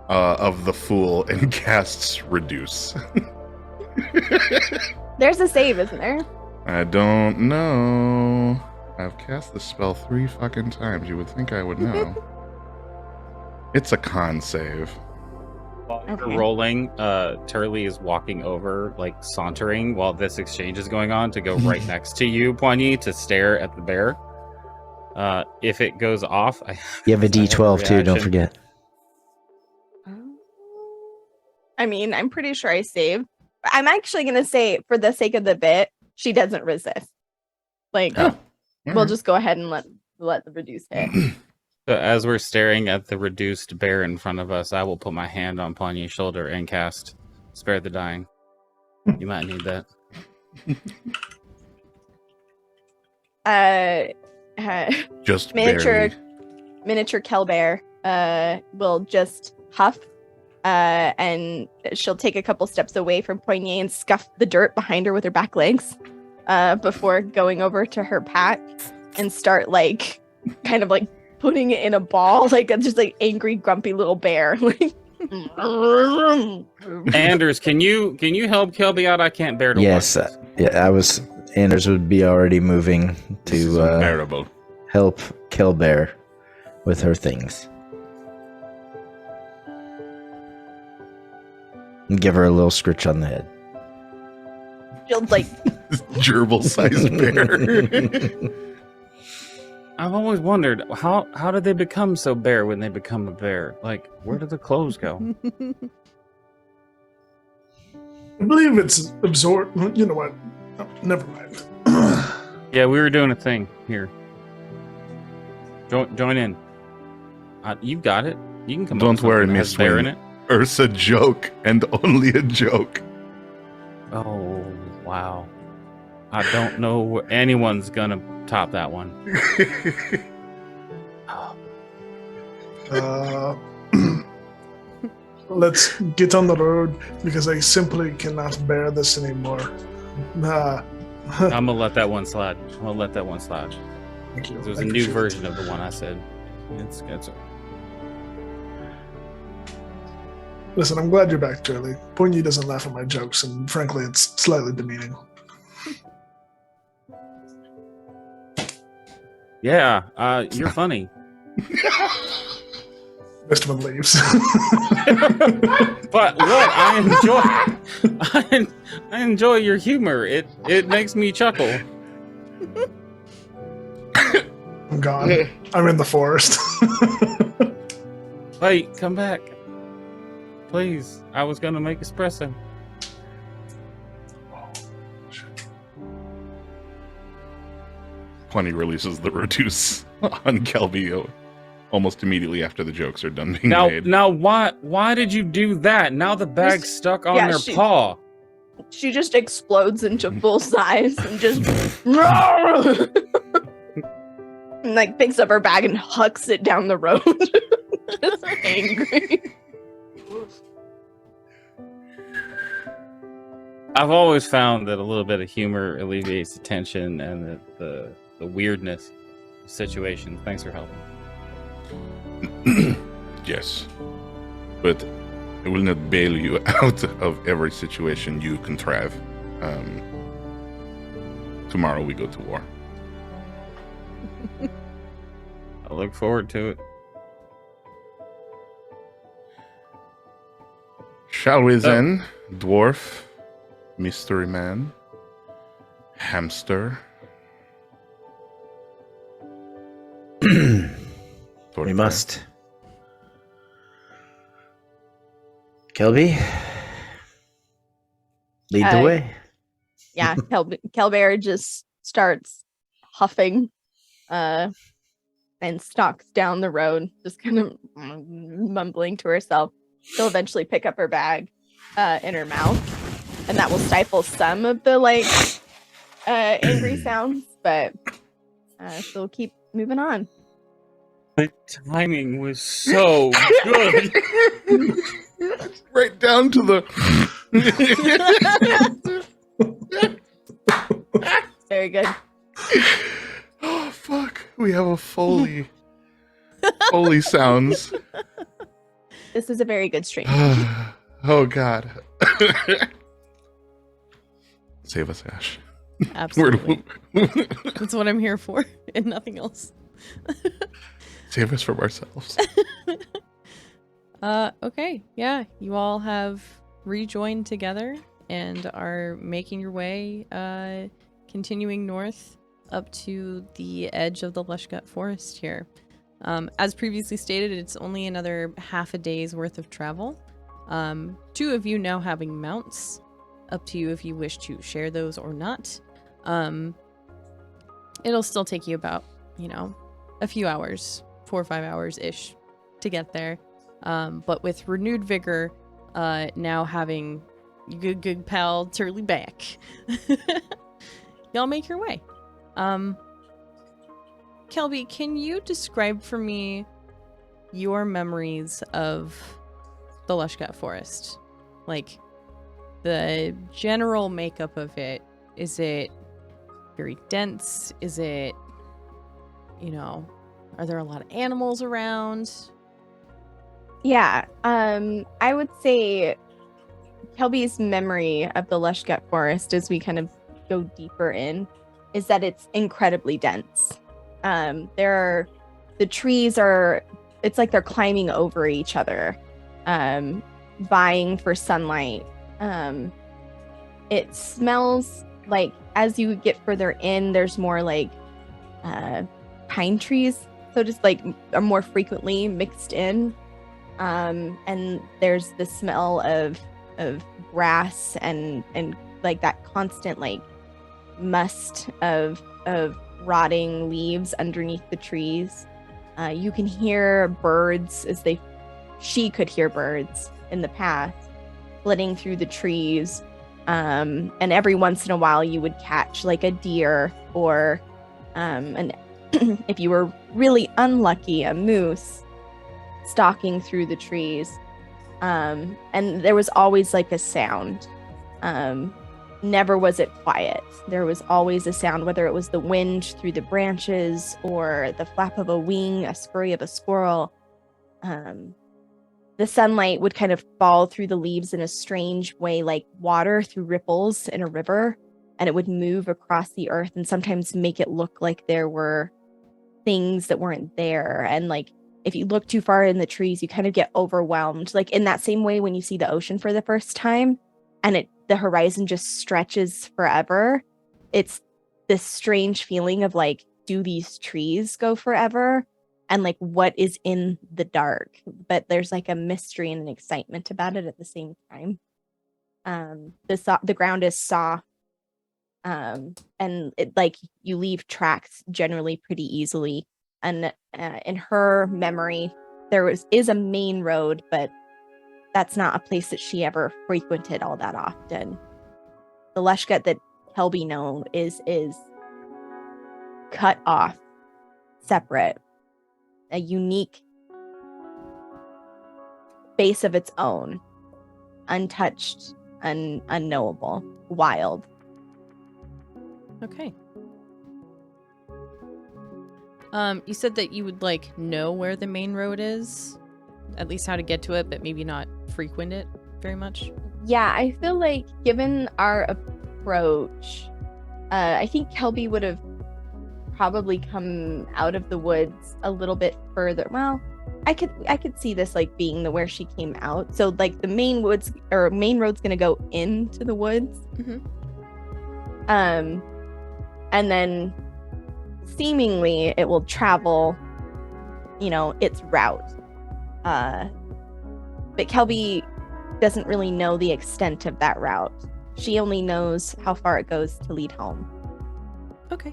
[SPEAKER 7] of the fool, and casts Reduce.
[SPEAKER 4] There's a save, isn't there?
[SPEAKER 7] I don't know. I've cast the spell 3 fucking times. You would think I would know. It's a con save.
[SPEAKER 8] While you're rolling, Turley is walking over, sauntering while this exchange is going on, to go right next to you, Poigny, to stare at the bear. If it goes off,
[SPEAKER 2] you have a D12 too, don't forget.
[SPEAKER 4] I mean, I'm pretty sure I saved. I'm actually going to say, for the sake of the bit, she doesn't resist. We'll just go ahead and let the Reduce hit.
[SPEAKER 8] So as we're staring at the reduced bear in front of us, I will put my hand on Ponya's shoulder and cast Spare the Dying. You might need that.
[SPEAKER 7] Just
[SPEAKER 4] miniature
[SPEAKER 7] barely.
[SPEAKER 4] Kel Bear will just huff, and she'll take a couple steps away from Poignet and scuff the dirt behind her with her back legs, before going over to her pack and start like kind of like putting it in a ball, like a just like angry, grumpy little bear.
[SPEAKER 8] Anders, can you help Kelby out? I can't bear to
[SPEAKER 2] Yes,
[SPEAKER 8] watch this.
[SPEAKER 2] yeah, Anders would be already moving
[SPEAKER 7] This is
[SPEAKER 2] to
[SPEAKER 7] unbearable.
[SPEAKER 2] help Kelbear with her things. And give her a little scritch on the head.
[SPEAKER 4] She'll like
[SPEAKER 7] Gerbil-sized bear.
[SPEAKER 8] I've always wondered how did they become so bear when they become a bear? Like, where do the clothes go?
[SPEAKER 5] I believe it's absorbed. You know what? Oh, never mind.
[SPEAKER 8] Yeah, we were doing a thing here. Join in. You got it. You can come.
[SPEAKER 7] Don't
[SPEAKER 8] up with
[SPEAKER 7] worry,
[SPEAKER 8] something that
[SPEAKER 7] Miss
[SPEAKER 8] has bear in
[SPEAKER 7] Swing.
[SPEAKER 8] it.
[SPEAKER 7] Earth's a joke and only a joke.
[SPEAKER 8] Oh wow! I don't know where anyone's gonna top that one.
[SPEAKER 5] Let's get on the road because I simply cannot bear this anymore.
[SPEAKER 8] I'm gonna let that one slide.
[SPEAKER 5] Thank you.
[SPEAKER 8] There's
[SPEAKER 5] I
[SPEAKER 8] a new
[SPEAKER 5] appreciate it.
[SPEAKER 8] version of the one I said. It's
[SPEAKER 5] Listen, I'm glad you're back, Charlie. Pointy doesn't laugh at my jokes, and frankly, it's slightly demeaning.
[SPEAKER 8] Yeah, you're funny.
[SPEAKER 5] Best one leaves.
[SPEAKER 8] But look, I enjoy your humor. It makes me chuckle.
[SPEAKER 5] I'm gone. I'm in the forest.
[SPEAKER 8] Wait, come back. Please. I was gonna make espresso.
[SPEAKER 7] Plenty releases the reduce on Kelby almost immediately after the jokes are done being made.
[SPEAKER 8] Now why did you do that? Now the bag's stuck on their paw.
[SPEAKER 4] She just explodes into full size and just and like picks up her bag and hucks it down the road. Just angry.
[SPEAKER 8] I've always found that a little bit of humor alleviates the tension and the weirdness of situations. Thanks for helping.
[SPEAKER 7] Yes. But it will not bail you out of every situation you contrive. Tomorrow we go to war.
[SPEAKER 8] I look forward to it.
[SPEAKER 7] Shall we then, dwarf, mystery man, hamster?
[SPEAKER 2] We must. Kelby, lead the way.
[SPEAKER 4] Yeah, Kelbear just starts huffing and stalks down the road, just kind of mumbling to herself. She'll eventually pick up her bag in her mouth, and that will stifle some of the like angry sounds, but she'll keep moving on.
[SPEAKER 8] The timing was so good.
[SPEAKER 7] Right down to the...
[SPEAKER 4] Very good.
[SPEAKER 7] Oh, fuck. We have a Foley. Foley sounds.
[SPEAKER 4] This is a very good stream.
[SPEAKER 7] Oh, God. Save us, Ash.
[SPEAKER 1] Absolutely. That's what I'm here for, and nothing else.
[SPEAKER 7] Save us from ourselves.
[SPEAKER 1] Okay. Yeah, you all have rejoined together and are making your way, continuing north up to the edge of the Lushgut Forest here. As previously stated, it's only another half a day's worth of travel. Two of you now having mounts. Up to you if you wish to share those or not. It'll still take you about, a few hours 4 or 5 hours ish to get there. But with renewed vigor, now having your good pal Turley back, y'all make your way. Kelby, can you describe for me your memories of the Lushgut Forest? Like, the general makeup of it. Is it very dense? Is it, you know, are there a lot of animals around?
[SPEAKER 4] Yeah, I would say Kelby's memory of the Lushgut Forest, as we kind of go deeper in, is that it's incredibly dense. The trees are, it's like they're climbing over each other, vying for sunlight. It smells like, as you get further in, there's more like pine trees, so just like are more frequently mixed in. And there's the smell of grass and like that constant like must of rotting leaves underneath the trees. You can hear birds she could hear birds in the past flitting through the trees. And every once in a while you would catch like a deer or if you were really unlucky, a moose stalking through the trees. And there was always like a sound. Never was it quiet. There was always a sound, whether it was the wind through the branches or the flap of a wing, a scurry of a squirrel. The sunlight would kind of fall through the leaves in a strange way, like water through ripples in a river, and it would move across the earth and sometimes make it look like there were things that weren't there. And like, if you look too far in the trees, you kind of get overwhelmed. Like in that same way when you see the ocean for the first time and the horizon just stretches forever. It's this strange feeling of like, do these trees go forever? And like, what is in the dark? But there's like a mystery and an excitement about it at the same time. The ground is soft. And it, like, you leave tracks generally pretty easily. And in her memory, there is a main road, but that's not a place that she ever frequented all that often. The Lushgut that Kelby knows is cut off, separate, a unique space of its own, untouched, unknowable, wild.
[SPEAKER 1] Okay. You said that you would like know where the main road is, at least how to get to it, but maybe not frequent it very much.
[SPEAKER 4] Yeah, I feel like given our approach, I think Kelby would have probably come out of the woods a little bit further. Well, I could see this like being where she came out. So like the main road's gonna go into the woods.
[SPEAKER 1] Mm-hmm.
[SPEAKER 4] And then seemingly it will travel, its route. But Kelby doesn't really know the extent of that route. She only knows how far it goes to lead home.
[SPEAKER 1] Okay.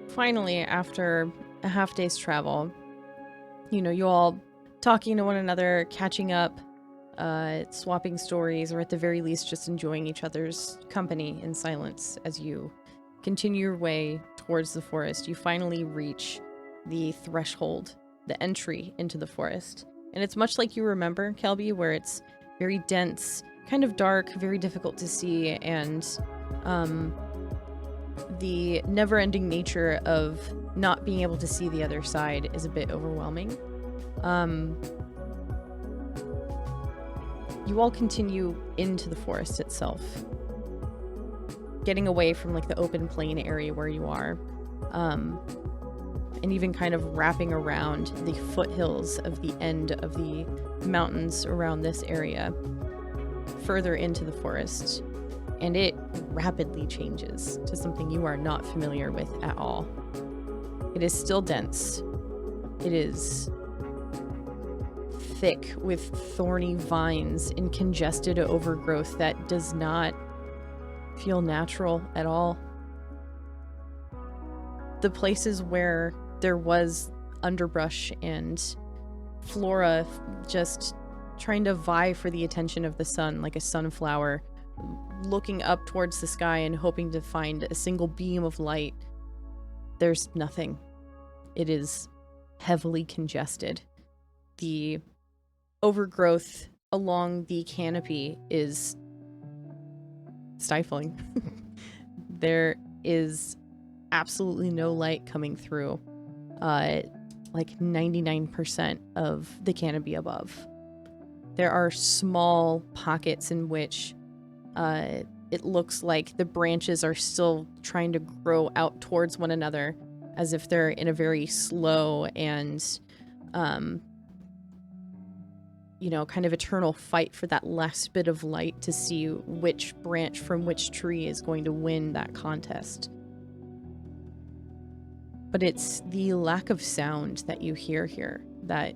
[SPEAKER 1] Finally, after a half day's travel, you all talking to one another, catching up, swapping stories, or at the very least just enjoying each other's company in silence as you continue your way towards the forest. You finally reach the threshold, the entry into the forest. And it's much like you remember, Kelby, where it's very dense, kind of dark, very difficult to see, and the never-ending nature of not being able to see the other side is a bit overwhelming. You all continue into the forest itself, getting away from like the open plain area where you are, and even kind of wrapping around the foothills of the end of the mountains around this area, further into the forest, and it rapidly changes to something you are not familiar with at all. It is still dense. It is thick with thorny vines and congested overgrowth that does not feel natural at all. the places where there was underbrush and flora just trying to vie for the attention of the sun, like a sunflower, looking up towards the sky and hoping to find a single beam of light. There's nothing. It is heavily congested. The overgrowth along the canopy is stifling. There is absolutely no light coming through. Like 99% of the canopy above. There are small pockets in which it looks like the branches are still trying to grow out towards one another, as if they're in a very slow and, kind of eternal fight for that last bit of light to see which branch from which tree is going to win that contest. But it's the lack of sound that you hear here that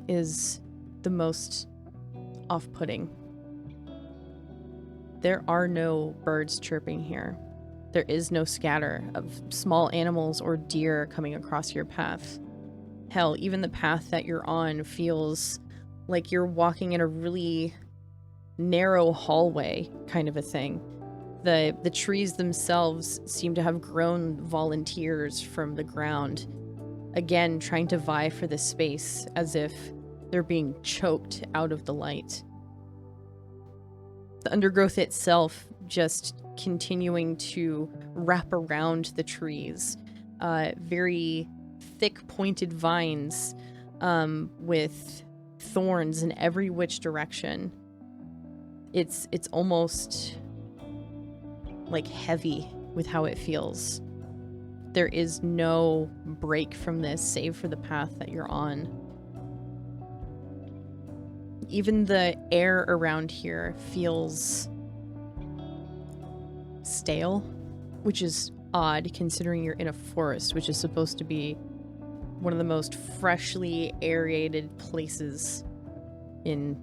[SPEAKER 1] is the most off-putting. There are no birds chirping here. There is no scatter of small animals or deer coming across your path. Hell, even the path that you're on feels like you're walking in a really narrow hallway kind of a thing. The trees themselves seem to have grown volunteers from the ground, again trying to vie for the space as if they're being choked out of the light. The undergrowth itself just continuing to wrap around the trees. Very thick pointed vines with thorns in every which direction. It's almost like heavy with how it feels. There is no break from this save for the path that you're on. Even the air around here feels stale, which is odd considering you're in a forest, which is supposed to be one of the most freshly aerated places in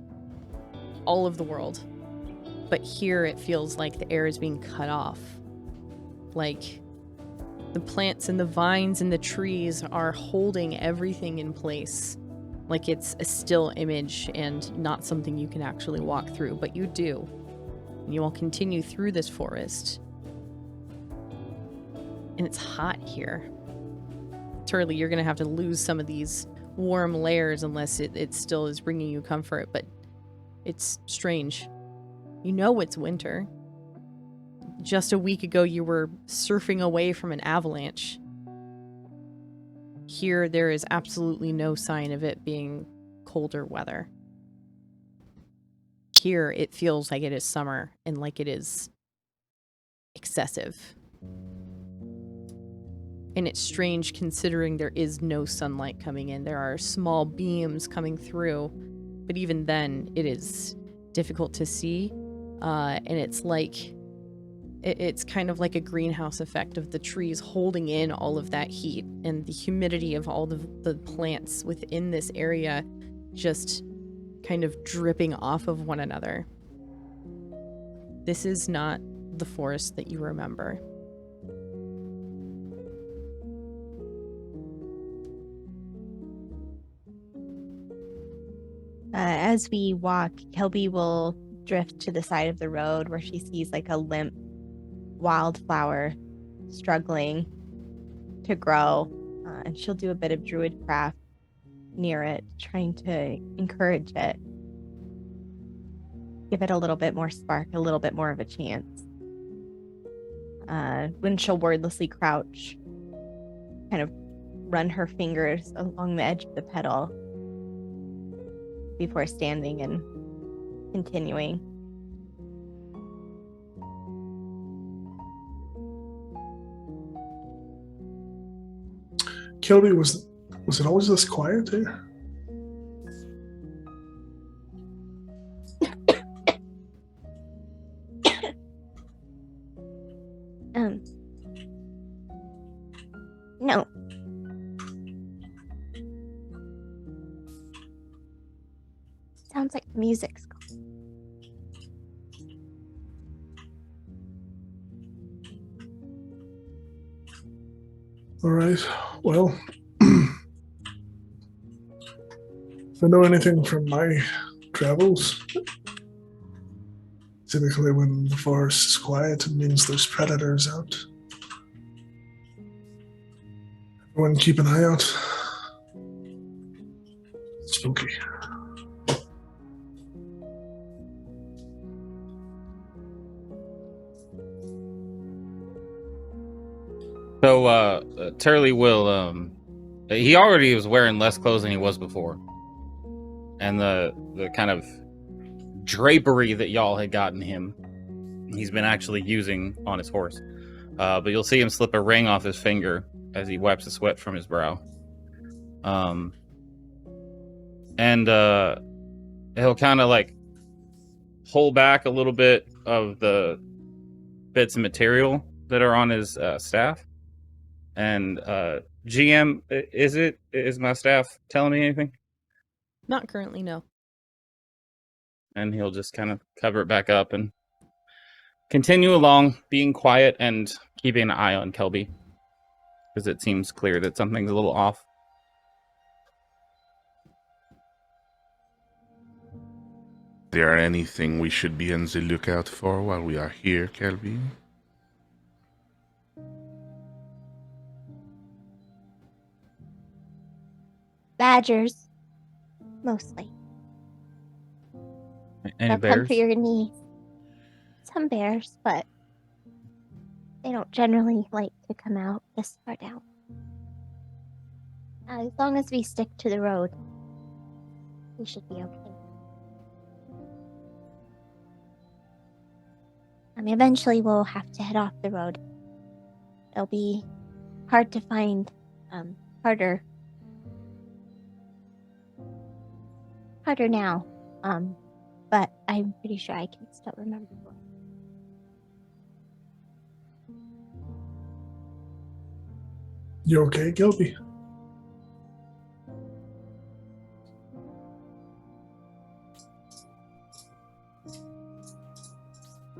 [SPEAKER 1] all of the world. But here it feels like the air is being cut off. Like the plants and the vines and the trees are holding everything in place. Like it's a still image and not something you can actually walk through, but you do. And you all continue through this forest. And it's hot here. Turley, you're gonna have to lose some of these warm layers unless it still is bringing you comfort, but it's strange. You know it's winter. Just a week ago you were surfing away from an avalanche. Here there is absolutely no sign of it being colder weather. Here it feels like it is summer and like it is excessive. And it's strange considering there is no sunlight coming in. There are small beams coming through, but even then it is difficult to see. And it's like, it's kind of like a greenhouse effect of the trees holding in all of that heat and the humidity of all the plants within this area just kind of dripping off of one another. This is not the forest that you remember.
[SPEAKER 4] As we walk, Kelby will drift to the side of the road where she sees like a limp wildflower struggling to grow, and she'll do a bit of druid craft near it, trying to encourage it, give it a little bit more spark, a little bit more of a chance. When she'll wordlessly crouch, kind of run her fingers along the edge of the petal before standing and continuing.
[SPEAKER 5] Kilby, was it always this quiet here?
[SPEAKER 6] No. Sounds like the music's gone.
[SPEAKER 5] All right. Well, if I know anything from my travels, typically when the forest is quiet, it means there's predators out. Everyone keep an eye out. Spooky.
[SPEAKER 8] So, Turley will, he already was wearing less clothes than he was before. And the kind of drapery that y'all had gotten him, he's been actually using on his horse. But you'll see him slip a ring off his finger as he wipes the sweat from his brow. And he'll kind of like pull back a little bit of the bits of material that are on his staff. And GM, is my staff telling me anything?
[SPEAKER 1] Not currently, no.
[SPEAKER 8] And he'll just kind of cover it back up and continue along, being quiet and keeping an eye on Kelby, because it seems clear that something's a little off.
[SPEAKER 7] Is there anything we should be on the lookout for while we are here, Kelby?
[SPEAKER 6] Badgers, mostly.
[SPEAKER 8] Any
[SPEAKER 6] They'll come
[SPEAKER 8] bears?
[SPEAKER 6] for your knees. Some bears, but they don't generally like to come out this far down. As long as we stick to the road, we should be okay. Eventually we'll have to head off the road. It'll be hard to find, harder now, but I'm pretty sure I can still remember.
[SPEAKER 5] You okay, Gilby?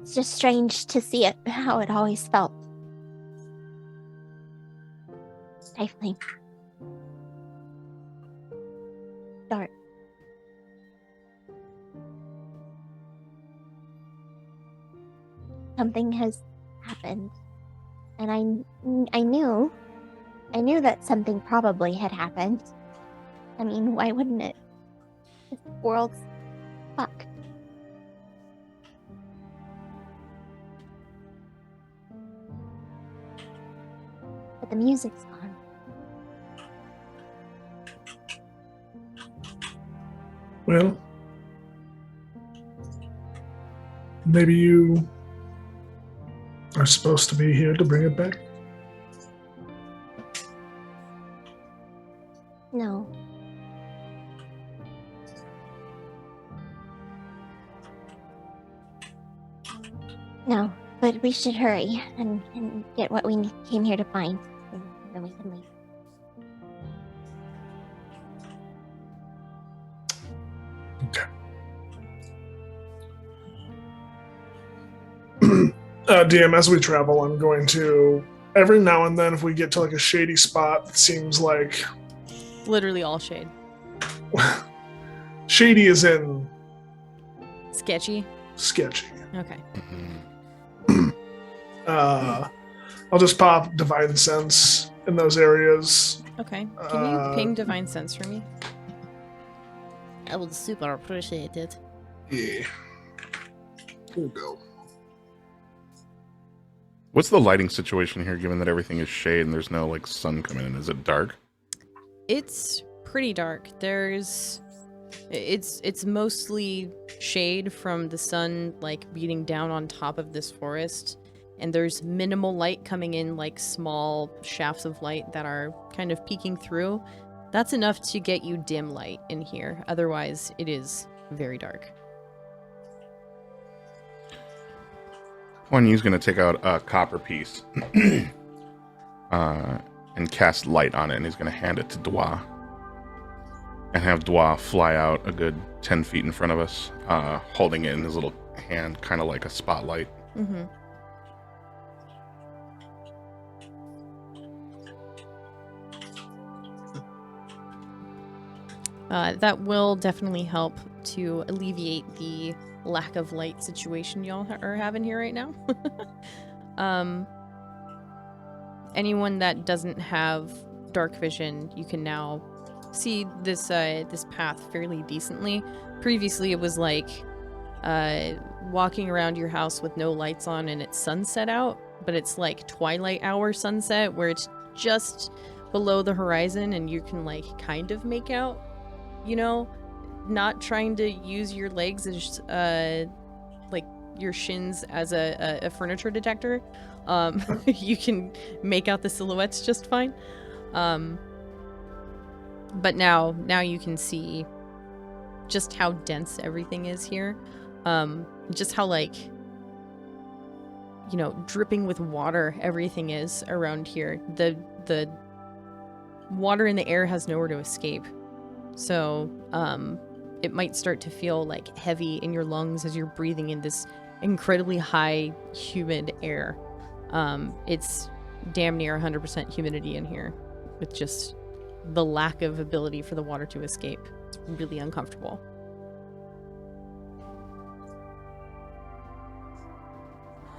[SPEAKER 6] It's just strange to see it how it always felt. Stifling. Dark. Something has happened, and I knew that something probably had happened. I mean, why wouldn't it? This world's fucked. But the music's gone.
[SPEAKER 5] Well, maybe you are supposed to be here to bring it back.
[SPEAKER 6] No. No, but we should hurry and get what we came here to find, and then we can leave.
[SPEAKER 5] DM, as we travel, I'm going to, every now and then, if we get to like a shady spot that seems like
[SPEAKER 1] Literally all shade.
[SPEAKER 5] shady is in
[SPEAKER 1] Sketchy.
[SPEAKER 5] sketchy.
[SPEAKER 1] Okay.
[SPEAKER 5] I'll just pop Divine Sense in those areas.
[SPEAKER 1] Okay. Can you ping Divine Sense for me? I would super appreciate it.
[SPEAKER 5] Yeah. Here we go.
[SPEAKER 7] What's the lighting situation here, given that everything is shade and there's no like sun coming in? Is it dark?
[SPEAKER 1] It's pretty dark. It's mostly shade from the sun like beating down on top of this forest, and there's minimal light coming in, like small shafts of light that are kind of peeking through. That's enough to get you dim light in here. Otherwise, it is very dark.
[SPEAKER 7] One, going to take out a copper piece and cast light on it, and he's going to hand it to Dwa. And have Dwa fly out a good 10 feet in front of us, holding it in his little hand, kind of like a spotlight.
[SPEAKER 1] Mm-hmm. That will definitely help to alleviate the lack of light situation y'all are having here right now. Anyone that doesn't have dark vision, you can now see this this path fairly decently. Previously, it was like walking around your house with no lights on and it's sunset out, but it's like twilight hour sunset where it's just below the horizon and you can like kind of make out, you know, not trying to use your legs as like your shins as a furniture detector. You can make out the silhouettes just fine. But now you can see just how dense everything is here. Just how, like, you know, dripping with water everything is around here. The water in the air has nowhere to escape. So, it might start to feel, like, heavy in your lungs as you're breathing in this incredibly high, humid air. It's damn near 100% humidity in here with just the lack of ability for the water to escape. It's really uncomfortable.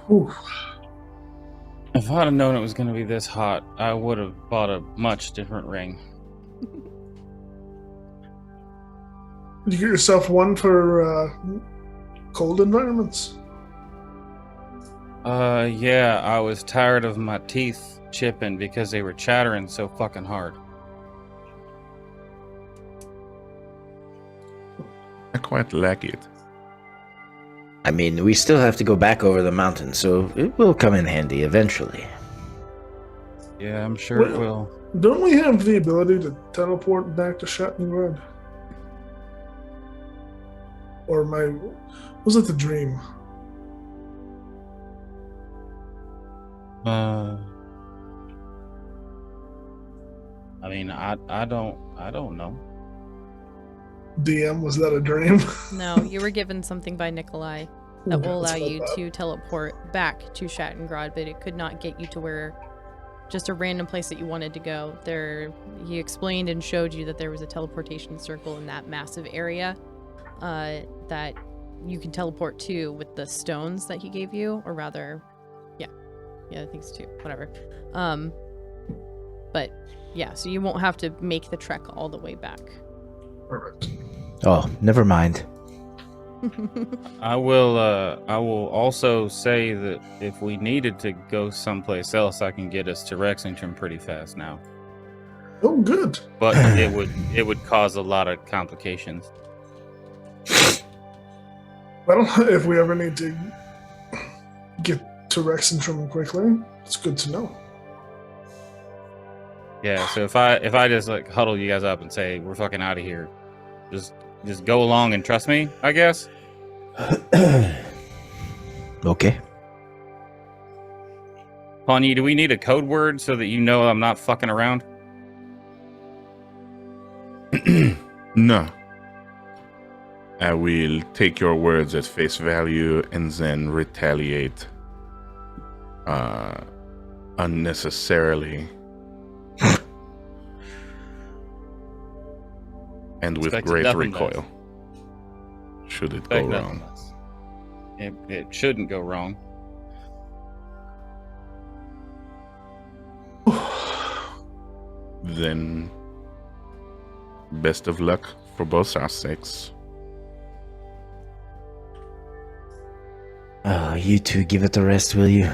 [SPEAKER 5] Whew.
[SPEAKER 8] If I'd have known it was going to be this hot, I would have bought a much different ring.
[SPEAKER 5] Did you get yourself one for cold environments?
[SPEAKER 8] Yeah, I was tired of my teeth chipping because they were chattering so fucking hard.
[SPEAKER 7] I quite like it.
[SPEAKER 2] I mean, we still have to go back over the mountain, so it will come in handy eventually.
[SPEAKER 8] Yeah, I'm sure it will.
[SPEAKER 5] Don't we have the ability to teleport back to Shuttling? Or was it the dream?
[SPEAKER 8] I mean, I don't know.
[SPEAKER 5] DM, was that a dream?
[SPEAKER 1] No, you were given something by Nikolai that will allow you to teleport back to Shattengrad, but it could not get you to where just a random place that you wanted to go. He explained and showed you that there was a teleportation circle in that massive area that you can teleport to with the stones that he gave you, or rather, yeah, I think so too. Whatever. But yeah, so you won't have to make the trek all the way back.
[SPEAKER 5] Perfect.
[SPEAKER 2] Oh, never mind.
[SPEAKER 8] I will also say that if we needed to go someplace else, I can get us to Rexington pretty fast now.
[SPEAKER 5] Oh, good.
[SPEAKER 8] But it would cause a lot of complications.
[SPEAKER 5] Well, if we ever need to get to Rexington quickly, it's good to know.
[SPEAKER 8] Yeah, so if I just like huddle you guys up and say we're fucking out of here, just go along and trust me, I guess.
[SPEAKER 2] Okay.
[SPEAKER 8] Pawnee, do we need a code word so that you know I'm not fucking around?
[SPEAKER 7] No. I will take your words at face value and then retaliate unnecessarily. And with great recoil. Should it go wrong.
[SPEAKER 8] It shouldn't go wrong.
[SPEAKER 7] Then best of luck for both our sakes.
[SPEAKER 2] Oh, you two give it a rest, will you?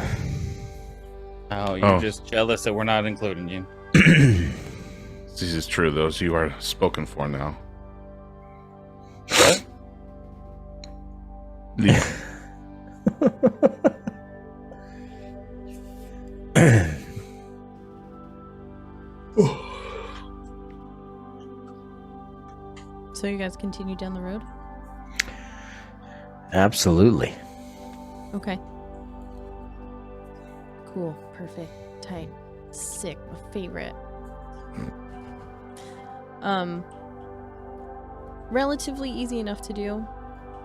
[SPEAKER 8] Oh, you're just jealous that we're not including you.
[SPEAKER 7] This is true, those you are spoken for now.
[SPEAKER 8] What?
[SPEAKER 7] Leave.
[SPEAKER 1] So you guys continue down the road?
[SPEAKER 2] Absolutely.
[SPEAKER 1] Okay. Cool. Perfect. Tight. Sick. My favorite. Relatively easy enough to do.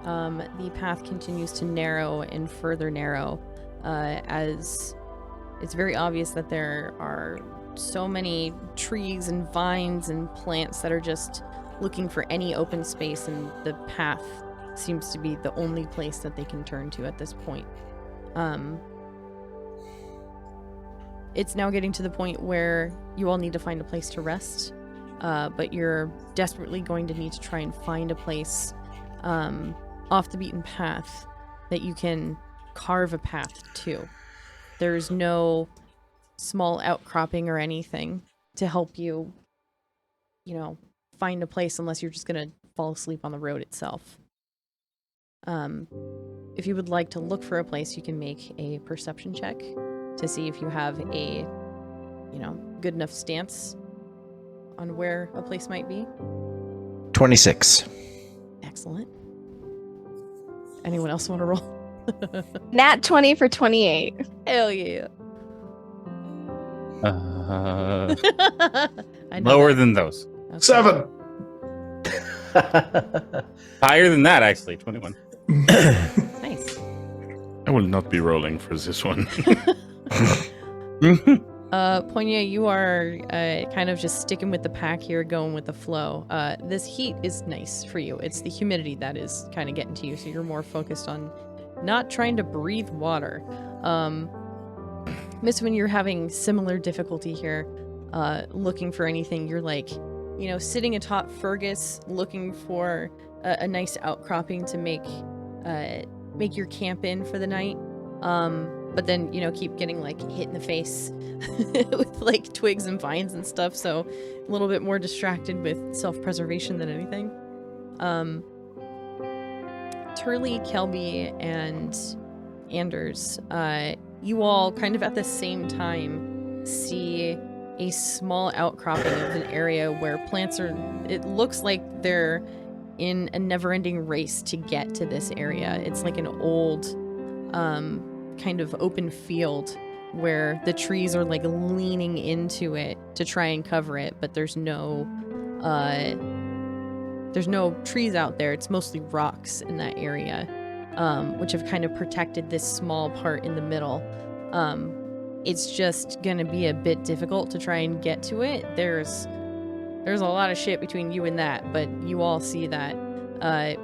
[SPEAKER 1] The path continues to narrow and further narrow as it's very obvious that there are so many trees and vines and plants that are just looking for any open space, and the path seems to be the only place that they can turn to at this point. It's now getting to the point where you all need to find a place to rest, but you're desperately going to need to try and find a place off the beaten path that you can carve a path to. There's no small outcropping or anything to help you, find a place unless you're just going to fall asleep on the road itself. If you would like to look for a place, you can make a perception check to see if you have a, good enough stance on where a place might be.
[SPEAKER 2] 26.
[SPEAKER 1] Excellent. Anyone else want to roll?
[SPEAKER 4] Nat 20 for 28.
[SPEAKER 1] Hell yeah.
[SPEAKER 8] Lower than those.
[SPEAKER 1] Okay.
[SPEAKER 5] 7.
[SPEAKER 8] Higher than that, actually. 21.
[SPEAKER 1] Nice.
[SPEAKER 7] I will not be rolling for this one.
[SPEAKER 1] Poignea, you are kind of just sticking with the pack here, going with the flow. This heat is nice for you. It's the humidity that is kind of getting to you, so you're more focused on not trying to breathe water. Miss, when you're having similar difficulty here, looking for anything, you're like, sitting atop Fergus, looking for a nice outcropping to make your camp in for the night. But then, keep getting hit in the face with twigs and vines and stuff. So a little bit more distracted with self-preservation than anything. Turley, Kelby, and Anders, you all kind of at the same time see a small outcropping of an area where plants it looks like they're in a never-ending race to get to this area. It's like an old kind of open field where the trees are leaning into it to try and cover it, but there's no trees out there. It's mostly rocks in that area, which have kind of protected this small part in the middle. It's just gonna be a bit difficult to try and get to it. There's a lot of shit between you and that, but you all see that.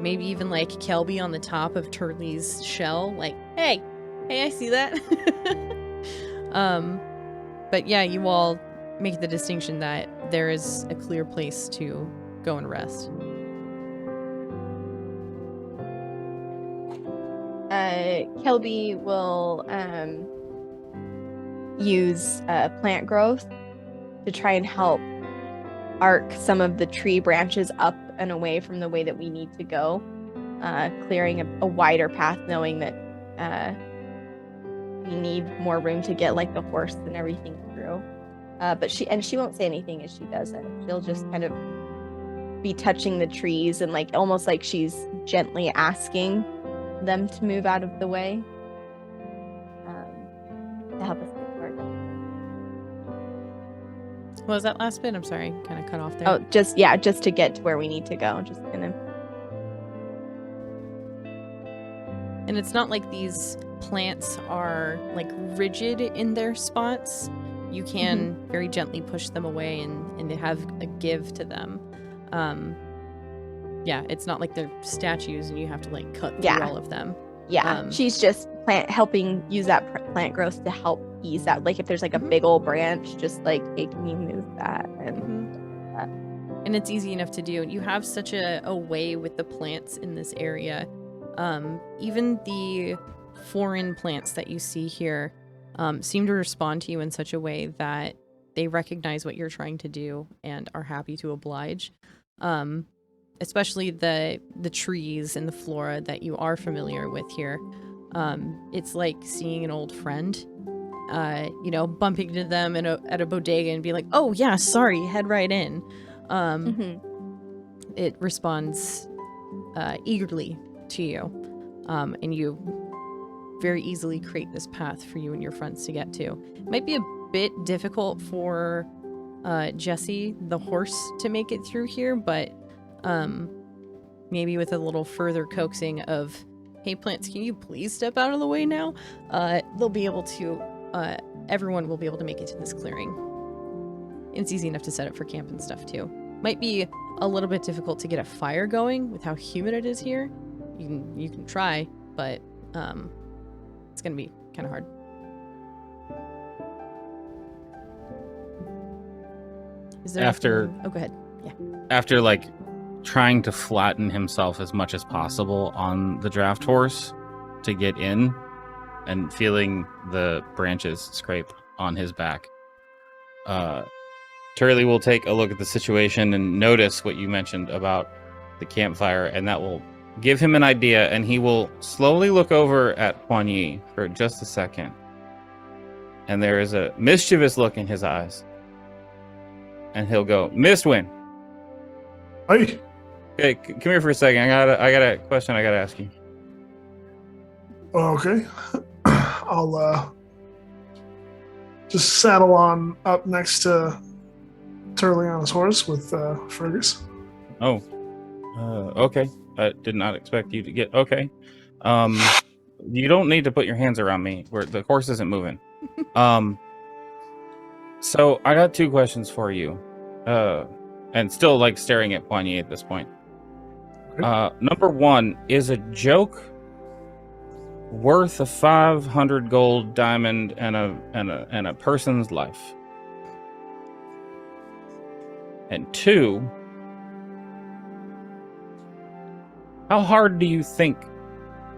[SPEAKER 1] Maybe even Kelby on the top of Turley's shell, hey, I see that. But yeah, you all make the distinction that there is a clear place to go and rest.
[SPEAKER 4] Kelby will use plant growth to try and help arc some of the tree branches up and away from the way that we need to go, clearing a wider path, knowing that we need more room to get the horse and everything through. But she won't say anything as she does it. She'll just kind of be touching the trees and almost like she's gently asking them to move out of the way to help us get started.
[SPEAKER 1] What was that last bit? I'm sorry, kind of cut off there.
[SPEAKER 4] Oh, just to get to where we need to go. Just kind of.
[SPEAKER 1] And it's not like these plants are rigid in their spots. You can very gently push them away and they have a give to them. Yeah, it's not like they're statues and you have to cut through all of them.
[SPEAKER 4] Yeah, she's just helping use that plant growth to help ease that. If there's a big old branch, just hey, can you move that? And
[SPEAKER 1] it's easy enough to do. And you have such a way with the plants in this area. Even the foreign plants that you see here seem to respond to you in such a way that they recognize what you're trying to do and are happy to oblige. Especially the trees and the flora that you are familiar with here. It's like seeing an old friend, bumping into them at a bodega and be like, oh yeah, sorry, head right in. It responds eagerly to you, and you very easily create this path for you and your friends to get to. It might be a bit difficult for Jesse, the horse, to make it through here, but maybe with a little further coaxing of, hey plants, can you please step out of the way now? They'll be able to, everyone will be able to make it to this clearing. It's easy enough to set up for camp and stuff too. Might be a little bit difficult to get a fire going with how humid it is here. You can try, but it's gonna be kind of hard. Is there anything... Oh, go ahead. Yeah.
[SPEAKER 8] After like trying to flatten himself as much as possible on the draft horse to get in, and feeling the branches scrape on his back, Turley will take a look at the situation and notice what you mentioned about the campfire, and that will give him an idea, and he will slowly look over at Poigny for just a second. And there is a mischievous look in his eyes. And he'll go, Mistwind.
[SPEAKER 5] Hey.
[SPEAKER 8] Okay, come here for a second. I got a question I gotta ask you.
[SPEAKER 5] Okay. I'll just saddle on up next to Turley on his horse with Fergus.
[SPEAKER 8] Oh. Okay. I did not expect you to get... Okay. You don't need to put your hands around me. The horse isn't moving. So I got 2 questions for you. And still like staring at Poigny at this point. Okay. Number 1, is a joke worth a 500 gold diamond and a person's life? And 2, how hard do you think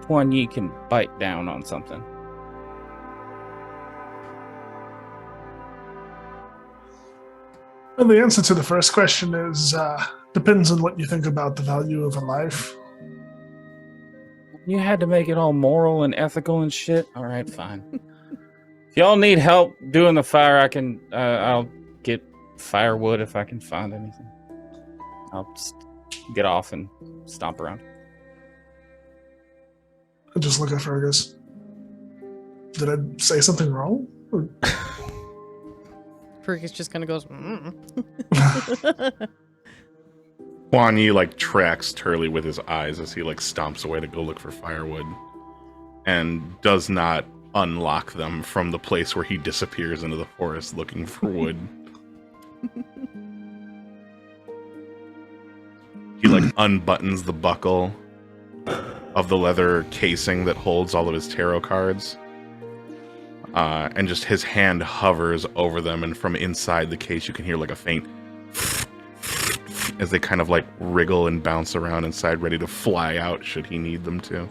[SPEAKER 8] Poigny can bite down on something?
[SPEAKER 5] Well, the answer to the first question is depends on what you think about the value of a life.
[SPEAKER 8] You had to make it all moral and ethical and shit? All right, fine. If y'all need help doing the fire, I'll get firewood if I can find anything. I'll just get off and stomp around.
[SPEAKER 5] I just look at Fergus. Did I say something wrong?
[SPEAKER 1] Fergus just kind of goes,
[SPEAKER 7] Poigny like tracks Turley with his eyes as he like stomps away to go look for firewood, and does not unlock them from the place where he disappears into the forest looking for wood. He like unbuttons the buckle of the leather casing that holds all of his tarot cards, and just his hand hovers over them, and from inside the case you can hear like a faint as they kind of like wriggle and bounce around inside, ready to fly out should he need them to.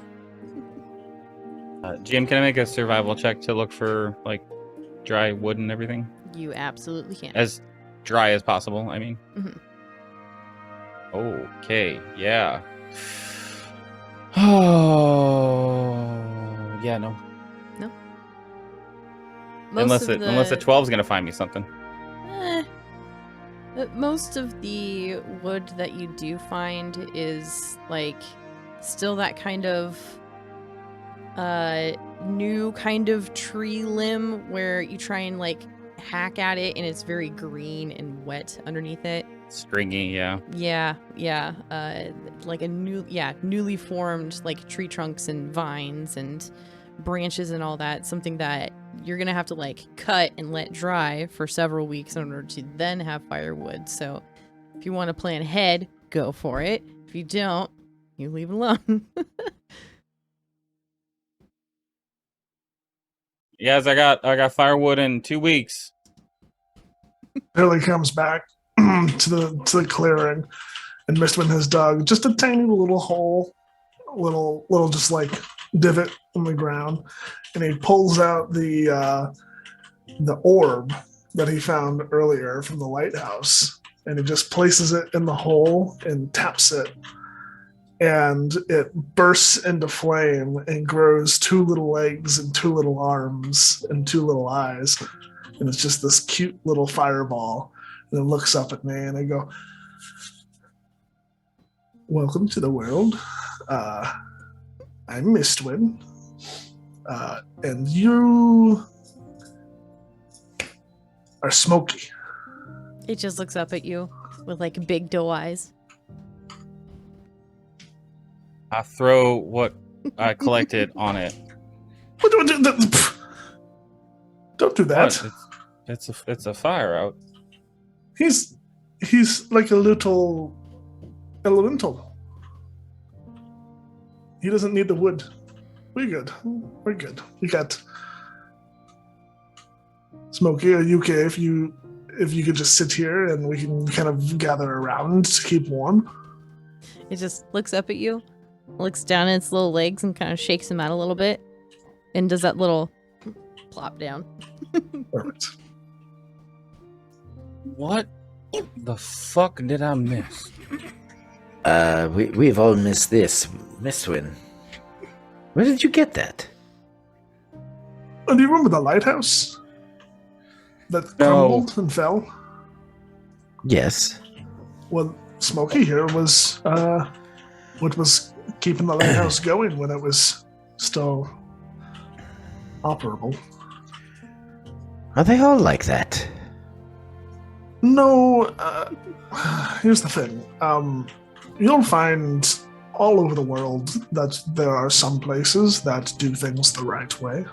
[SPEAKER 8] GM, can I make a survival check to look for like dry wood and everything?
[SPEAKER 1] You absolutely can.
[SPEAKER 8] As dry as possible, I mean.
[SPEAKER 1] Mm-hmm.
[SPEAKER 8] Okay, yeah. Oh, yeah, no.
[SPEAKER 1] No.
[SPEAKER 8] Unless a 12 is gonna find me something.
[SPEAKER 1] Most of the wood that you do find is like still that kind of new kind of tree limb where you try and like hack at it and it's very green and wet underneath it.
[SPEAKER 8] Stringy, yeah.
[SPEAKER 1] Yeah. Like a newly formed like tree trunks and vines and branches and all that. Something that you're gonna have to like cut and let dry for several weeks in order to then have firewood. So if you want to plan ahead, go for it. If you don't, you leave it alone.
[SPEAKER 8] Yes, I got firewood in 2 weeks.
[SPEAKER 5] Billy comes back to the clearing, and Mistwind has dug just a tiny little hole, little just like divot in the ground, and he pulls out the orb that he found earlier from the lighthouse, and he just places it in the hole and taps it, and it bursts into flame and grows 2 little legs and 2 little arms and 2 little eyes, and it's just this cute little fireball. And it looks up at me, and I go, "Welcome to the world. I'm Mistwind, and you are Smokey."
[SPEAKER 1] It just looks up at you with like big doe eyes.
[SPEAKER 8] I throw what I collected on it.
[SPEAKER 5] Don't do that.
[SPEAKER 8] What? It's a fire out.
[SPEAKER 5] He's He's like a little elemental. He doesn't need the wood. We're good. We're good. We got Smokey. Are you okay if you could just sit here and we can kind of gather around to keep warm?
[SPEAKER 1] It just looks up at you, looks down at its little legs and kind of shakes them out a little bit, and does that little plop down.
[SPEAKER 5] Perfect.
[SPEAKER 8] What the fuck did I miss?
[SPEAKER 2] We've all missed this, Miss Wynn. Where did you get that?
[SPEAKER 5] Oh, do you remember the lighthouse that crumbled and fell?
[SPEAKER 2] Yes.
[SPEAKER 5] Well, Smokey here was what was keeping the lighthouse going when it was still operable.
[SPEAKER 2] Are they all like that?
[SPEAKER 5] No, here's the thing. You'll find all over the world that there are some places that do things the right way.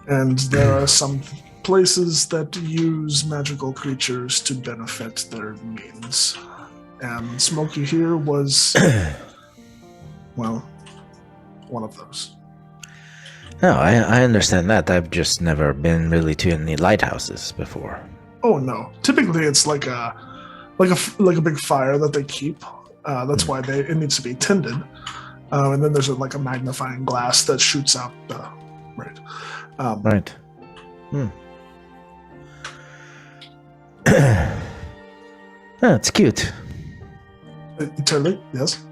[SPEAKER 5] And there are some places that use magical creatures to benefit their means. And Smokey here was, well, one of those.
[SPEAKER 2] No, I understand that. I've just never been really to any lighthouses before.
[SPEAKER 5] Oh no! Typically, it's like a big fire that they keep. That's why it needs to be tended. And then there's like a magnifying glass that shoots out the right.
[SPEAKER 2] Right. Oh, it's cute.
[SPEAKER 5] Totally, yes.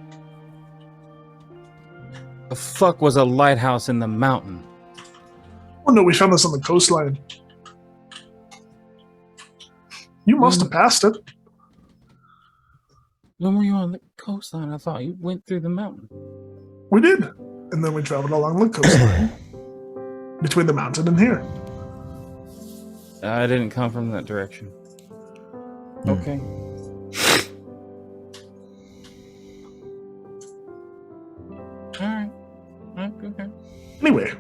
[SPEAKER 8] The fuck was a lighthouse in the mountain?
[SPEAKER 5] Oh no, we found this on the coastline. You must have passed it.
[SPEAKER 8] When were you on the coastline? I thought you went through the mountain.
[SPEAKER 5] We did. And then we traveled along the coastline. Between the mountain and here.
[SPEAKER 8] I didn't come from that direction. Okay. Alright. Okay.
[SPEAKER 5] Anyway.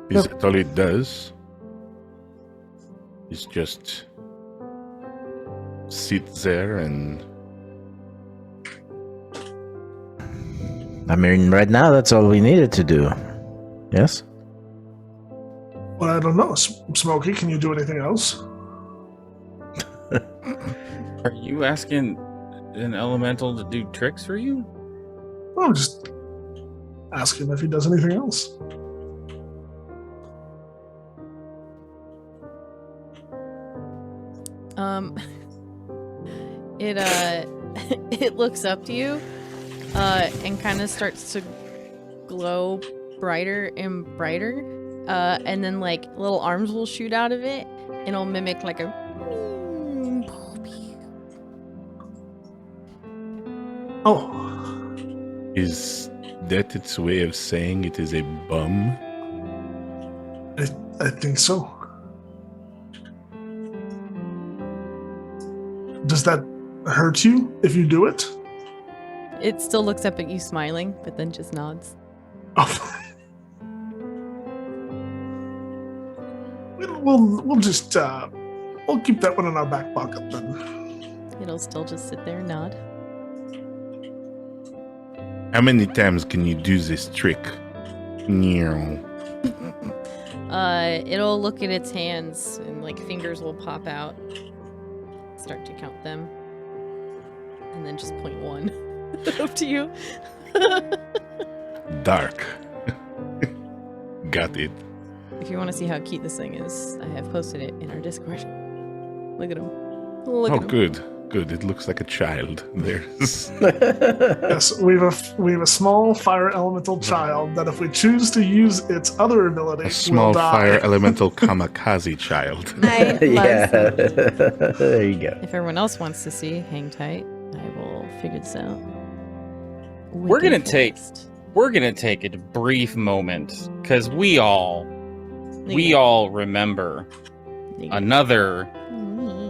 [SPEAKER 7] Is that all it does? It's just sit there and...
[SPEAKER 2] I mean, right now, that's all we needed to do. Yes?
[SPEAKER 5] Well, I don't know. Smokey, can you do anything else?
[SPEAKER 8] Are you asking an elemental to do tricks for you?
[SPEAKER 5] Well, I'm just asking if he does anything else.
[SPEAKER 1] It looks up to you, and kind of starts to glow brighter and brighter, and then like little arms will shoot out of it, and it'll mimic like a.
[SPEAKER 5] Oh.
[SPEAKER 7] Is that its way of saying it is a bum?
[SPEAKER 5] I think so. Does that hurt you if you do it?
[SPEAKER 1] It still looks up at you smiling, but then just nods.
[SPEAKER 5] Oh. We'll just we'll keep that one in our back pocket then.
[SPEAKER 1] It'll still just sit there and nod.
[SPEAKER 7] How many times can you do this trick? Meow.
[SPEAKER 1] It'll look at its hands and like fingers will pop out. Start to count them. And then just point one up to you.
[SPEAKER 7] Dark. Got it.
[SPEAKER 1] If you want to see how cute this thing is, I have posted it in our Discord. Look at him. Look at him.
[SPEAKER 7] Good. Good. It looks like a child. There's
[SPEAKER 5] Yes, we have a small fire elemental child that if we choose to use its other ability,
[SPEAKER 7] a small
[SPEAKER 5] will die.
[SPEAKER 7] fire elemental kamikaze child.
[SPEAKER 1] I love
[SPEAKER 2] Yeah.
[SPEAKER 1] that.
[SPEAKER 2] There you go.
[SPEAKER 1] If everyone else wants to see, hang tight. I will figure this out.
[SPEAKER 8] We're gonna
[SPEAKER 1] Wicked
[SPEAKER 8] take-
[SPEAKER 1] fast.
[SPEAKER 8] We're gonna take a brief moment because we all remember another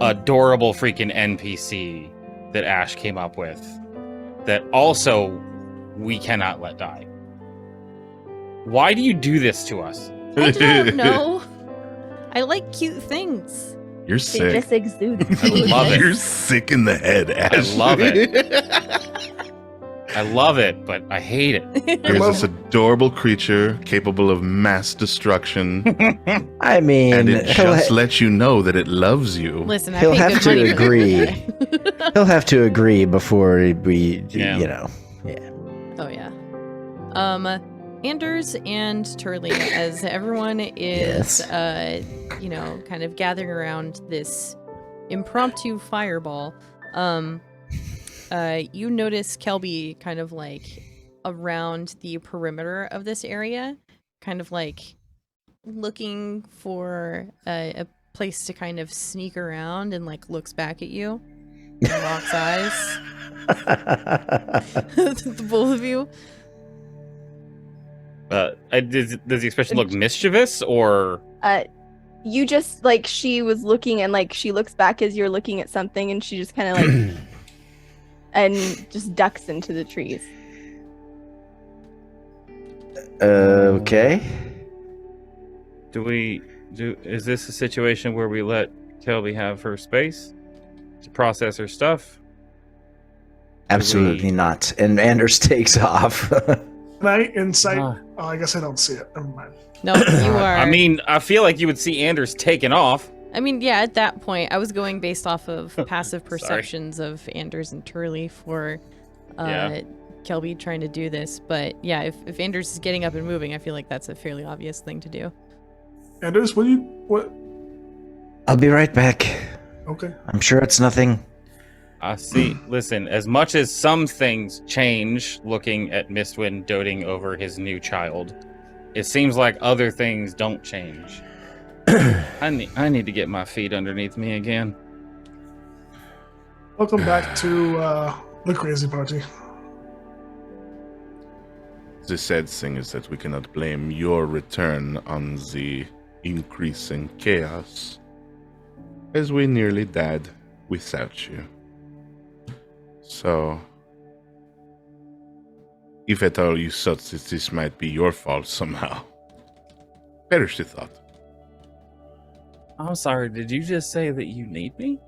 [SPEAKER 8] adorable freaking NPC that Ash came up with that also we cannot let die. Why do you do this to us?
[SPEAKER 1] I don't know. I like cute things.
[SPEAKER 7] You're
[SPEAKER 4] They
[SPEAKER 7] sick.
[SPEAKER 4] just exude.
[SPEAKER 8] I love it.
[SPEAKER 7] You're sick in the head, Ash.
[SPEAKER 8] I love it. I love it, but I hate it.
[SPEAKER 7] Here's this adorable creature capable of mass destruction,
[SPEAKER 2] I mean,
[SPEAKER 7] and it just lets you know that it loves you.
[SPEAKER 1] Listen, I
[SPEAKER 2] he'll
[SPEAKER 1] pay
[SPEAKER 2] have
[SPEAKER 1] good
[SPEAKER 2] to
[SPEAKER 1] money for this
[SPEAKER 2] agree.
[SPEAKER 1] guy.
[SPEAKER 2] He'll have to agree before we,
[SPEAKER 8] Yeah.
[SPEAKER 2] you know.
[SPEAKER 1] Oh yeah. Anders and Turley, as everyone is you know, kind of gathering around this impromptu fireball, you notice Kelby kind of like around the perimeter of this area, kind of like looking for a place to kind of sneak around, and like looks back at you and locks eyes. The both of you.
[SPEAKER 8] Does the expression look mischievous or?
[SPEAKER 4] You just like, she was looking, and like she looks back as you're looking at something, and she just kind of like and just ducks into the trees.
[SPEAKER 2] Okay.
[SPEAKER 8] Is this a situation where we let Kelby have her space to process her stuff?
[SPEAKER 2] Absolutely not. And Anders takes off.
[SPEAKER 5] Can I insight? Oh, I guess I don't see it. Never mind.
[SPEAKER 1] No, you are.
[SPEAKER 8] I mean, I feel like you would see Anders taken off.
[SPEAKER 1] I mean, yeah, at that point, I was going based off of passive perceptions of Anders and Turley for Kelby trying to do this. But yeah, if Anders is getting up and moving, I feel like that's a fairly obvious thing to do.
[SPEAKER 5] Anders, what?
[SPEAKER 2] I'll be right back.
[SPEAKER 5] Okay.
[SPEAKER 2] I'm sure it's nothing.
[SPEAKER 8] I see. Listen, as much as some things change looking at Mistwind doting over his new child, it seems like other things don't change. I need to get my feet underneath me again.
[SPEAKER 5] Welcome back to the crazy party.
[SPEAKER 7] The sad thing is that we cannot blame your return on the increase in chaos, as we nearly died without you. So, if at all you thought that this might be your fault somehow, perish the thought.
[SPEAKER 8] I'm sorry, did you just say that you need me?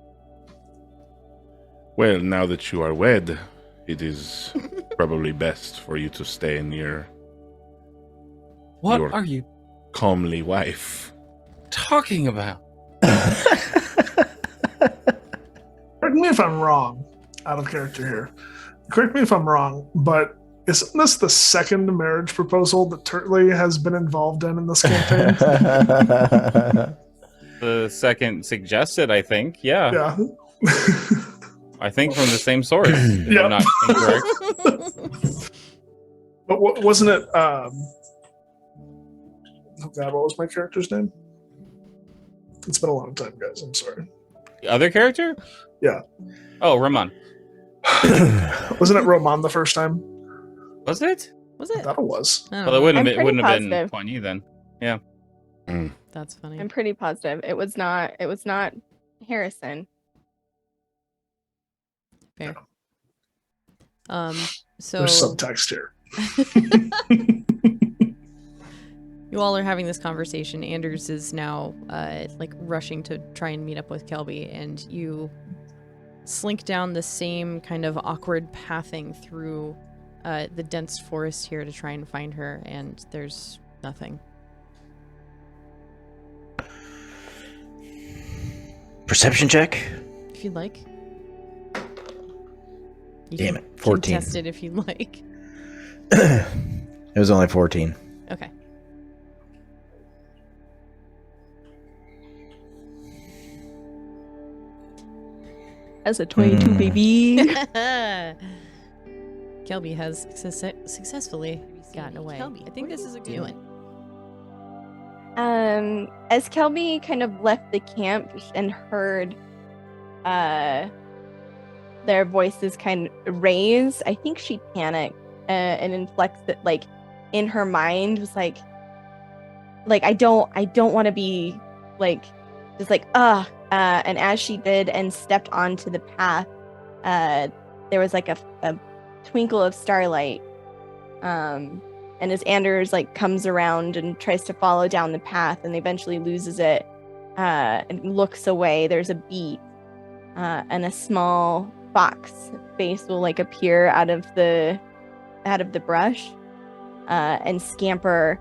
[SPEAKER 7] Well, now that you are wed, it is probably best for you to stay near
[SPEAKER 8] What
[SPEAKER 7] your
[SPEAKER 8] are you
[SPEAKER 7] comely wife.
[SPEAKER 8] talking about?
[SPEAKER 5] Correct me if I'm wrong, out of character here. Correct me if I'm wrong, but isn't this the second marriage proposal that Turtley has been involved in this campaign?
[SPEAKER 8] The second suggested, I think. Yeah.
[SPEAKER 5] Yeah.
[SPEAKER 8] I think from the same source, if
[SPEAKER 5] Yep.
[SPEAKER 8] I'm not incorrect.
[SPEAKER 5] But wasn't it? Oh God, what was my character's name? It's been a long time, guys. I'm sorry.
[SPEAKER 8] The other character?
[SPEAKER 5] Yeah.
[SPEAKER 8] Oh, Ramon.
[SPEAKER 5] Wasn't it Roman the first time?
[SPEAKER 8] Was it?
[SPEAKER 1] Was
[SPEAKER 5] I
[SPEAKER 1] it?
[SPEAKER 5] thought it was.
[SPEAKER 1] I don't
[SPEAKER 8] Well, it
[SPEAKER 1] know.
[SPEAKER 8] wouldn't
[SPEAKER 4] I'm
[SPEAKER 8] have been
[SPEAKER 4] positive.
[SPEAKER 8] Kuan Yin then. Yeah.
[SPEAKER 1] That's funny.
[SPEAKER 4] I'm pretty positive it was not Harrison.
[SPEAKER 1] Fair. So
[SPEAKER 5] There's subtext here.
[SPEAKER 1] you all are having this conversation. Anders is now like rushing to try and meet up with Kelby, and you slink down the same kind of awkward pathing through the dense forest here to try and find her, and there's nothing.
[SPEAKER 2] Perception check?
[SPEAKER 1] If you'd like. You
[SPEAKER 2] Damn
[SPEAKER 1] can
[SPEAKER 2] it, 14.
[SPEAKER 1] Test it if you'd like.
[SPEAKER 2] It was only 14.
[SPEAKER 1] Okay.
[SPEAKER 4] As a 22 baby.
[SPEAKER 1] Kelby has successfully gotten away. I think this is a good one.
[SPEAKER 4] As Kelby kind of left the camp and heard their voices kind of raise, I think she panicked and inflects it, like in her mind was like I don't want to be like just like and as she did and stepped onto the path, there was like a twinkle of starlight, and And as Anders like comes around and tries to follow down the path and eventually loses it and looks away, there's a beat and a small fox face will like appear out of the brush and scamper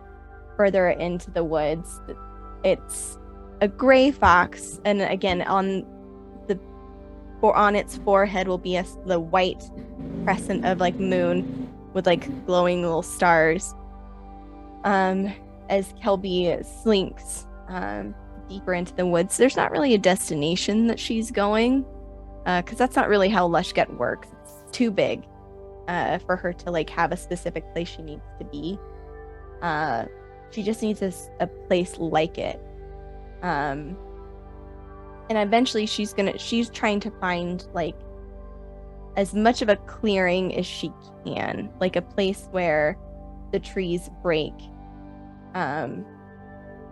[SPEAKER 4] further into the woods. It's a gray fox, and again on its forehead will be the white crescent of like moon with like glowing little stars. As Kelby slinks deeper into the woods, there's not really a destination that she's going, because that's not really how Lushgut works. It's too big for her to like have a specific place she needs to be. She just needs a place like it. And eventually she's trying to find like as much of a clearing as she can, like a place where the trees break,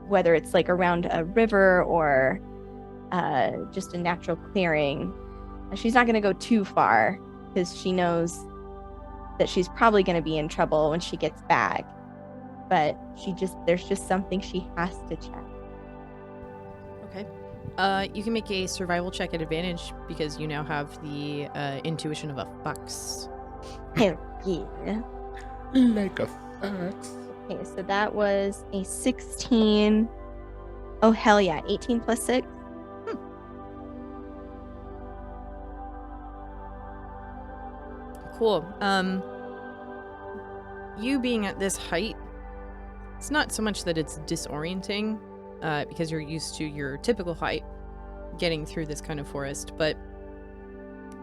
[SPEAKER 4] whether it's like around a river or just a natural clearing. She's not going to go too far because she knows that she's probably going to be in trouble when she gets back, but there's just something she has to check.
[SPEAKER 1] Okay. You can make a survival check at advantage because you now have the intuition of a fox.
[SPEAKER 4] Hell yeah.
[SPEAKER 7] Like a fox.
[SPEAKER 4] Okay, so that was a 16. Oh, hell yeah. 18 plus 6.
[SPEAKER 1] Cool. You being at this height, it's not so much that it's disorienting, because you're used to your typical height getting through this kind of forest, but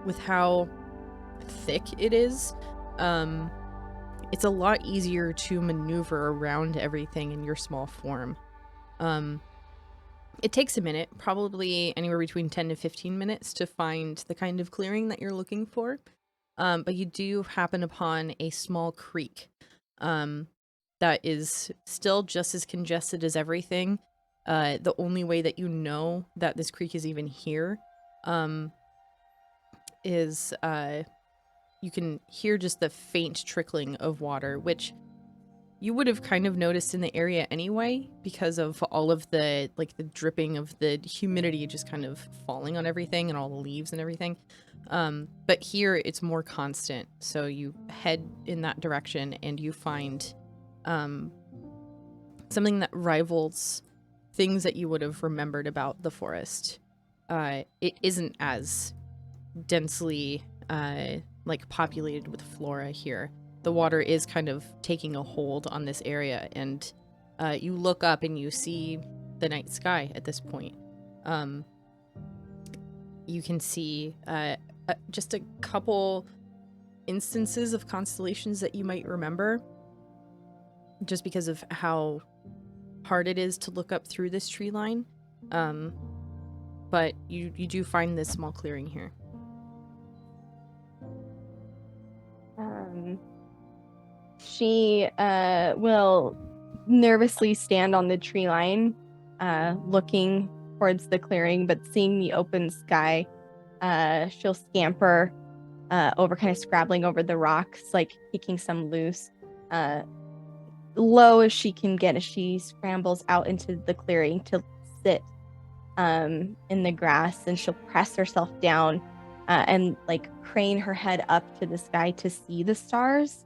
[SPEAKER 1] with how thick it is, it's a lot easier to maneuver around everything in your small form. It takes a minute, probably anywhere between 10 to 15 minutes to find the kind of clearing that you're looking for. But you do happen upon a small creek that is still just as congested as everything. The only way that you know that this creek is even here is you can hear just the faint trickling of water, which you would have kind of noticed in the area anyway because of all of the the dripping of the humidity just kind of falling on everything and all the leaves and everything. But here it's more constant, so you head in that direction and you find something that rivals things that you would have remembered about the forest. It isn't as densely populated with flora here. The water is kind of taking a hold on this area, and you look up and you see the night sky at this point. You can see just a couple instances of constellations that you might remember just because of how hard it is to look up through this tree line. But you do find this small clearing here.
[SPEAKER 4] She will nervously stand on the tree line, looking towards the clearing, but seeing the open sky, she'll scamper over, kind of scrabbling over the rocks, like kicking some loose, low as she can get as she scrambles out into the clearing to sit in the grass, and she'll press herself down and crane her head up to the sky to see the stars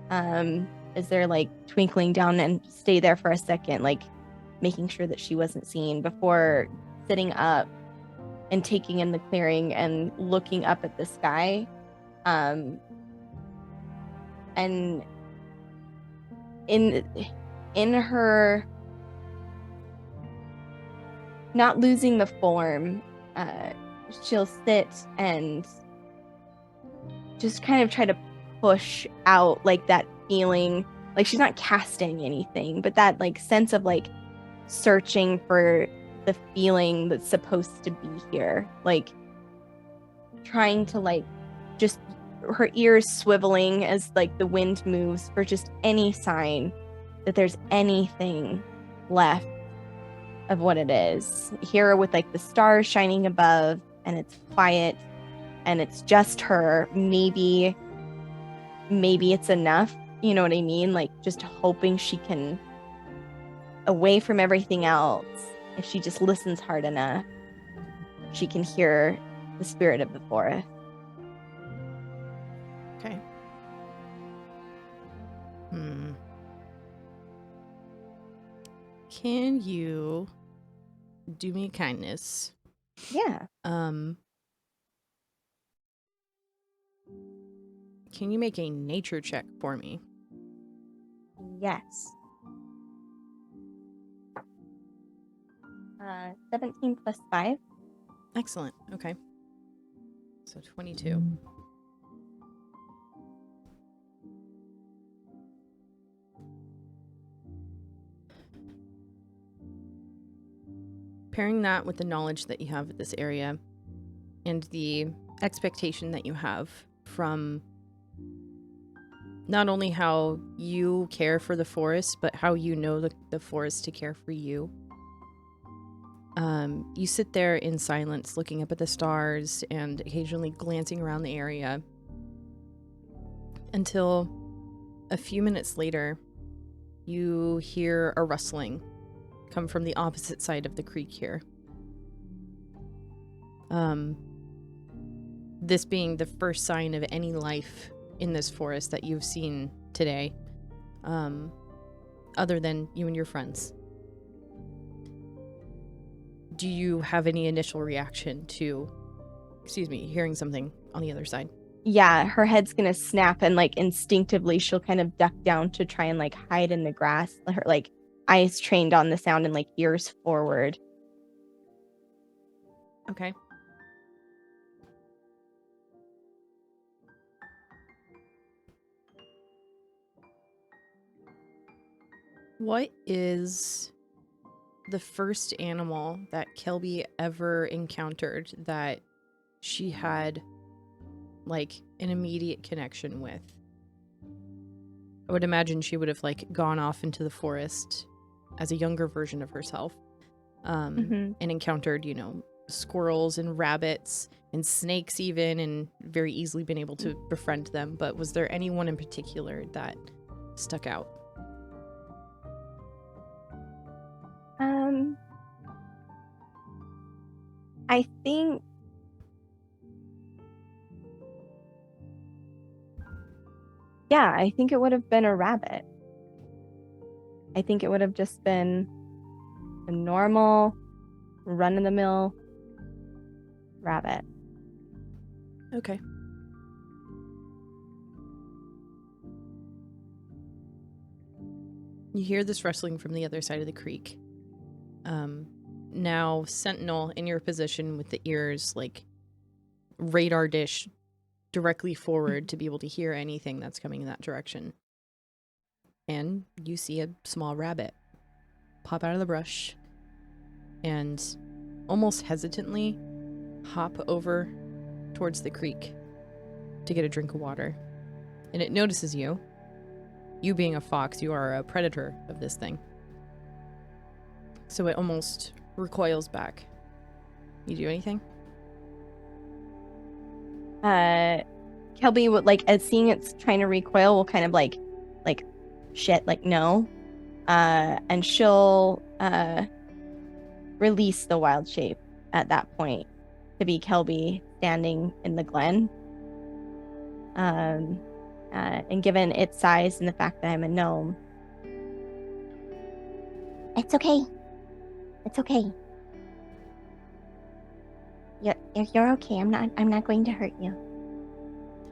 [SPEAKER 4] as they're twinkling down, and stay there for a second, making sure that she wasn't seen before sitting up and taking in the clearing and looking up at the sky. And in her not losing the form, she'll sit and just kind of try to push out that feeling, she's not casting anything, but that sense of searching for the feeling that's supposed to be here, trying to just her ears swiveling as the wind moves for just any sign that there's anything left of what it is here, with the stars shining above, and it's quiet and it's just her. Maybe it's enough you know what I mean? Like, just hoping she can, away from everything else, if she just listens hard enough, she can hear the spirit of the forest.
[SPEAKER 1] Okay. Can you do me a kindness?
[SPEAKER 4] Yeah.
[SPEAKER 1] Can you make a nature check for me?
[SPEAKER 4] Yes. 17 plus 5.
[SPEAKER 1] Excellent. Okay. So 22. Pairing that with the knowledge that you have of this area and the expectation that you have from not only how you care for the forest, but how you know the forest to care for you. You sit there in silence, looking up at the stars and occasionally glancing around the area until a few minutes later, you hear a rustling come from the opposite side of the creek here. This being the first sign of any life in this forest that you've seen today, other than you and your friends. Do you have any initial reaction to, hearing something on the other side?
[SPEAKER 4] Yeah, her head's gonna snap and like instinctively she'll kind of duck down to try and like hide in the grass. Her like eyes trained on the sound and like ears forward.
[SPEAKER 1] Okay. What is the first animal that Kelby ever encountered that she had like an immediate connection with? I would imagine she would have like gone off into the forest as a younger version of herself, and encountered, you know, squirrels and rabbits and snakes even, and very easily been able to befriend them. But was there anyone in particular that stuck out?
[SPEAKER 4] I think I think it would have been a rabbit. I think it would have just been a normal, run-of-the-mill rabbit.
[SPEAKER 1] Okay. You hear this rustling from the other side of the creek. Now, Sentinel in your position with the ears, like, radar dish directly forward to be able to hear anything that's coming in that direction. And you see a small rabbit pop out of the brush and almost hesitantly hop over towards the creek to get a drink of water. And it notices you. You being a fox, you are a predator of this thing. So it almost recoils back. You do anything?
[SPEAKER 4] Kelby would, like, as seeing it's trying to recoil, will kind of like shit, like no. And she'll release the wild shape at that point to be Kelby standing in the glen. And given its size and the fact that I'm a gnome,
[SPEAKER 6] It's okay. It's okay. You're okay. I'm not going to hurt you.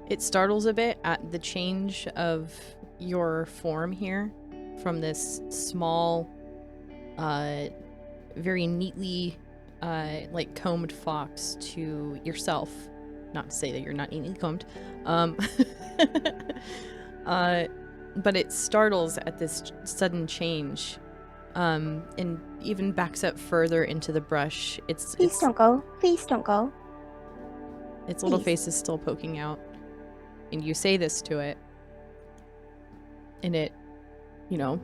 [SPEAKER 1] It startles a bit at the change of your form here from this small, very neatly like combed fox to yourself. Not to say that you're not neatly combed. But it startles at this sudden change. And even backs up further into the brush.
[SPEAKER 6] Please don't go. Please don't go.
[SPEAKER 1] Its little
[SPEAKER 6] Please.
[SPEAKER 1] face is still poking out. And you say this to it. And it, you know,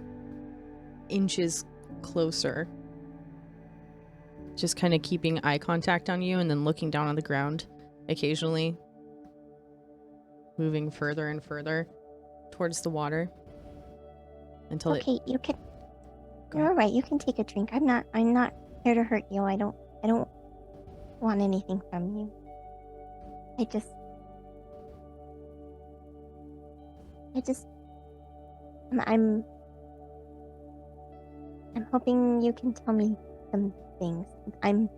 [SPEAKER 1] inches closer. Just kind of keeping eye contact on you and then looking down on the ground occasionally. Moving further and further. towards the water until
[SPEAKER 6] Okay, you can. You're all right. You can take a drink. I'm not here to hurt you. I don't want anything from you. I'm hoping you can tell me some things. I'm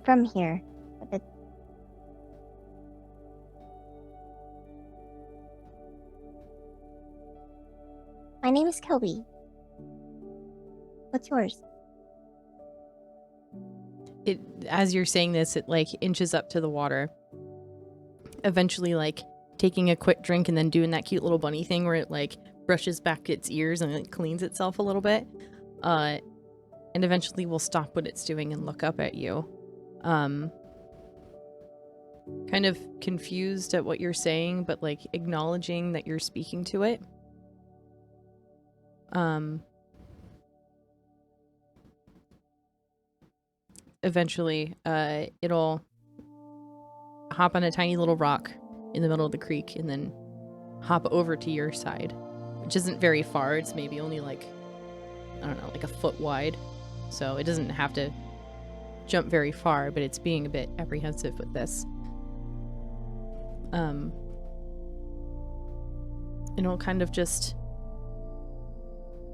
[SPEAKER 6] from here, but my name is Kelby. What's yours?
[SPEAKER 1] As you're saying this, it like inches up to the water. Eventually, like taking a quick drink and then doing that cute little bunny thing where it like brushes back its ears and it cleans itself a little bit. And eventually will stop what it's doing and look up at you. Kind of confused at what you're saying, but like acknowledging that you're speaking to it. Eventually, it'll hop on a tiny little rock in the middle of the creek and then hop over to your side, which isn't very far. It's maybe only like, I don't know, like a foot wide. So it doesn't have to jump very far, but it's being a bit apprehensive with this. And it'll kind of just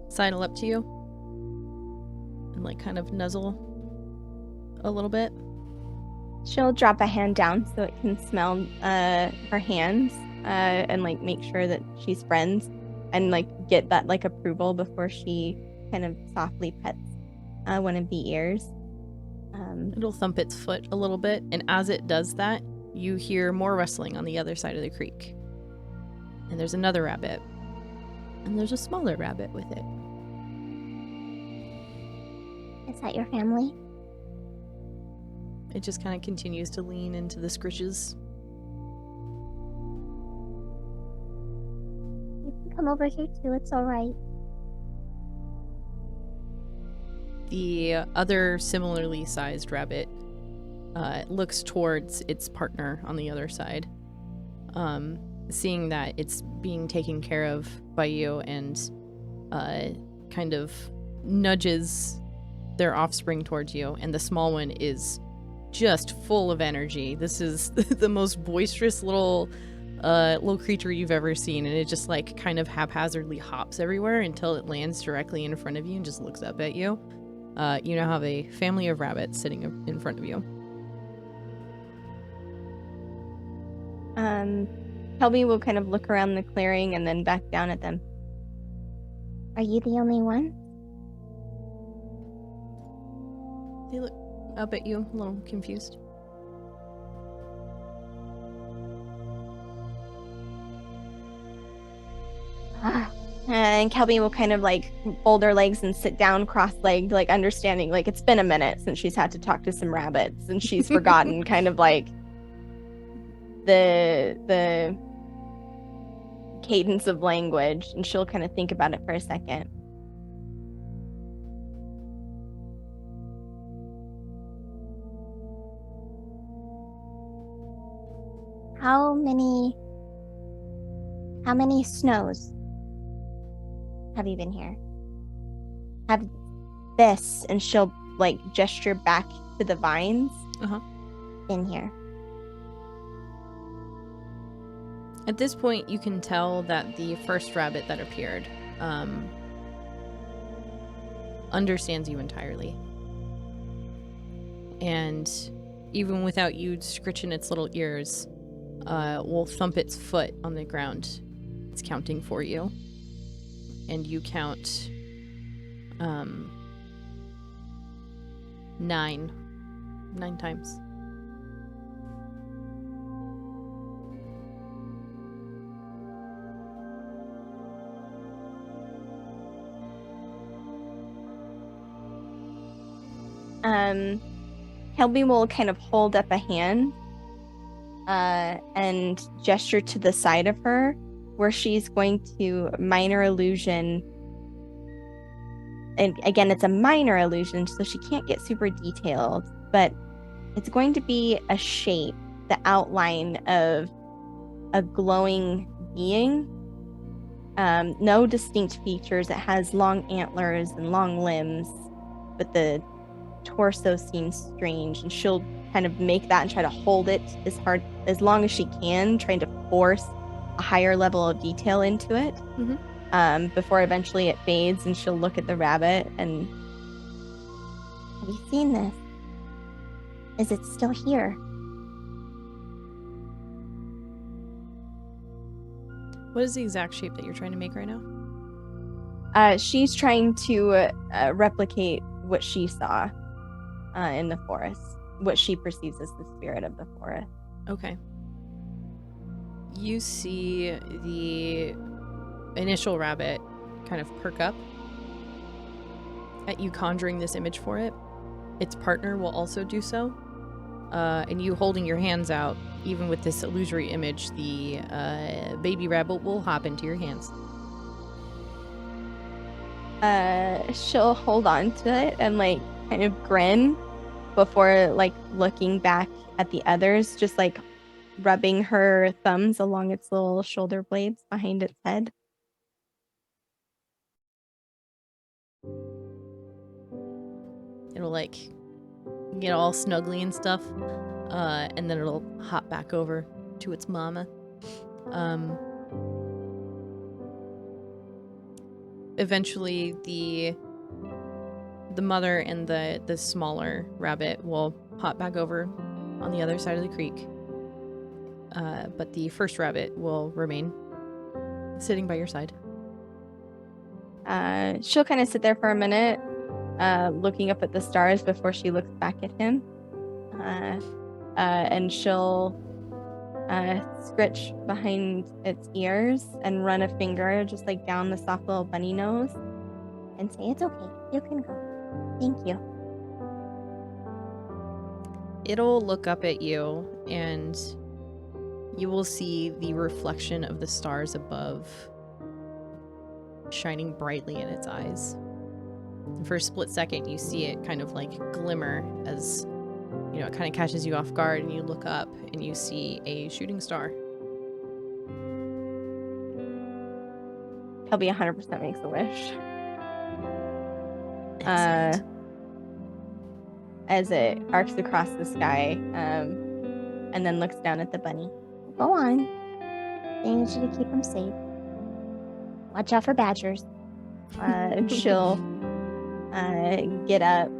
[SPEAKER 1] sidle up to you and like kind of nuzzle a little bit.
[SPEAKER 4] She'll drop a hand down so it can smell her hands and like make sure that she's friends and like get that like approval before she kind of softly pets one of the ears.
[SPEAKER 1] It'll thump its foot a little bit, and as it does that, you hear more rustling on the other side of the creek. And there's another rabbit. And there's a smaller rabbit with it.
[SPEAKER 6] Is that your family?
[SPEAKER 1] It just kind of continues to lean into the scritches.
[SPEAKER 6] You can come over here too, it's alright.
[SPEAKER 1] The other similarly sized rabbit looks towards its partner on the other side, seeing that it's being taken care of by you, and kind of nudges their offspring towards you, and the small one is just full of energy. This is the most boisterous little creature you've ever seen, and it just like kind of haphazardly hops everywhere until it lands directly in front of you and just looks up at you. You now have a family of rabbits sitting in front of you.
[SPEAKER 4] Kelby will kind of look around the clearing and then back down at them.
[SPEAKER 6] Are you the only one?
[SPEAKER 1] They look up at you, a little confused.
[SPEAKER 4] And Kelby will kind of like fold her legs and sit down cross-legged, like understanding like it's been a minute since she's had to talk to some rabbits and she's forgotten kind of like the cadence of language, and she'll kind of think about it for a second.
[SPEAKER 6] How many snows have you been here?
[SPEAKER 4] Have this, and she'll like gesture back to the vines.
[SPEAKER 6] Been here.
[SPEAKER 1] At this point, you can tell that the first rabbit that appeared understands you entirely. And even without you scritching its little ears, will thump its foot on the ground. It's counting for you. And you count 9 times.
[SPEAKER 4] Kelby will kind of hold up a hand and gesture to the side of her where she's going to minor illusion. And again, it's a minor illusion, so she can't get super detailed, but it's going to be a shape, the outline of a glowing being No distinct features. It has long antlers and long limbs, but the torso seems strange, and she'll kind of make that and try to hold it as long as she can, trying to force a higher level of detail into it. Before eventually it fades, and she'll look at the rabbit and,
[SPEAKER 6] have you seen this? Is it still here?
[SPEAKER 1] What is the exact shape that you're trying to make right now?
[SPEAKER 4] she's trying to replicate what she saw in the forest, what she perceives as the spirit of the forest.
[SPEAKER 1] Okay. You see the initial rabbit kind of perk up at you conjuring this image for it. Its partner will also do so. And you holding your hands out, even with this illusory image, the baby rabbit will hop into your hands.
[SPEAKER 4] She'll hold on to it and like kind of grin before like looking back at the others, just like rubbing her thumbs along its little shoulder blades behind its head.
[SPEAKER 1] It'll like get all snuggly and stuff, and then it'll hop back over to its mama. Eventually the mother and the smaller rabbit will hop back over on the other side of the creek, but the first rabbit will remain sitting by your side.
[SPEAKER 4] She'll kind of sit there for a minute, looking up at the stars before she looks back at him, and she'll scritch behind its ears and run a finger just like down the soft little bunny nose
[SPEAKER 6] And say, it's okay. You can go. Thank you.
[SPEAKER 1] It'll look up at you, and you will see the reflection of the stars above shining brightly in its eyes. And for a split second, you see it kind of like glimmer as, you know, it kind of catches you off guard, and you look up and you see a shooting star.
[SPEAKER 4] Kelby 100% makes a wish.
[SPEAKER 1] Excellent.
[SPEAKER 4] As it arcs across the sky, and then looks down at the bunny.
[SPEAKER 6] Go on. They need you to keep them safe. Watch out for badgers.
[SPEAKER 4] She'll get up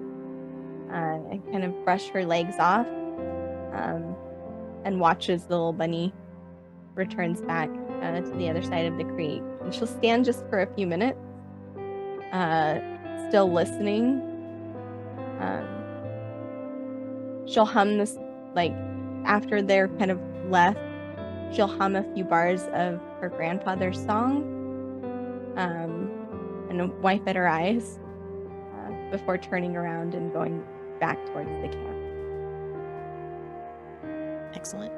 [SPEAKER 4] and kind of brush her legs off, and watches the little bunny returns back to the other side of the creek. And she'll stand just for a few minutes, still listening. She'll hum this, like, after they're kind of left, she'll hum a few bars of her grandfather's song, and wipe at her eyes before turning around and going back towards the camp.
[SPEAKER 1] Excellent.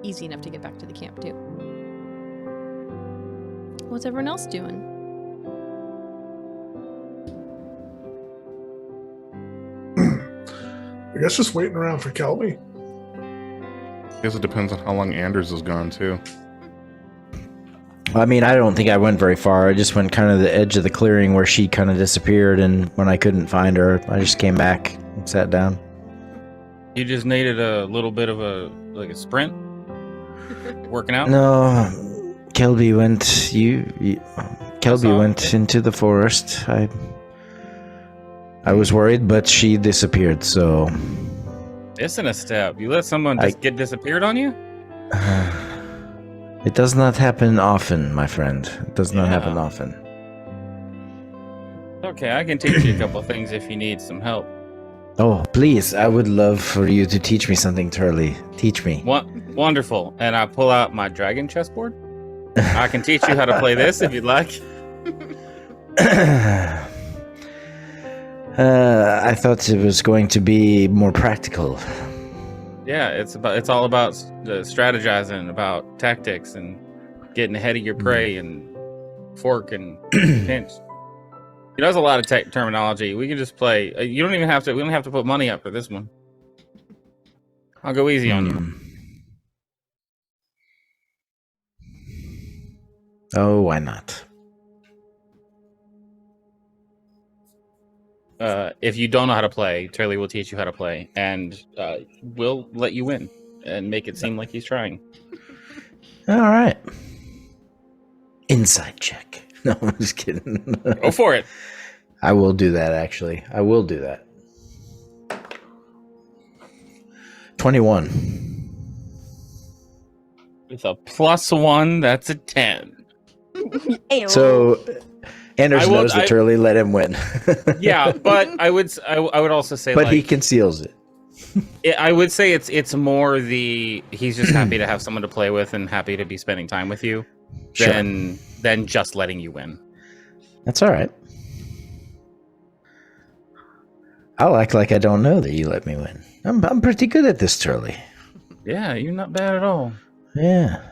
[SPEAKER 1] Easy enough to get back to the camp, too. What's everyone else doing?
[SPEAKER 5] I guess just waiting around for Kelby.
[SPEAKER 7] I guess it depends on how long Anders is gone, too.
[SPEAKER 2] I mean, I don't think I went very far. I just went kind of the edge of the clearing where she kind of disappeared, and when I couldn't find her, I just came back and sat down.
[SPEAKER 8] You just needed a little bit of a sprint? Working out?
[SPEAKER 2] No, Kelby went. Kelby went into the forest. I was worried, but she disappeared. So
[SPEAKER 8] This in a step. You let someone just get disappeared on you?
[SPEAKER 2] It does not happen often, my friend. It does not happen often.
[SPEAKER 8] Okay, I can teach you a couple things if you need some help.
[SPEAKER 2] Oh, please. I would love for you to teach me something, Turley. Teach me.
[SPEAKER 8] Wonderful. And I pull out my dragon chessboard. I can teach you how to play this if you'd like.
[SPEAKER 2] I thought it was going to be more practical.
[SPEAKER 8] Yeah, it's all about strategizing, about tactics, and getting ahead of your prey, and fork and pinch. You know, there's a lot of terminology. We can just play. You don't even have to. We don't have to put money up for this one. I'll go easy on you.
[SPEAKER 2] Oh, why not?
[SPEAKER 8] If you don't know how to play, Turley will teach you how to play, and we'll let you win and make it seem like he's trying.
[SPEAKER 2] All right. Insight check. No, I'm just kidding.
[SPEAKER 8] Go for it.
[SPEAKER 2] I will do that, actually. I will do that. 21.
[SPEAKER 8] With a +1, that's a 10.
[SPEAKER 4] Ayo.
[SPEAKER 2] So, Anders knows that Turley let him win.
[SPEAKER 8] Yeah, but I would also say,
[SPEAKER 2] but
[SPEAKER 8] like,
[SPEAKER 2] he conceals it.
[SPEAKER 8] I would say it's more he's just happy to have someone to play with and happy to be spending time with you than just letting you win.
[SPEAKER 2] That's all right. I'll act like I don't know that you let me win. I'm pretty good at this, Turley.
[SPEAKER 8] Yeah, you're not bad at all.
[SPEAKER 2] Yeah.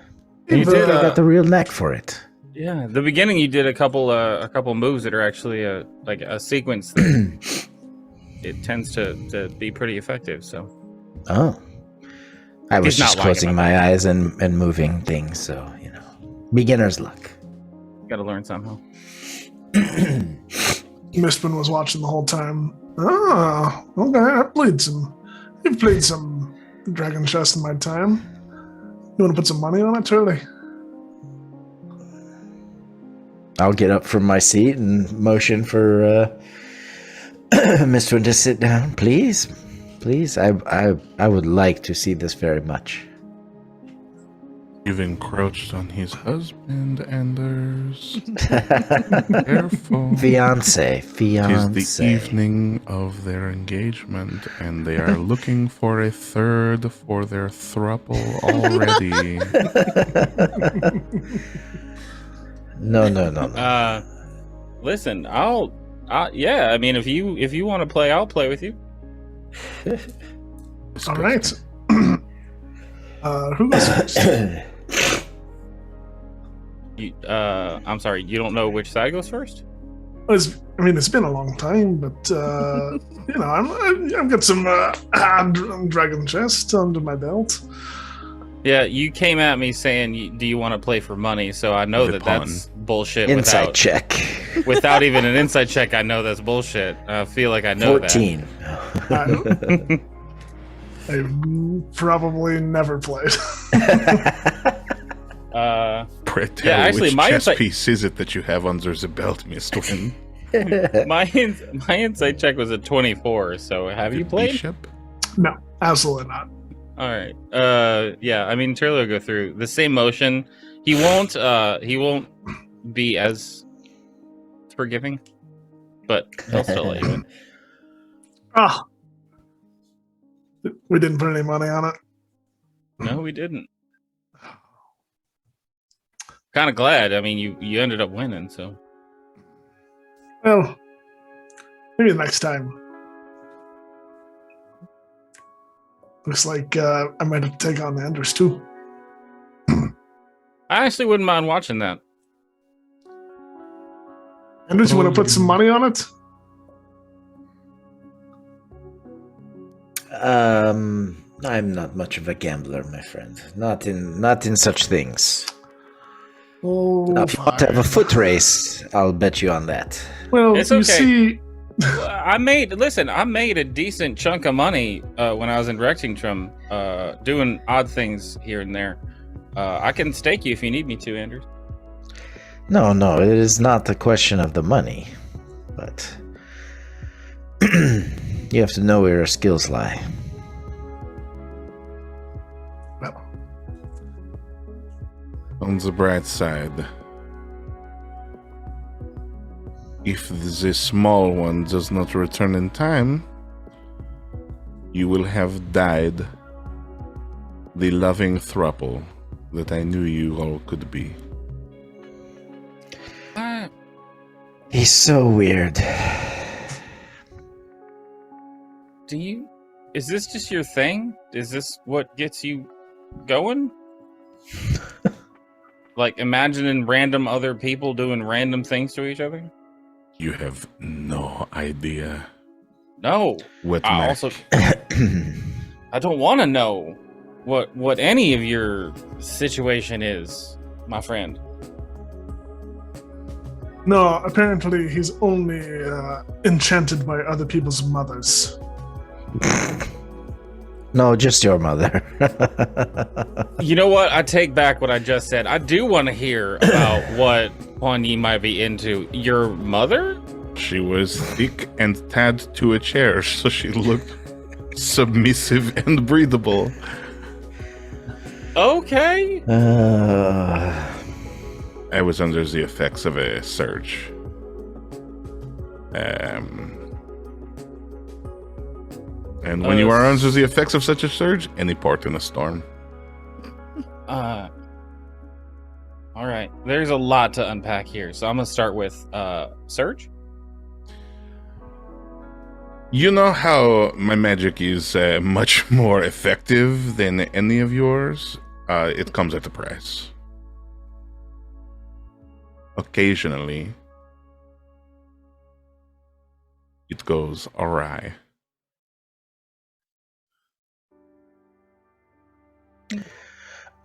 [SPEAKER 8] You did.
[SPEAKER 2] I got the real knack for it.
[SPEAKER 8] Yeah, the beginning you did a couple moves that are actually like a sequence that it tends to be pretty effective. So.
[SPEAKER 2] Oh. I was
[SPEAKER 8] He's not
[SPEAKER 2] just
[SPEAKER 8] lying
[SPEAKER 2] closing
[SPEAKER 8] about
[SPEAKER 2] my
[SPEAKER 8] that.
[SPEAKER 2] eyes and moving things, so beginner's luck.
[SPEAKER 8] Got to learn somehow.
[SPEAKER 5] Mistman was watching the whole time. Ah, okay. I've played some Dragon Chess in my time. You want to put some money on it, Turley?
[SPEAKER 2] I'll get up from my seat and motion for Mr. to sit down, please. Please, I would like to see this very much.
[SPEAKER 7] You've encroached on his husband, Anders. Careful.
[SPEAKER 2] Fiance.
[SPEAKER 7] It is the evening of their engagement, and they are looking for a third for their throuple already.
[SPEAKER 2] No.
[SPEAKER 8] Listen, yeah. I mean, if you want to play, I'll play with you.
[SPEAKER 5] All right. Who goes first?
[SPEAKER 8] I'm sorry, you don't know which side goes first?
[SPEAKER 5] It's been a long time, but I've got some Dragon Chest under my belt.
[SPEAKER 8] Yeah, you came at me saying, "Do you want to play for money?" So I know that's bullshit.
[SPEAKER 2] Insight check.
[SPEAKER 8] Without even an insight check, I know that's bullshit. I feel like I know
[SPEAKER 2] 14.
[SPEAKER 8] that.
[SPEAKER 5] I've probably never played.
[SPEAKER 7] Brett,
[SPEAKER 8] yeah, actually,
[SPEAKER 7] which
[SPEAKER 8] my
[SPEAKER 7] chess
[SPEAKER 8] insight
[SPEAKER 7] piece is it that you have under the belt, Mr. Wynn?
[SPEAKER 8] my insight check was a 24. So have you played?
[SPEAKER 7] Bishop?
[SPEAKER 5] No, absolutely not.
[SPEAKER 8] All right. Yeah. I mean, Turley will go through the same motion. He won't be as forgiving, but he'll still let you win.
[SPEAKER 5] Ah, we didn't put any money on it.
[SPEAKER 8] No, we didn't. Kind of glad. I mean, you ended up winning, so.
[SPEAKER 5] Well, maybe next time. Looks like I might have to take on Anders too.
[SPEAKER 8] I actually wouldn't mind watching that.
[SPEAKER 5] Anders, you want to put some money on it?
[SPEAKER 2] I'm not much of a gambler, my friend. Not in such things.
[SPEAKER 5] Oh,
[SPEAKER 2] Now, if you want to have a foot race, I'll bet you on that.
[SPEAKER 5] Well,
[SPEAKER 8] It's
[SPEAKER 5] you
[SPEAKER 8] okay.
[SPEAKER 5] see,
[SPEAKER 8] I made a decent chunk of money when I was in Rexingtrum, doing odd things here and there. I can stake you if you need me to, Anders.
[SPEAKER 2] No, it is not a question of the money, but you have to know where your skills lie.
[SPEAKER 5] well,
[SPEAKER 7] On the bright side, if the small one does not return in time, you will have died the loving throuple that I knew you all could be.
[SPEAKER 2] He's so weird.
[SPEAKER 8] Is this just your thing? Is this what gets you going? Like imagining random other people doing random things to each other?
[SPEAKER 7] You have no idea
[SPEAKER 8] No.
[SPEAKER 7] what
[SPEAKER 8] I
[SPEAKER 7] Mac-
[SPEAKER 8] also I don't want to know what any of your situation is, my friend.
[SPEAKER 5] No, apparently he's only enchanted by other people's mothers.
[SPEAKER 2] No, just your mother.
[SPEAKER 8] You know what? I take back what I just said. I do want to hear about what Juan might be into. Your mother?
[SPEAKER 7] She was thick and tied to a chair, so she looked submissive and breathable.
[SPEAKER 8] Okay.
[SPEAKER 7] I was under the effects of a surge. And when you are under the effects of such a surge, any port in a storm.
[SPEAKER 8] All right. There's a lot to unpack here, so I'm gonna start with surge.
[SPEAKER 7] You know how my magic is much more effective than any of yours? It comes at a price. Occasionally, it goes awry.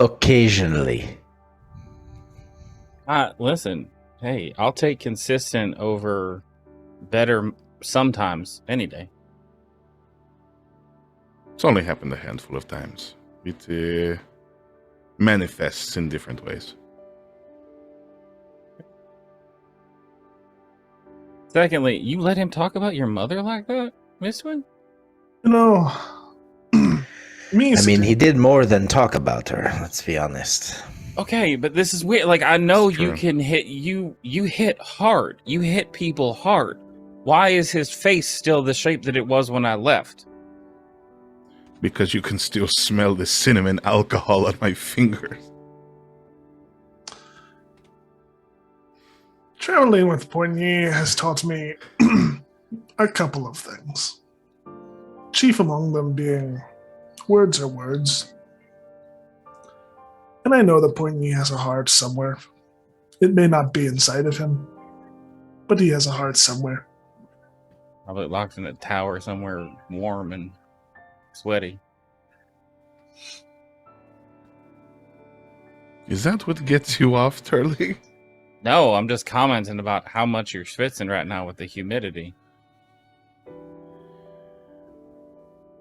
[SPEAKER 2] Occasionally.
[SPEAKER 8] Listen, hey, I'll take consistent over better sometimes any day.
[SPEAKER 7] It's only happened a handful of times. It manifests in different ways.
[SPEAKER 8] Secondly, you let him talk about your mother like that, Mistwin?
[SPEAKER 5] You know,
[SPEAKER 2] I mean, he did more than talk about her, let's be honest.
[SPEAKER 8] Okay, but this is weird. Like, I know
[SPEAKER 7] It's
[SPEAKER 8] you
[SPEAKER 7] true.
[SPEAKER 8] can hit, you hit hard. You hit people hard. Why is his face still the shape that it was when I left?
[SPEAKER 7] Because you can still smell the cinnamon alcohol on my fingers.
[SPEAKER 5] Traveling with Poigny has taught me a couple of things. Chief among them being words are words. And I know that Poigny has a heart somewhere. It may not be inside of him, but he has a heart somewhere.
[SPEAKER 8] Probably locked in a tower somewhere warm and sweaty.
[SPEAKER 7] Is that what gets you off, Turley?
[SPEAKER 8] No, I'm just commenting about how much you're schwitzing right now with the humidity.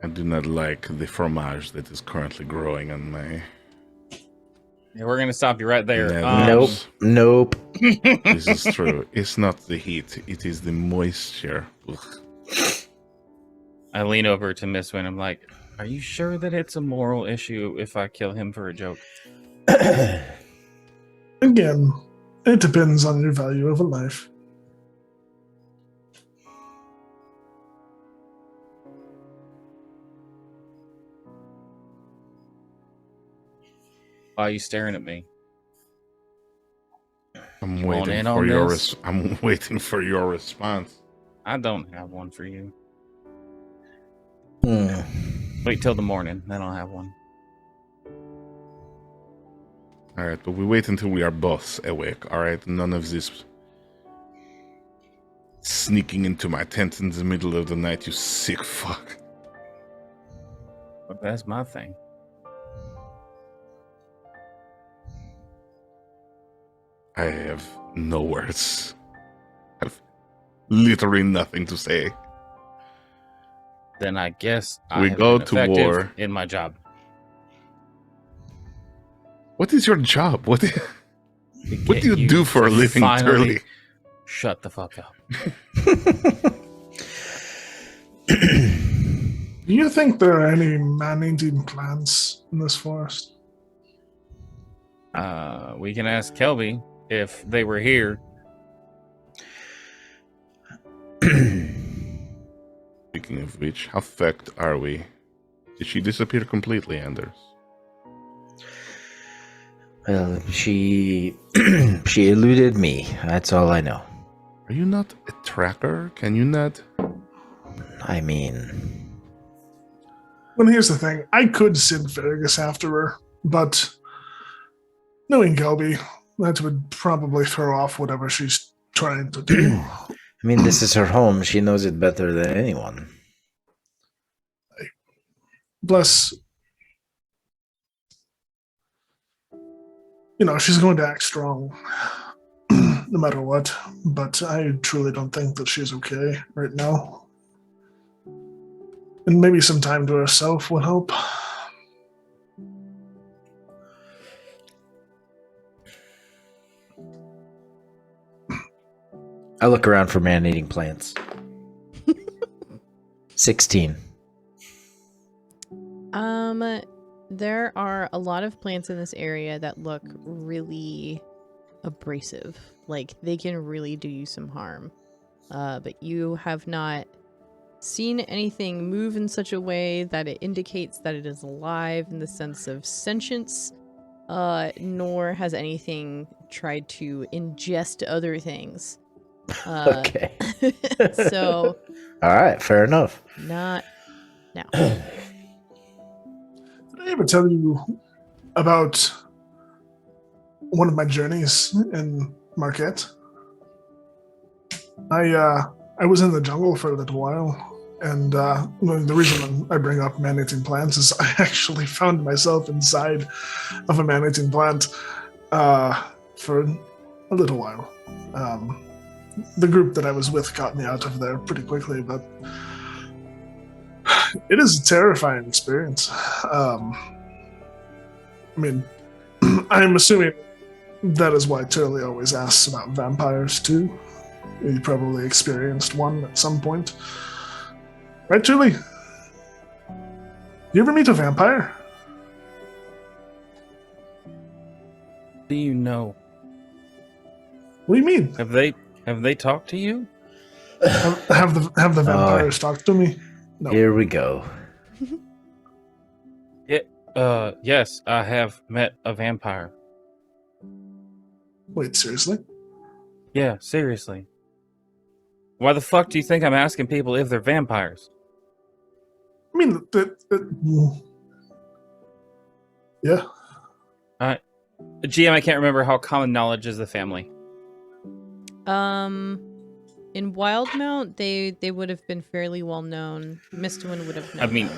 [SPEAKER 7] I do not like the fromage that is currently growing on my...
[SPEAKER 8] Yeah, we're gonna stop you right there.
[SPEAKER 2] Nope.
[SPEAKER 7] This is true. It's not the heat. It is the moisture. Ugh.
[SPEAKER 8] I lean over to Miss Wynn. I'm like, are you sure that it's a moral issue if I kill him for a joke?
[SPEAKER 5] Again, it depends on your value of a life.
[SPEAKER 8] Why are you staring at me?
[SPEAKER 7] I'm
[SPEAKER 8] You want
[SPEAKER 7] waiting
[SPEAKER 8] in
[SPEAKER 7] for
[SPEAKER 8] on
[SPEAKER 7] your
[SPEAKER 8] this?
[SPEAKER 7] I'm waiting for your response.
[SPEAKER 8] I don't have one for you.
[SPEAKER 2] Hmm.
[SPEAKER 8] Wait till the morning, then I'll have one.
[SPEAKER 7] All right, but we wait until we are both awake. All right, none of this sneaking into my tent in the middle of the night, you sick fuck.
[SPEAKER 8] But that's my thing.
[SPEAKER 7] I have no words. I have literally nothing to say.
[SPEAKER 8] Then I guess
[SPEAKER 7] We
[SPEAKER 8] have
[SPEAKER 7] go
[SPEAKER 8] been
[SPEAKER 7] to
[SPEAKER 8] effective
[SPEAKER 7] war.
[SPEAKER 8] in my job.
[SPEAKER 7] What is your job? What do
[SPEAKER 8] Get
[SPEAKER 7] you do for a
[SPEAKER 8] to
[SPEAKER 7] living,
[SPEAKER 8] finally
[SPEAKER 7] Turley?
[SPEAKER 8] Shut the fuck up.
[SPEAKER 5] Do you think there are any man-eating plants in this forest?
[SPEAKER 8] We can ask Kelby if they were here.
[SPEAKER 7] Speaking of which, how fucked are we? Did she disappear completely, Anders?
[SPEAKER 2] Well, she eluded me. That's all I know.
[SPEAKER 7] Are you not a tracker? Can you not?
[SPEAKER 2] I mean,
[SPEAKER 5] Well, here's the thing. I could send Fergus after her, but knowing Gelby, that would probably throw off whatever she's trying to do.
[SPEAKER 2] I mean, this is her home. She knows it better than anyone.
[SPEAKER 5] Plus, you know, she's going to act strong. no matter what. But I truly don't think that she's okay right now. And maybe some time to herself would help.
[SPEAKER 2] I look around for man-eating plants. 16.
[SPEAKER 1] There are a lot of plants in this area that look really abrasive. Like, they can really do you some harm. But you have not seen anything move in such a way that it indicates that it is alive in the sense of sentience, nor has anything tried to ingest other things.
[SPEAKER 2] Okay.
[SPEAKER 1] So...
[SPEAKER 2] All right, fair enough.
[SPEAKER 1] Not now.
[SPEAKER 5] Did I ever tell you about one of my journeys in Marquette? I was in the jungle for a little while, and the reason I bring up man-eating plants is I actually found myself inside of a man-eating plant for a little while. The group that I was with got me out of there pretty quickly, but it is a terrifying experience. I mean, I'm assuming that is why Turley always asks about vampires too. You probably experienced one at some point. Right, Turley? You ever meet a vampire?
[SPEAKER 10] Do you know?
[SPEAKER 5] What do you mean?
[SPEAKER 10] Have they talked to you?
[SPEAKER 5] Have the vampires talked to me? No.
[SPEAKER 2] Here we go.
[SPEAKER 10] Yes, I have met a vampire.
[SPEAKER 5] Wait, seriously?
[SPEAKER 10] Yeah, seriously. Why the fuck do you think I'm asking people if they're vampires?
[SPEAKER 5] I mean, yeah.
[SPEAKER 10] GM, I can't remember how common knowledge is the family.
[SPEAKER 1] In Wildemount, they would have been fairly well known. Mistwin would have known.
[SPEAKER 10] I mean,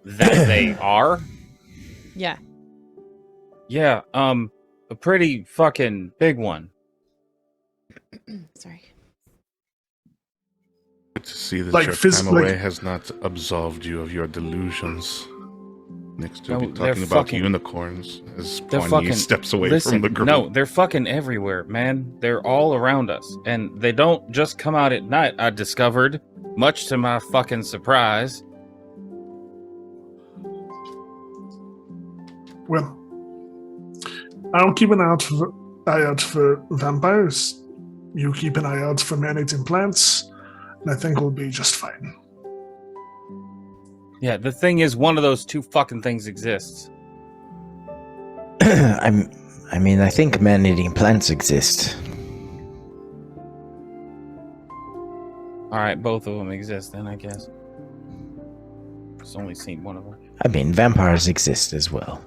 [SPEAKER 10] that they are?
[SPEAKER 1] Yeah.
[SPEAKER 10] Yeah, a pretty fucking big one.
[SPEAKER 1] Sorry.
[SPEAKER 7] Good to see that
[SPEAKER 5] Like
[SPEAKER 7] your time away has not absolved you of your delusions. Next to be talking about unicorns as Pawnee steps away from the group.
[SPEAKER 10] No, they're fucking everywhere, man. They're all around us. And they don't just come out at night, I discovered, much to my fucking surprise.
[SPEAKER 5] Well, I don't keep an eye out for vampires. You keep an eye out for man-eating plants, and I think we'll be just fine.
[SPEAKER 10] Yeah, the thing is, one of those two fucking things exists.
[SPEAKER 2] I mean, I think man-eating plants exist.
[SPEAKER 10] Alright, both of them exist then, I guess. Just only seen one of them.
[SPEAKER 2] I mean, vampires exist as well.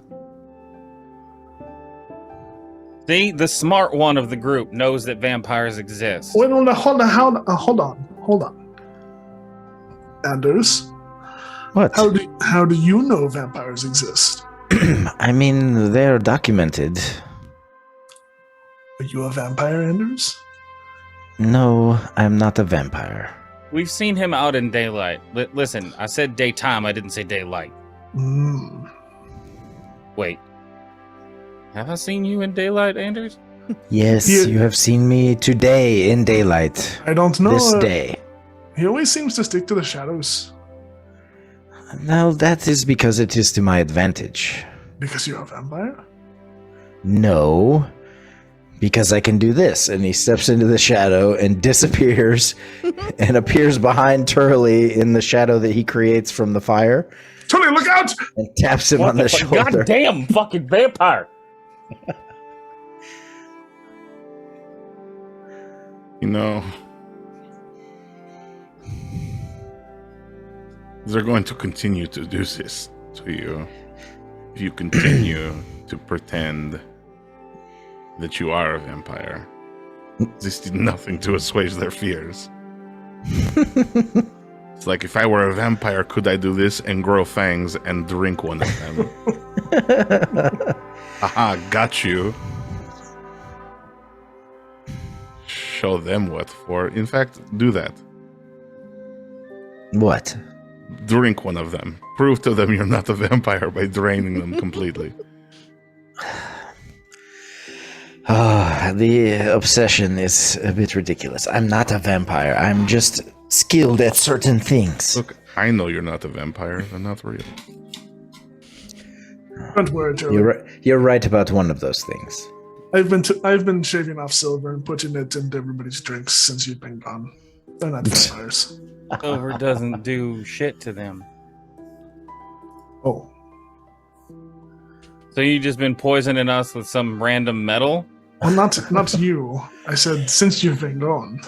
[SPEAKER 10] See, the smart one of the group knows that vampires exist.
[SPEAKER 5] Wait, no, hold on. Anders?
[SPEAKER 2] What?
[SPEAKER 5] How do you know vampires exist?
[SPEAKER 2] I mean, they're documented.
[SPEAKER 5] Are you a vampire, Anders?
[SPEAKER 2] No, I'm not a vampire.
[SPEAKER 10] We've seen him out in daylight. Listen, I said daytime, I didn't say daylight. Wait. Have I seen you in daylight, Anders?
[SPEAKER 2] Yes, you have seen me today in daylight.
[SPEAKER 5] I don't know.
[SPEAKER 2] This day.
[SPEAKER 5] He always seems to stick to the shadows.
[SPEAKER 2] Now, that is because it is to my advantage.
[SPEAKER 5] Because you're a vampire?
[SPEAKER 2] No. Because I can do this. And he steps into the shadow and disappears and appears behind Turley in the shadow that he creates from the fire.
[SPEAKER 5] Turley, look out!
[SPEAKER 2] And taps him on the shoulder.
[SPEAKER 10] Goddamn fucking vampire!
[SPEAKER 7] You know, they're going to continue to do this to you if you continue to pretend that you are a vampire. This did nothing to assuage their fears. It's like, if I were a vampire, could I do this and grow fangs and drink one of them? Aha, got you. show them what for. In fact, do that.
[SPEAKER 2] What?
[SPEAKER 7] Drink one of them. Prove to them you're not a vampire by draining them completely.
[SPEAKER 2] The obsession is a bit ridiculous. I'm not a vampire. I'm just skilled at certain things.
[SPEAKER 7] Look, I know you're not a vampire. They're not real.
[SPEAKER 5] Don't worry, Joey.
[SPEAKER 2] You're right about one of those things.
[SPEAKER 5] I've been shaving off silver and putting it into everybody's drinks since you've been gone. They're not vampires.
[SPEAKER 10] Silver doesn't do shit to them.
[SPEAKER 5] Oh.
[SPEAKER 10] So you just been poisoning us with some random metal?
[SPEAKER 5] Well, not you. I said since you've been gone.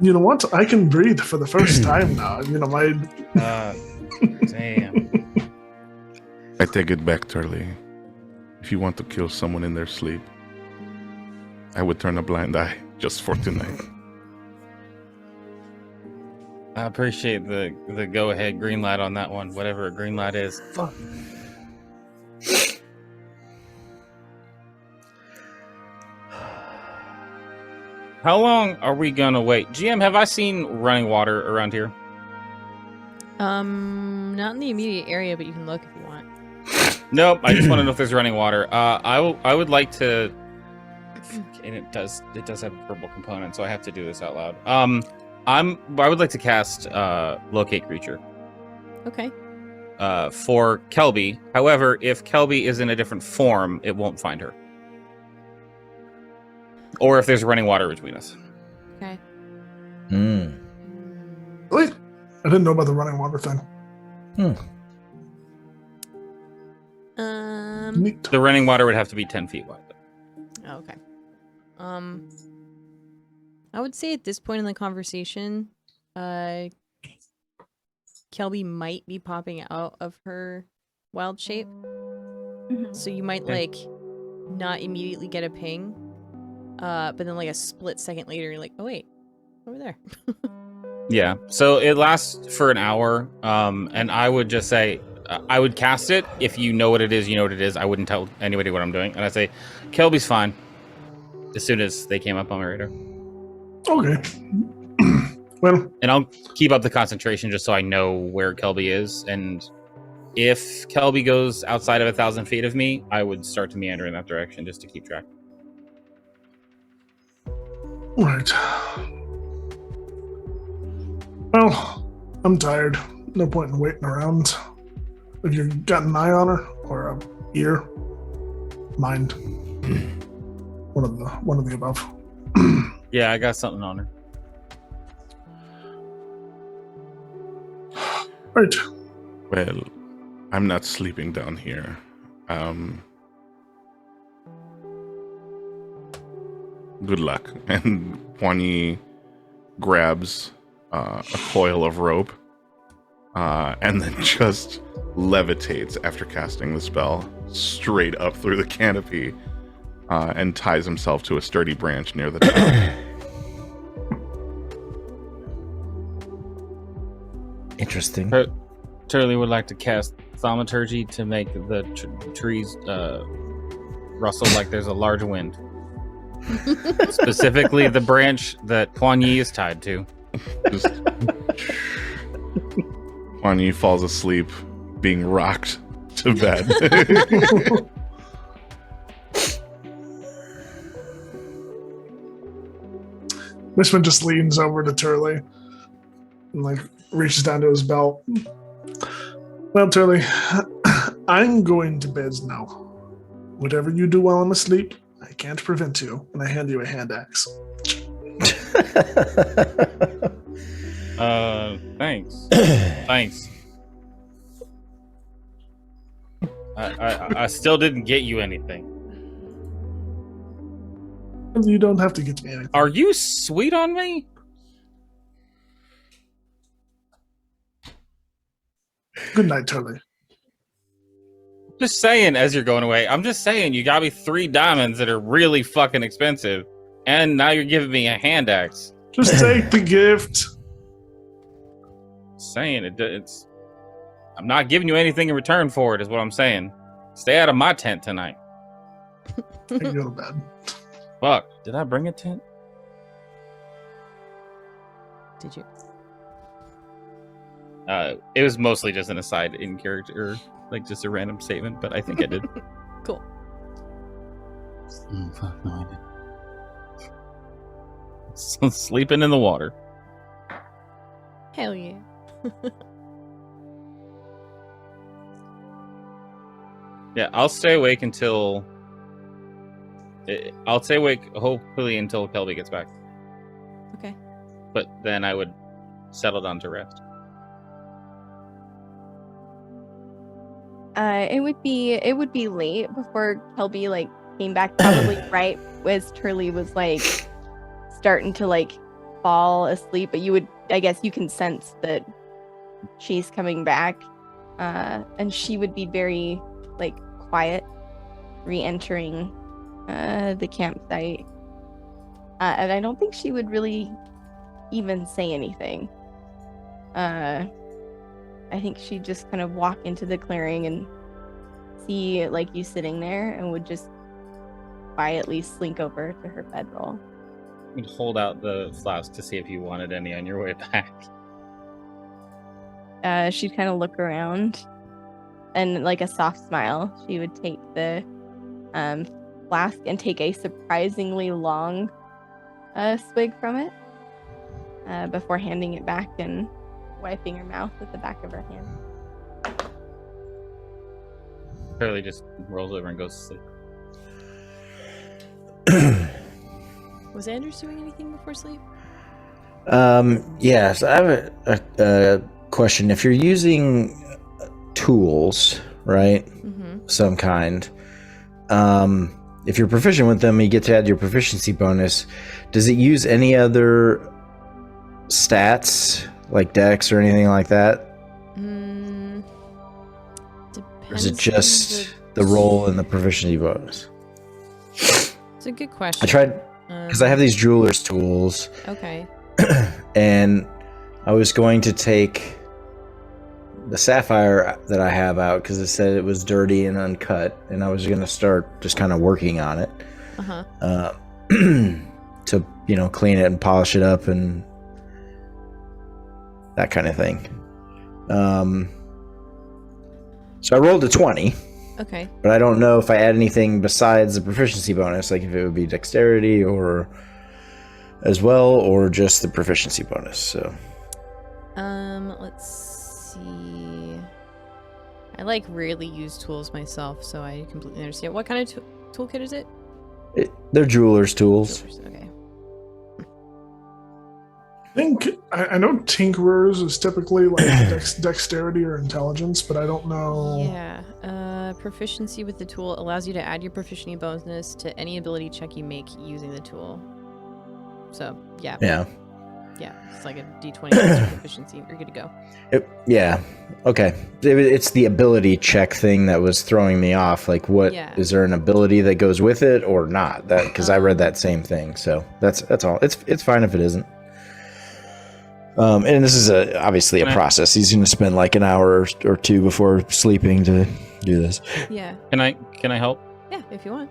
[SPEAKER 5] You know what? I can breathe for the first time now. You know, my...
[SPEAKER 10] Damn.
[SPEAKER 7] I take it back, Turley. If you want to kill someone in their sleep, I would turn a blind eye just for tonight.
[SPEAKER 10] I appreciate the go-ahead green light on that one, whatever a green light is.
[SPEAKER 5] Fuck.
[SPEAKER 10] How long are we gonna wait? GM, have I seen running water around here?
[SPEAKER 1] Not in the immediate area, but you can look if you want.
[SPEAKER 10] Nope. I just want to know if there's running water. I would like to, and it does have a verbal component, so I have to do this out loud. I would like to cast locate creature.
[SPEAKER 1] Okay.
[SPEAKER 10] For Kelby. However, if Kelby is in a different form, it won't find her. Or if there's running water between us.
[SPEAKER 1] Okay.
[SPEAKER 5] Wait, I didn't know about the running water thing. Neat.
[SPEAKER 10] The running water would have to be 10 feet wide.
[SPEAKER 1] Oh, okay. I would say at this point in the conversation, Kelby might be popping out of her wild shape. So you might like not immediately get a ping, but then like a split second later, you're like, oh wait, over there.
[SPEAKER 10] Yeah. So it lasts for an hour, and I would just say I would cast it. If you know what it is, you know what it is. I wouldn't tell anybody what I'm doing, and I say Kelby's fine. As soon as they came up on my radar.
[SPEAKER 5] Okay. Well,
[SPEAKER 10] and I'll keep up the concentration just so I know where Kelby is. And if Kelby goes outside of 1,000 feet of me, I would start to meander in that direction just to keep track.
[SPEAKER 5] Right. Well, I'm tired. No point in waiting around. If you've got an eye on her or a ear, mind. One of the above.
[SPEAKER 10] Yeah, I got something on her.
[SPEAKER 5] Right.
[SPEAKER 7] Well, I'm not sleeping down here. Good luck. And Poigny grabs a coil of rope and then just levitates after casting the spell straight up through the canopy and ties himself to a sturdy branch near the top.
[SPEAKER 2] Interesting.
[SPEAKER 10] Turley would like to cast thaumaturgy to make the trees rustle like there's a large wind. Specifically the branch that Poigny is tied to.
[SPEAKER 7] Poigny falls asleep, being rocked to bed.
[SPEAKER 5] Mishman just leans over to Turley and like reaches down to his belt. Well, Turley, I'm going to bed now. Whatever you do while I'm asleep, I can't prevent you. And I hand you a hand axe.
[SPEAKER 10] Thanks. Thanks. I still didn't get you anything.
[SPEAKER 5] You don't have to get me anything.
[SPEAKER 10] Are you sweet on me?
[SPEAKER 5] Good night, Turley.
[SPEAKER 10] Just saying, as you're going away, I'm just saying you got me 3 diamonds that are really fucking expensive, and now you're giving me a hand axe.
[SPEAKER 5] Just take the gift.
[SPEAKER 10] Saying it's. I'm not giving you anything in return for it, is what I'm saying. Stay out of my tent tonight.
[SPEAKER 5] I can go to bed.
[SPEAKER 10] Fuck. Did I bring a tent?
[SPEAKER 1] Did you?
[SPEAKER 10] It was mostly just an aside in character, like just a random statement, but I think I did.
[SPEAKER 1] Cool.
[SPEAKER 10] Fuck, no, I didn't. So sleeping in the water.
[SPEAKER 1] Hell yeah.
[SPEAKER 10] Yeah, I'll stay awake until... I'll stay awake, hopefully, until Kelby gets back.
[SPEAKER 1] Okay.
[SPEAKER 10] But then I would settle down to rest.
[SPEAKER 4] It would be late before Kelby like came back, probably right as Turley was like starting to like fall asleep, but I guess you can sense that she's coming back. And she would be very like quiet, re-entering the campsite. And I don't think she would really even say anything. I think she'd just kind of walk into the clearing and see like you sitting there and would just quietly slink over to her bedroll.
[SPEAKER 10] You'd hold out the flask to see if you wanted any on your way back.
[SPEAKER 4] She'd kind of look around and like a soft smile, she would take the flask and take a surprisingly long swig from it before handing it back and wiping her mouth with the back of her hand.
[SPEAKER 10] Curly just rolls over and goes to sleep.
[SPEAKER 1] Was Andrews doing anything before sleep?
[SPEAKER 2] Yes, I have a question. If you're using tools, right, some kind, if you're proficient with them, you get to add your proficiency bonus. Does it use any other stats, like dex or anything like that? Or is it just the roll and the proficiency bonus?
[SPEAKER 1] It's a good question.
[SPEAKER 2] I tried, because I have these jeweler's tools.
[SPEAKER 1] Okay.
[SPEAKER 2] And I was going to take the sapphire that I have out because it said it was dirty and uncut, and I was going to start just kind of working on it to, clean it and polish it up and that kind of thing. So I rolled a 20.
[SPEAKER 1] Okay.
[SPEAKER 2] But I don't know if I add anything besides the proficiency bonus, like if it would be dexterity or as well, or just the proficiency bonus. So
[SPEAKER 1] let's see. I like rarely use tools myself, so I completely understand. What kind of toolkit is it?
[SPEAKER 2] They're jeweler's tools.
[SPEAKER 1] Okay.
[SPEAKER 5] I think I know tinkerers is typically like dexterity or intelligence, but I don't know.
[SPEAKER 1] Yeah. Proficiency with the tool allows you to add your proficiency bonus to any ability check you make using the tool. So, yeah.
[SPEAKER 2] Yeah.
[SPEAKER 1] Yeah, it's like a d20 plus proficiency. You're good to go.
[SPEAKER 2] Yeah. Okay. It's the ability check thing that was throwing me off. Like, what is there an ability that goes with it or not? That because I read that same thing. So that's all. It's fine if it isn't. And this is obviously a process. He's going to spend like an hour or two before sleeping to do this.
[SPEAKER 1] Yeah.
[SPEAKER 10] Can I help?
[SPEAKER 1] Yeah, if you want.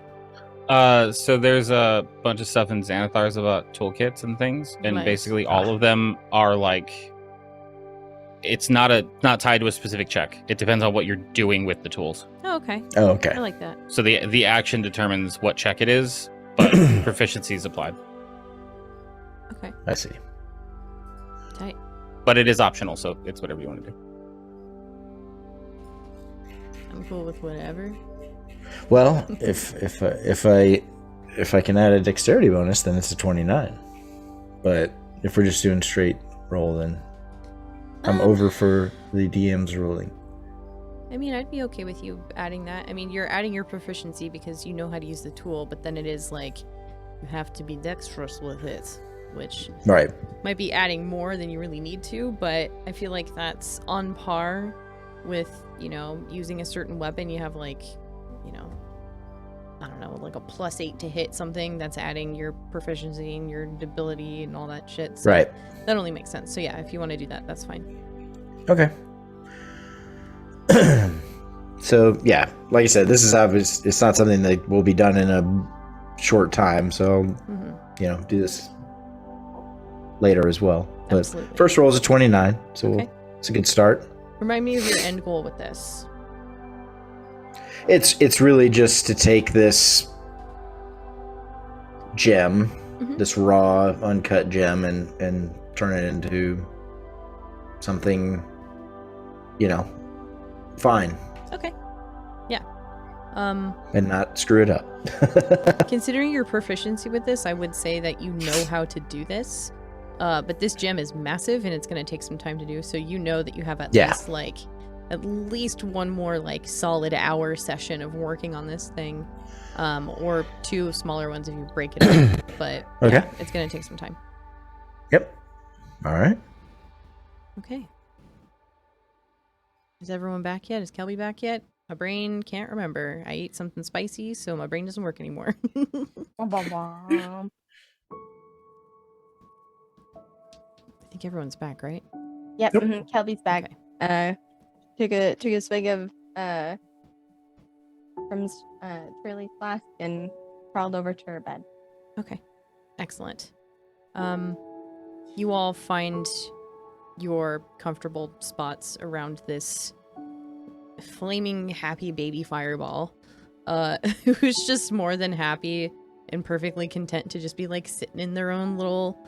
[SPEAKER 10] So there's a bunch of stuff in Xanathar's about toolkits and things, and basically all of them are like, it's not tied to a specific check. It depends on what you're doing with the tools.
[SPEAKER 1] Oh, okay.
[SPEAKER 2] Oh, okay.
[SPEAKER 1] I like that.
[SPEAKER 10] So the action determines what check it is, but proficiency is applied.
[SPEAKER 1] Okay.
[SPEAKER 2] I see.
[SPEAKER 1] Tight.
[SPEAKER 10] But it is optional, so it's whatever you want to do.
[SPEAKER 1] I'm cool with whatever.
[SPEAKER 2] Well, if I can add a dexterity bonus, then it's a 29. But if we're just doing straight roll, then I'm over for the DM's ruling.
[SPEAKER 1] I mean, I'd be okay with you adding that. I mean, you're adding your proficiency because you know how to use the tool, but then it is like you have to be dexterous with it, which might be adding more than you really need to, but I feel like that's on par with, using a certain weapon. You have like, I don't know, like a +8 to hit something that's adding your proficiency and your ability and all that shit. So that only makes sense. So yeah, if you want to do that, that's fine.
[SPEAKER 2] Okay. So yeah, like I said, this is obvious. It's not something that will be done in a short time. So do this later as well. But
[SPEAKER 1] Absolutely.
[SPEAKER 2] first roll is a 29, so
[SPEAKER 1] Okay.
[SPEAKER 2] it's a good start.
[SPEAKER 1] Remind me of your end goal with this.
[SPEAKER 2] It's really just to take this gem, this raw, uncut gem, and turn it into something, fine.
[SPEAKER 1] Okay. Yeah.
[SPEAKER 2] And not screw it up.
[SPEAKER 1] Considering your proficiency with this, I would say that you know how to do this. But this gem is massive and it's going to take some time to do. So you know that you have at least one more solid hour session of working on this thing. Or 2 smaller ones if you break it up. But
[SPEAKER 2] okay.
[SPEAKER 1] It's going to take some time.
[SPEAKER 2] Yep. All right.
[SPEAKER 1] Okay. Is everyone back yet? Is Kelby back yet? My brain can't remember. I ate something spicy, so my brain doesn't work anymore. I think everyone's back, right?
[SPEAKER 4] Yep. Kelby's back.
[SPEAKER 1] Okay.
[SPEAKER 4] Took a swig of from Turley's flask and crawled over to her bed.
[SPEAKER 1] Okay. Excellent. You all find your comfortable spots around this flaming happy baby fireball, who's just more than happy and perfectly content to just be sitting in their own little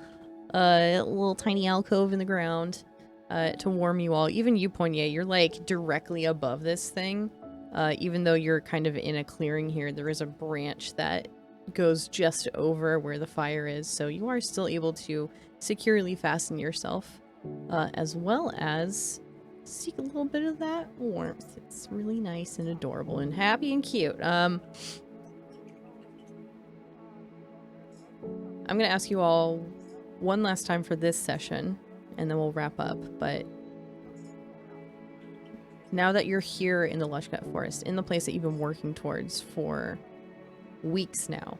[SPEAKER 1] tiny alcove in the ground to warm you all. Even you, Poignet, you're directly above this thing. Even though you're kind of in a clearing here, there is a branch that goes just over where the fire is, so you are still able to securely fasten yourself, as well as seek a little bit of that warmth. It's really nice and adorable and happy and cute. I'm gonna ask you all one last time for this session, and then we'll wrap up, but now that you're here in the Lushgut Forest, in the place that you've been working towards for weeks now,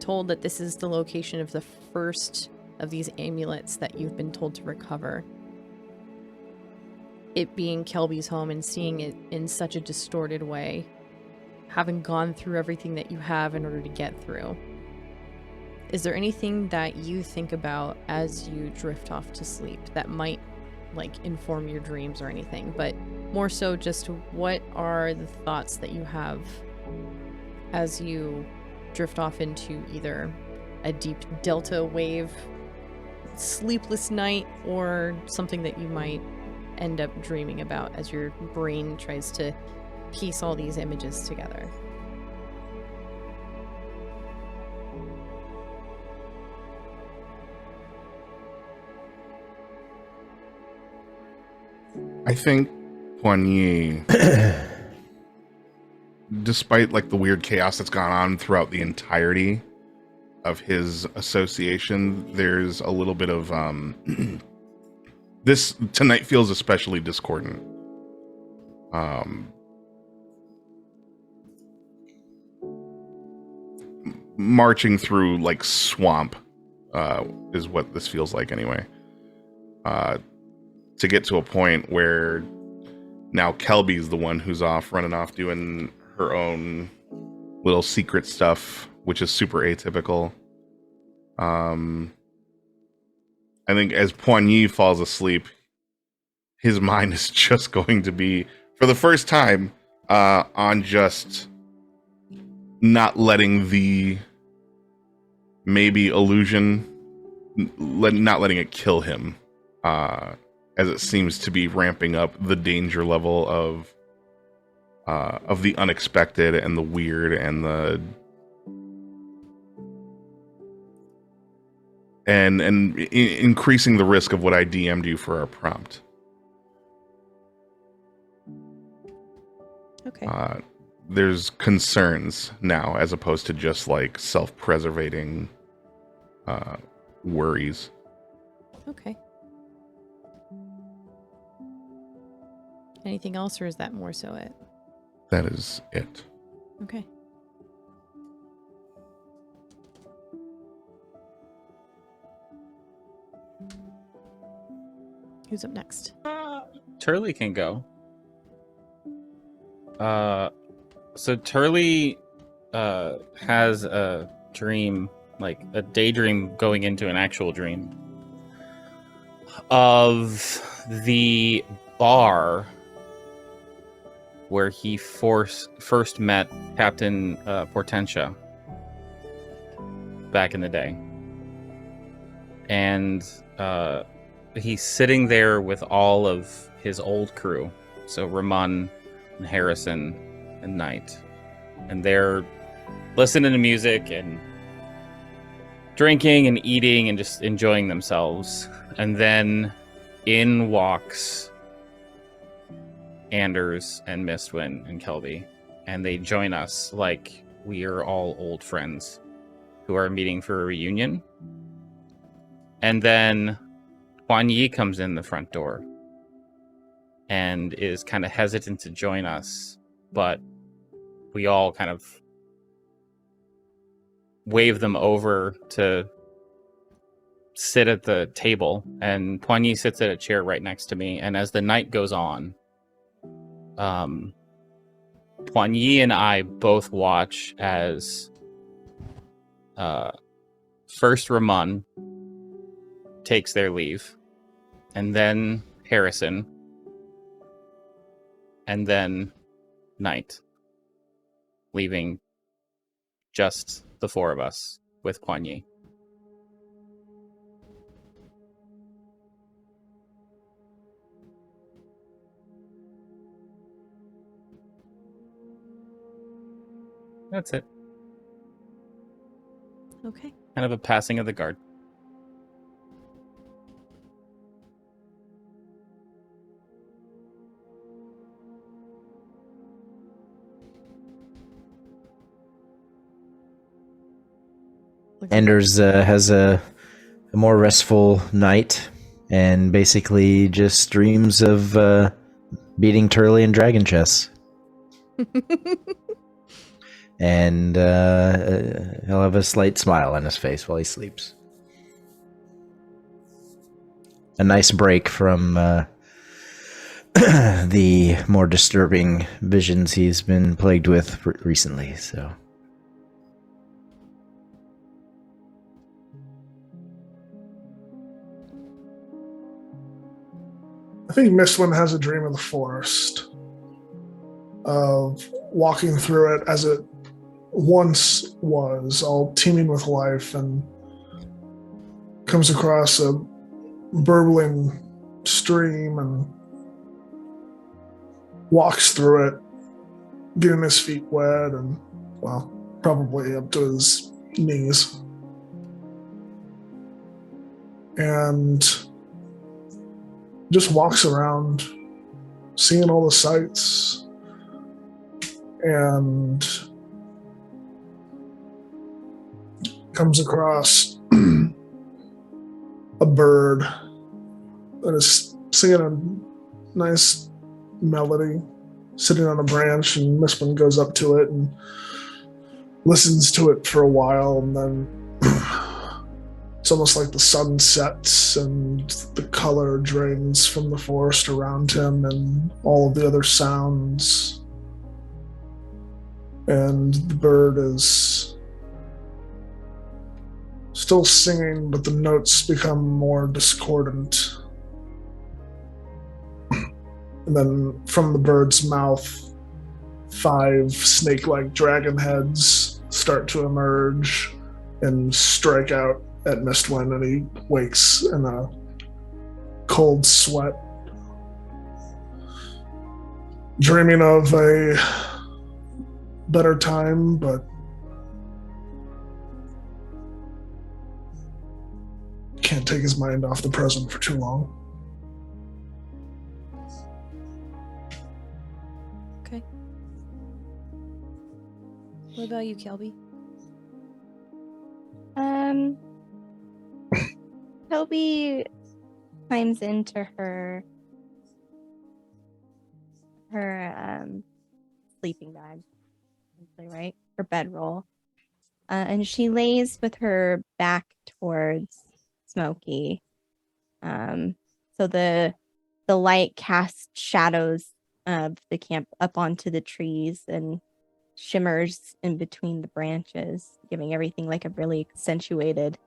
[SPEAKER 1] told that this is the location of the first of these amulets that you've been told to recover, it being Kelby's home and seeing it in such a distorted way, having gone through everything that you have in order to get through, is there anything that you think about as you drift off to sleep that might inform your dreams or anything, but more so just what are the thoughts that you have as you drift off into either a deep delta wave sleepless night or something that you might end up dreaming about as your brain tries to piece all these images together?
[SPEAKER 7] I think Poignet, despite the weird chaos that's gone on throughout the entirety of his association, there's a little bit of this tonight feels especially discordant. Marching through swamp is what this feels like anyway. To get to a point where now Kelby's the one who's running off doing her own little secret stuff, which is super atypical. I think as Poignet falls asleep, his mind is just going to be, for the first time, on just not letting the maybe illusion, not letting it kill him, as it seems to be ramping up the danger level of the unexpected and the weird and the increasing the risk of what I DM'd you for our prompt.
[SPEAKER 1] Okay.
[SPEAKER 7] There's concerns now as opposed to just self-preservating worries.
[SPEAKER 1] Okay. Anything else, or is that more so it?
[SPEAKER 7] That is it.
[SPEAKER 1] Okay. Who's up next?
[SPEAKER 10] Turley can go. So Turley has a dream, like a daydream going into an actual dream of the bar where he first met Captain Portentia back in the day. And he's sitting there with all of his old crew. So Ramon and Harrison and Knight. And they're listening to music and drinking and eating and just enjoying themselves. And then in walks Anders and Mistwind and Kelby. And they join us like we are all old friends who are meeting for a reunion. And then Huan Yi comes in the front door and is kind of hesitant to join us, but we all kind of wave them over to sit at the table, and Huan Yi sits at a chair right next to me. And as the night goes on, Huan Yi and I both watch as first Ramon takes their leave, and then Harrison, and then Knight, leaving just the four of us with Huan Yi. That's it.
[SPEAKER 1] Okay.
[SPEAKER 10] Kind of a passing of the guard.
[SPEAKER 2] Anders has a more restful night and basically just dreams of beating Turley in dragon chess. And he'll have a slight smile on his face while he sleeps. A nice break from the more disturbing visions he's been plagued with recently, so...
[SPEAKER 5] I think Mistwind has a dream of the forest, of walking through it as it once was, all teeming with life, and comes across a burbling stream and walks through it, getting his feet wet and, well, probably up to his knees. And just walks around, seeing all the sights, and comes across a bird that is singing a nice melody, sitting on a branch, and Mistwind goes up to it and listens to it for a while, and then it's almost like the sun sets and the color drains from the forest around him and all of the other sounds. And the bird is still singing, but the notes become more discordant. And then from the bird's mouth, 5 snake-like dragon heads start to emerge and strike out at Mistwind, and he wakes in a cold sweat, dreaming of a better time, but can't take his mind off the present for too long.
[SPEAKER 1] Okay. What about you, Kelby?
[SPEAKER 4] Kelby climbs into her sleeping bag, right? Her bedroll. And she lays with her back towards Smokey. So the light casts shadows of the camp up onto the trees and shimmers in between the branches, giving everything like a really accentuated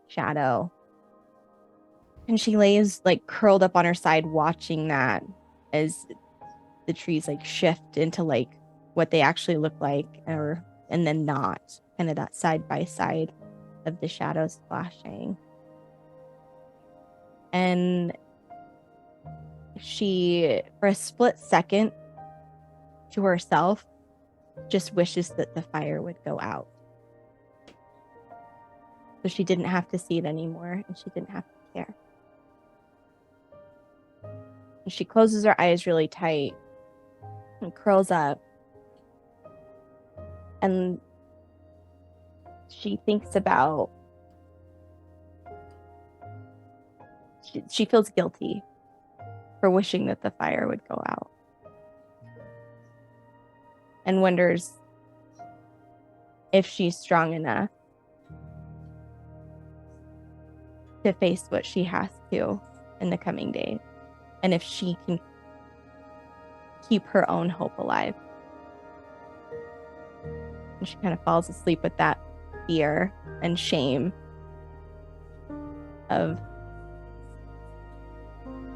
[SPEAKER 4] shadow. And she lays like curled up on her side watching that as the trees like shift into like what they actually look like, and then not, kind of that side by side of the shadows flashing. And she, for a split second, to herself, just wishes that the fire would go out. So she didn't have to see it anymore, and she didn't have to care. And she closes her eyes really tight and curls up. And she thinks about... She feels guilty for wishing that the fire would go out. And wonders if she's strong enough to face what she has to in the coming days. And if she can keep her own hope alive. And she kind of falls asleep with that fear and shame of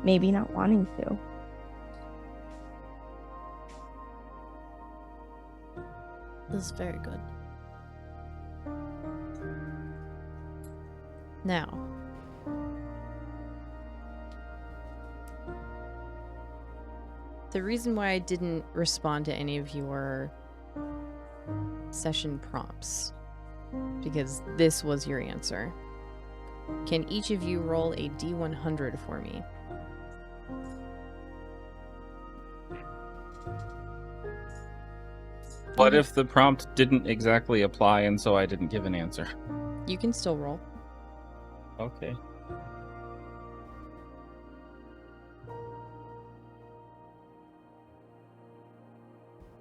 [SPEAKER 4] maybe not wanting to.
[SPEAKER 1] This is very good. Now, the reason why I didn't respond to any of your session prompts, because this was your answer. Can each of you roll a D100 for me?
[SPEAKER 10] What if the prompt didn't exactly apply and so I didn't give an answer?
[SPEAKER 1] You can still roll.
[SPEAKER 10] Okay.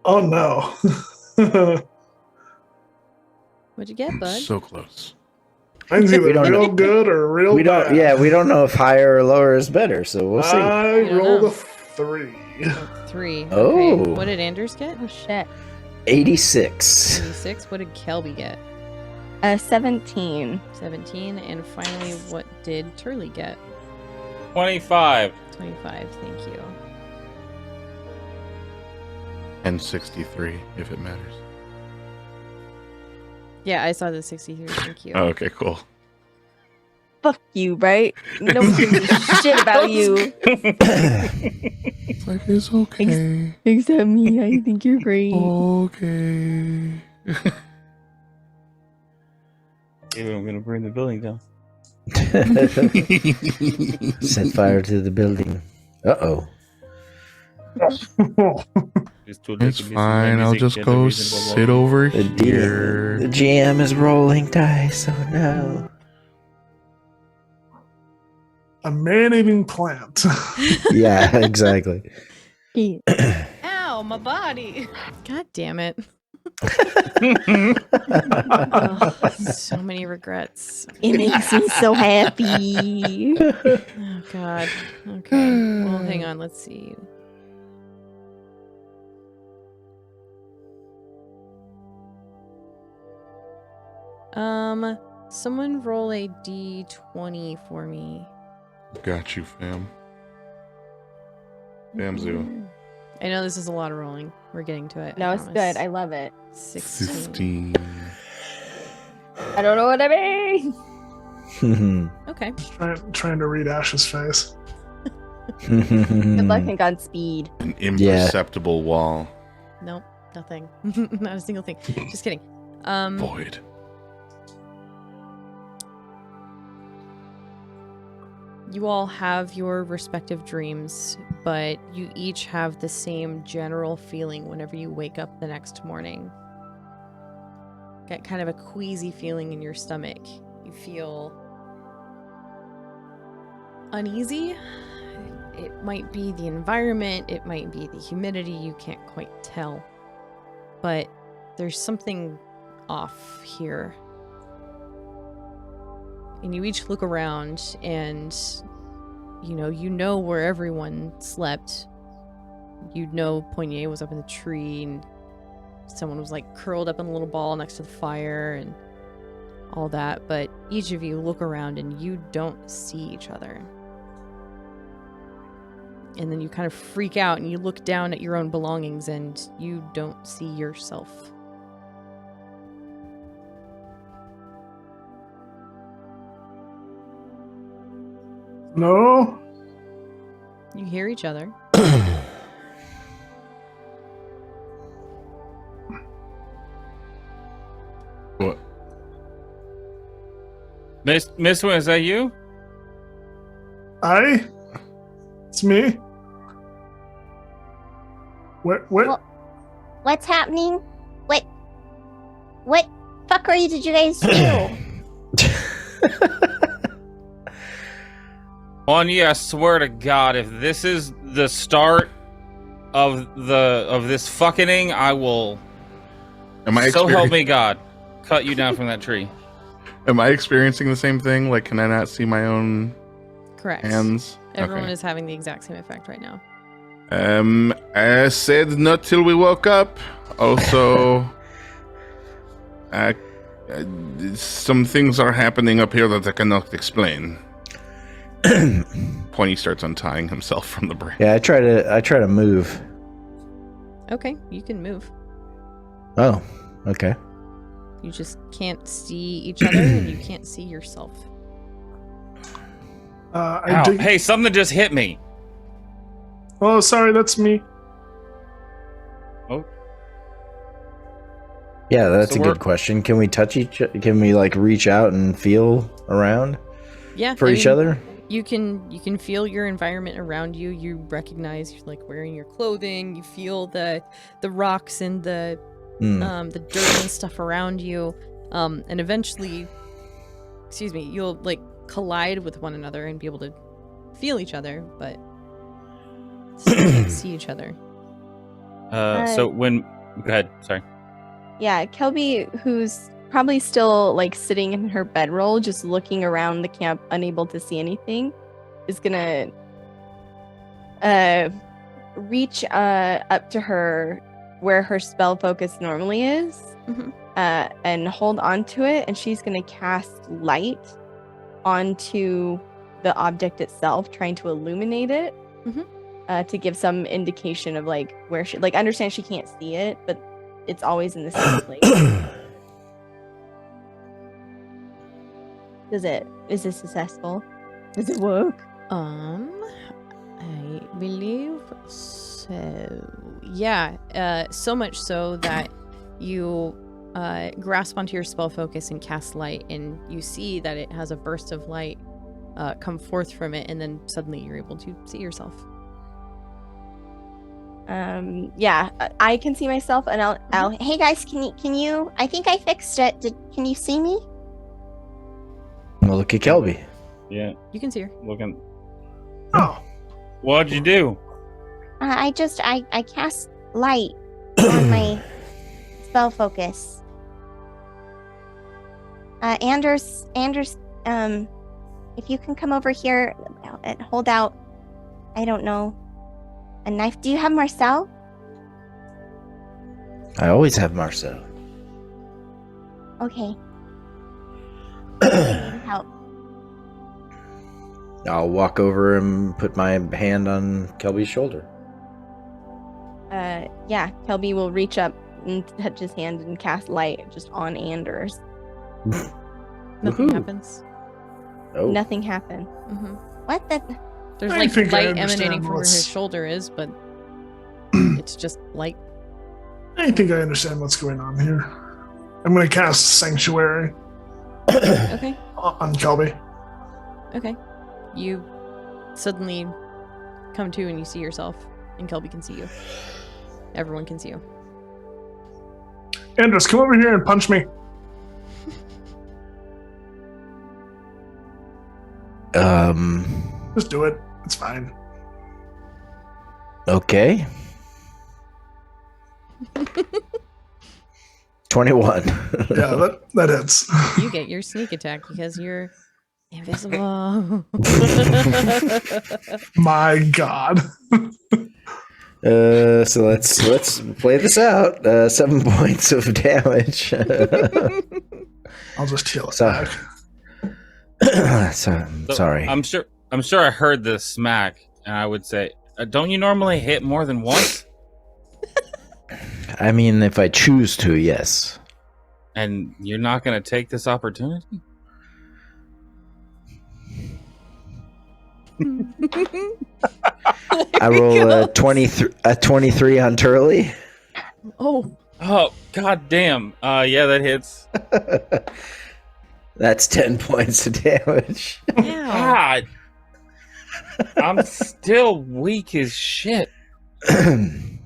[SPEAKER 5] Oh no.
[SPEAKER 1] What'd you get, bud?
[SPEAKER 7] So close.
[SPEAKER 5] Mine's either
[SPEAKER 2] We don't
[SPEAKER 5] real
[SPEAKER 2] know.
[SPEAKER 5] good or real
[SPEAKER 2] We don't.
[SPEAKER 5] bad.
[SPEAKER 2] Yeah, we don't know if higher or lower is better, so we'll see.
[SPEAKER 5] I
[SPEAKER 1] You don't
[SPEAKER 5] rolled
[SPEAKER 1] know.
[SPEAKER 5] a 3.
[SPEAKER 1] 3.
[SPEAKER 2] Oh.
[SPEAKER 1] Okay. What did Anders get?
[SPEAKER 4] Oh shit.
[SPEAKER 2] 86.
[SPEAKER 1] 86. What did Kelby get?
[SPEAKER 4] 17.
[SPEAKER 1] 17. And finally, what did Turley get?
[SPEAKER 10] 25.
[SPEAKER 1] 25. Thank you.
[SPEAKER 7] And 63, if it matters.
[SPEAKER 1] Yeah, I saw the 63. Thank you.
[SPEAKER 7] Oh, okay, cool.
[SPEAKER 4] Fuck you, right? No one gives a shit about you.
[SPEAKER 7] It's like, it's okay.
[SPEAKER 4] Except me. I think you're great.
[SPEAKER 7] Okay.
[SPEAKER 10] Even I'm gonna burn the building down.
[SPEAKER 2] Set fire to the building. Uh-oh.
[SPEAKER 7] It's fine. I'll just go sit over
[SPEAKER 2] The
[SPEAKER 7] here.
[SPEAKER 2] GM is rolling dice. Oh no.
[SPEAKER 5] A man-eating plant.
[SPEAKER 2] Yeah, exactly.
[SPEAKER 1] Ow, my body. God damn it. So many regrets.
[SPEAKER 4] It makes me so happy.
[SPEAKER 1] Oh, God. Okay. Well, hang on. Let's see. Someone roll a D20 for me.
[SPEAKER 7] Got you, fam. Bamzoo.
[SPEAKER 1] I know this is a lot of rolling. We're getting to it.
[SPEAKER 4] No,
[SPEAKER 1] I
[SPEAKER 4] it's
[SPEAKER 1] promise.
[SPEAKER 4] good. I love it.
[SPEAKER 1] 16.
[SPEAKER 7] 15.
[SPEAKER 4] I don't know what I mean.
[SPEAKER 1] Okay.
[SPEAKER 5] Trying to read Ash's face.
[SPEAKER 4] Good luck and Godspeed.
[SPEAKER 7] An imperceptible wall.
[SPEAKER 1] Nope. Nothing. Not a single thing. Just kidding.
[SPEAKER 7] Void.
[SPEAKER 1] You all have your respective dreams, but you each have the same general feeling whenever you wake up the next morning. Get kind of a queasy feeling in your stomach. You feel uneasy. It might be the environment, it might be the humidity, you can't quite tell. But there's something off here. And you each look around and you know where everyone slept you'd know Poignet was up in the tree, and someone was like curled up in a little ball next to the fire and all that, but each of you look around and you don't see each other. And then you kind of freak out and you look down at your own belongings and you don't see yourself.
[SPEAKER 5] No.
[SPEAKER 1] You hear each other.
[SPEAKER 7] What?
[SPEAKER 10] Miss Wynn, is that you?
[SPEAKER 5] Aye. It's me. What?
[SPEAKER 6] What's happening? What fuckery did you guys do?
[SPEAKER 10] Poignet, I swear to God, if this is the start of this fucking, I will. So help me God, cut you down from that tree.
[SPEAKER 7] Am I experiencing the same thing? Like, can I not see my own
[SPEAKER 1] Correct.
[SPEAKER 7] hands?
[SPEAKER 1] Everyone
[SPEAKER 7] Okay.
[SPEAKER 1] is having the exact same effect right now.
[SPEAKER 7] I said not till we woke up. Also, some things are happening up here that I cannot explain. Pointy starts untying himself from the branch.
[SPEAKER 2] Yeah, I try to move.
[SPEAKER 1] Okay, you can move.
[SPEAKER 2] Oh, okay.
[SPEAKER 1] You just can't see each other and you can't see yourself.
[SPEAKER 10] Ow. Hey, something just hit me.
[SPEAKER 5] Oh, sorry, that's me.
[SPEAKER 10] Oh.
[SPEAKER 2] Yeah, that's
[SPEAKER 10] So
[SPEAKER 2] a good question. Can we touch can we like reach out and feel around
[SPEAKER 1] Yeah,
[SPEAKER 2] for each other?
[SPEAKER 1] You can feel your environment around you. You recognize you're like wearing your clothing. You feel the rocks and the dirt and stuff around you. And eventually, you'll like collide with one another and be able to feel each other, but still can't see each other.
[SPEAKER 10] So when go ahead, sorry.
[SPEAKER 4] Yeah, Kelby, who's probably still like sitting in her bedroll, just looking around the camp, unable to see anything, is gonna reach up to her where her spell focus normally is, and hold on to it, and she's gonna cast light onto the object itself, trying to illuminate it, to give some indication of like where she understand she can't see it, but it's always in the same place. Is this successful? Does it work?
[SPEAKER 1] I believe so. Yeah, so much so that you grasp onto your spell focus and cast light, and you see that it has a burst of light come forth from it, and then suddenly you're able to see yourself.
[SPEAKER 4] Yeah, I can see myself, and I'll
[SPEAKER 6] Hey guys, can you? I think I fixed it. Can you see me?
[SPEAKER 2] Well, look at Kelby.
[SPEAKER 10] Yeah.
[SPEAKER 1] You can see her.
[SPEAKER 10] Looking.
[SPEAKER 5] Oh.
[SPEAKER 10] What'd you do?
[SPEAKER 6] I cast light on my spell focus. Anders, if you can come over here and hold out, I don't know, a knife. Do you have Marcel?
[SPEAKER 2] I always have Marcel.
[SPEAKER 6] Okay. Help.
[SPEAKER 2] I'll walk over and put my hand on Kelby's shoulder.
[SPEAKER 4] Yeah, Kelby will reach up and touch his hand and cast light just on Anders.
[SPEAKER 1] Nothing happens.
[SPEAKER 2] Oh.
[SPEAKER 4] Nothing happened.
[SPEAKER 6] What the?
[SPEAKER 1] There's
[SPEAKER 5] I
[SPEAKER 1] like
[SPEAKER 5] think I
[SPEAKER 1] light emanating
[SPEAKER 5] understand
[SPEAKER 1] from where
[SPEAKER 5] what's-
[SPEAKER 1] his shoulder is, but it's just light.
[SPEAKER 5] I think I understand what's going on here. I'm going to cast Sanctuary
[SPEAKER 1] Okay.
[SPEAKER 5] on Kelby.
[SPEAKER 1] Okay. You suddenly come to and you see yourself, and Kelby can see you. Everyone can see you.
[SPEAKER 5] Andres, come over here and punch me. Just do it. It's fine.
[SPEAKER 2] Okay. 21.
[SPEAKER 5] Yeah, that hits.
[SPEAKER 1] You get your sneak attack because you're invisible.
[SPEAKER 5] My God.
[SPEAKER 2] So let's play this out. 7 points of damage.
[SPEAKER 5] I'll just heal it
[SPEAKER 2] So-
[SPEAKER 5] back.
[SPEAKER 2] Sorry.
[SPEAKER 10] I'm sure I heard the smack, and I would say, don't you normally hit more than once?
[SPEAKER 2] I mean, if I choose to, yes.
[SPEAKER 10] And you're not going to take this opportunity?
[SPEAKER 2] I roll a 23 on Turley.
[SPEAKER 1] Oh,
[SPEAKER 10] god damn. Yeah, that hits.
[SPEAKER 2] That's 10 points of damage.
[SPEAKER 10] God. I'm still weak as shit.
[SPEAKER 2] Can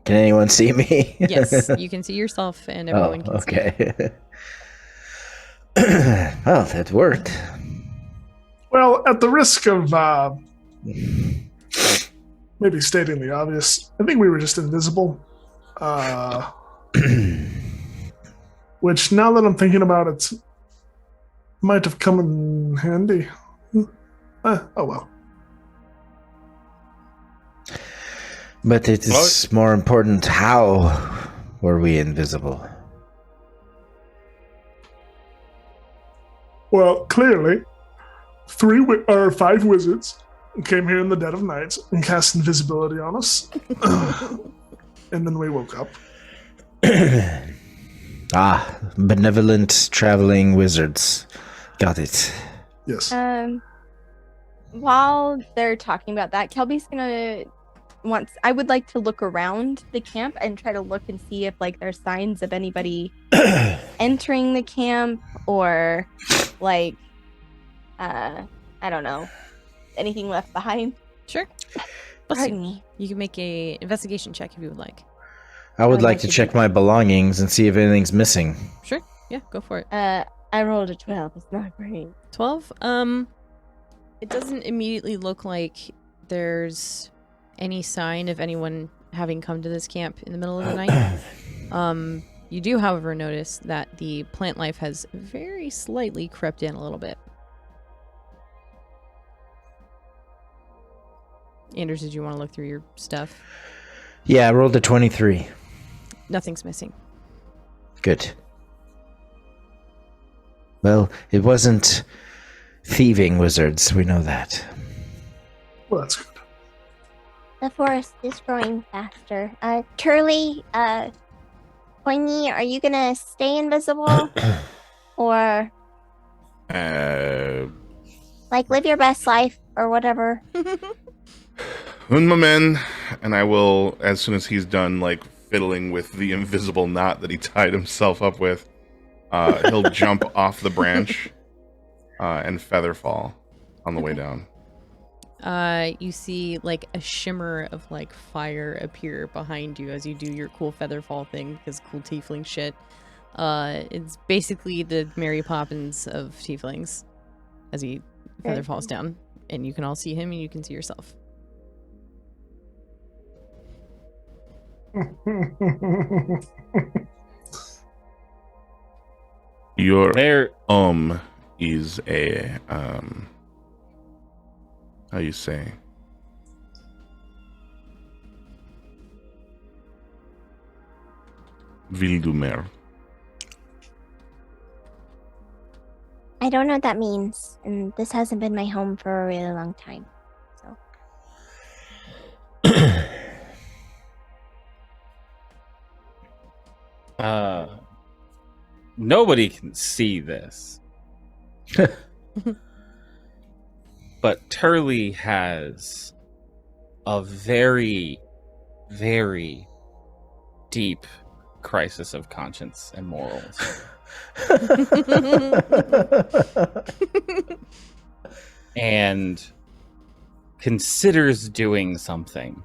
[SPEAKER 2] anyone see me?
[SPEAKER 1] yes, you can see yourself, and everyone can see you.
[SPEAKER 2] Okay. Well, that worked.
[SPEAKER 5] Well, at the risk of maybe stating the obvious, I think we were just invisible. Which, now that I'm thinking about it, might have come in handy. Oh well.
[SPEAKER 2] But it is more important, how were we invisible?
[SPEAKER 5] Well, clearly, 5 wizards came here in the dead of night and cast invisibility on us. And then we woke up.
[SPEAKER 2] Benevolent traveling wizards. Got it.
[SPEAKER 5] Yes.
[SPEAKER 4] While they're talking about that, Kelby's gonna I would like to look around the camp and try to look and see if like there's signs of anybody entering the camp or like I don't know, anything left behind.
[SPEAKER 1] Sure.
[SPEAKER 4] Pardon me.
[SPEAKER 1] You can make a investigation check if you would like.
[SPEAKER 2] I would like to check my belongings and see if anything's missing.
[SPEAKER 1] Sure. Yeah, go for it.
[SPEAKER 4] I rolled a 12. It's not great.
[SPEAKER 1] 12. It doesn't immediately look like there's any sign of anyone having come to this camp in the middle of the night. You do, however, notice that the plant life has very slightly crept in a little bit. Anders, did you want to look through your stuff?
[SPEAKER 2] Yeah, I rolled a 23.
[SPEAKER 1] Nothing's missing.
[SPEAKER 2] Good. Well, it wasn't thieving wizards, we know that.
[SPEAKER 5] Well, that's good.
[SPEAKER 6] The forest is growing faster. Turley, Pointy, are you gonna stay invisible? Or like live your best life or whatever?
[SPEAKER 7] Un moment, and I will, as soon as he's done like fiddling with the invisible knot that he tied himself up with, he'll jump off the branch and feather fall on the way down.
[SPEAKER 1] You see like a shimmer of like fire appear behind you as you do your cool feather fall thing, because cool tiefling shit. It's basically the Mary Poppins of tieflings as he feather falls down, and you can all see him and you can see yourself.
[SPEAKER 7] Your is a how you say? Wildumer.
[SPEAKER 6] I don't know what that means, and this hasn't been my home for a really long time. So.
[SPEAKER 10] Nobody can see this. But Turley has a very, very deep crisis of conscience and morals. And considers doing something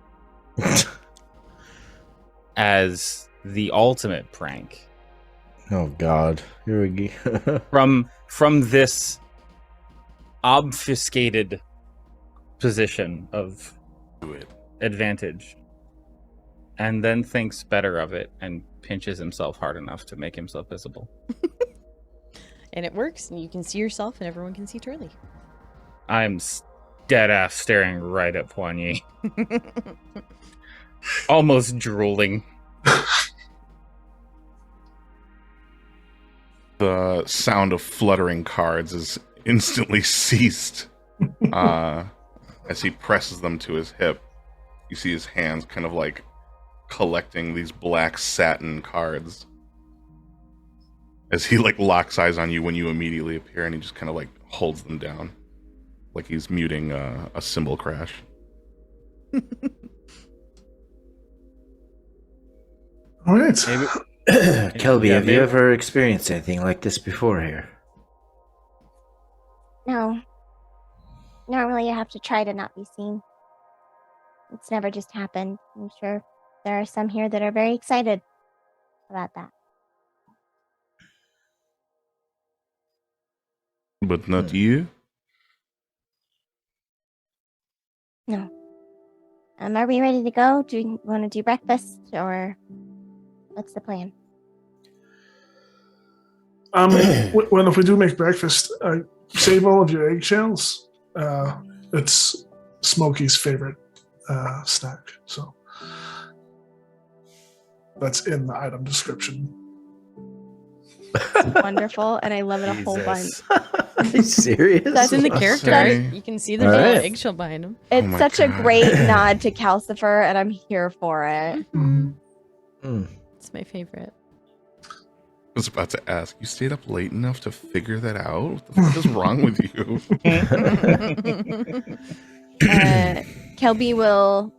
[SPEAKER 10] as the ultimate prank.
[SPEAKER 2] Oh God, here we go.
[SPEAKER 10] from this obfuscated position of advantage, and then thinks better of it and pinches himself hard enough to make himself visible.
[SPEAKER 1] And it works, and you can see yourself, and everyone can see Turley.
[SPEAKER 10] I'm dead ass staring right at Poigny. Almost drooling.
[SPEAKER 7] The sound of fluttering cards is instantly ceased as he presses them to his hip. You see his hands kind of like collecting these black satin cards as he like locks eyes on you when you immediately appear, and he just kind of like holds them down like he's muting a cymbal crash.
[SPEAKER 5] All right.
[SPEAKER 2] Kelby, have you ever experienced anything like this before here?
[SPEAKER 6] No. Normally you have to try to not be seen. It's never just happened. I'm sure there are some here that are very excited about that.
[SPEAKER 7] But not you?
[SPEAKER 6] No. Are we ready to go? Do you want to do breakfast, or what's the plan?
[SPEAKER 5] Well, if we do make breakfast, save all of your eggshells. It's Smokey's favorite snack, so that's in the item description.
[SPEAKER 4] Wonderful, and I love it a whole bunch.
[SPEAKER 2] Are you serious?
[SPEAKER 1] That's in the character.
[SPEAKER 7] Sorry.
[SPEAKER 1] You can see there's
[SPEAKER 2] All
[SPEAKER 1] a
[SPEAKER 2] right.
[SPEAKER 1] eggshell behind him.
[SPEAKER 4] It's
[SPEAKER 7] my
[SPEAKER 4] such a
[SPEAKER 7] God.
[SPEAKER 4] great nod to Calcifer, and I'm here for it.
[SPEAKER 1] It's my favorite.
[SPEAKER 7] I was about to ask, you stayed up late enough to figure that out? What the fuck is wrong with you?
[SPEAKER 4] Kelby will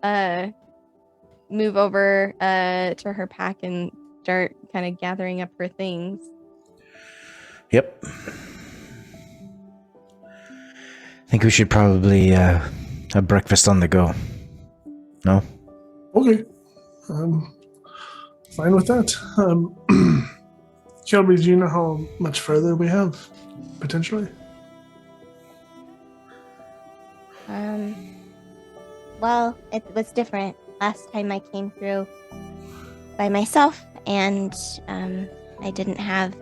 [SPEAKER 4] move over to her pack and start kind of gathering up her things.
[SPEAKER 2] Yep. I think we should probably have breakfast on the go. No?
[SPEAKER 5] Okay. Fine with that. Kelby, do you know how much further we have, potentially?
[SPEAKER 6] Well, it was different. Last time I came through by myself, and I didn't have...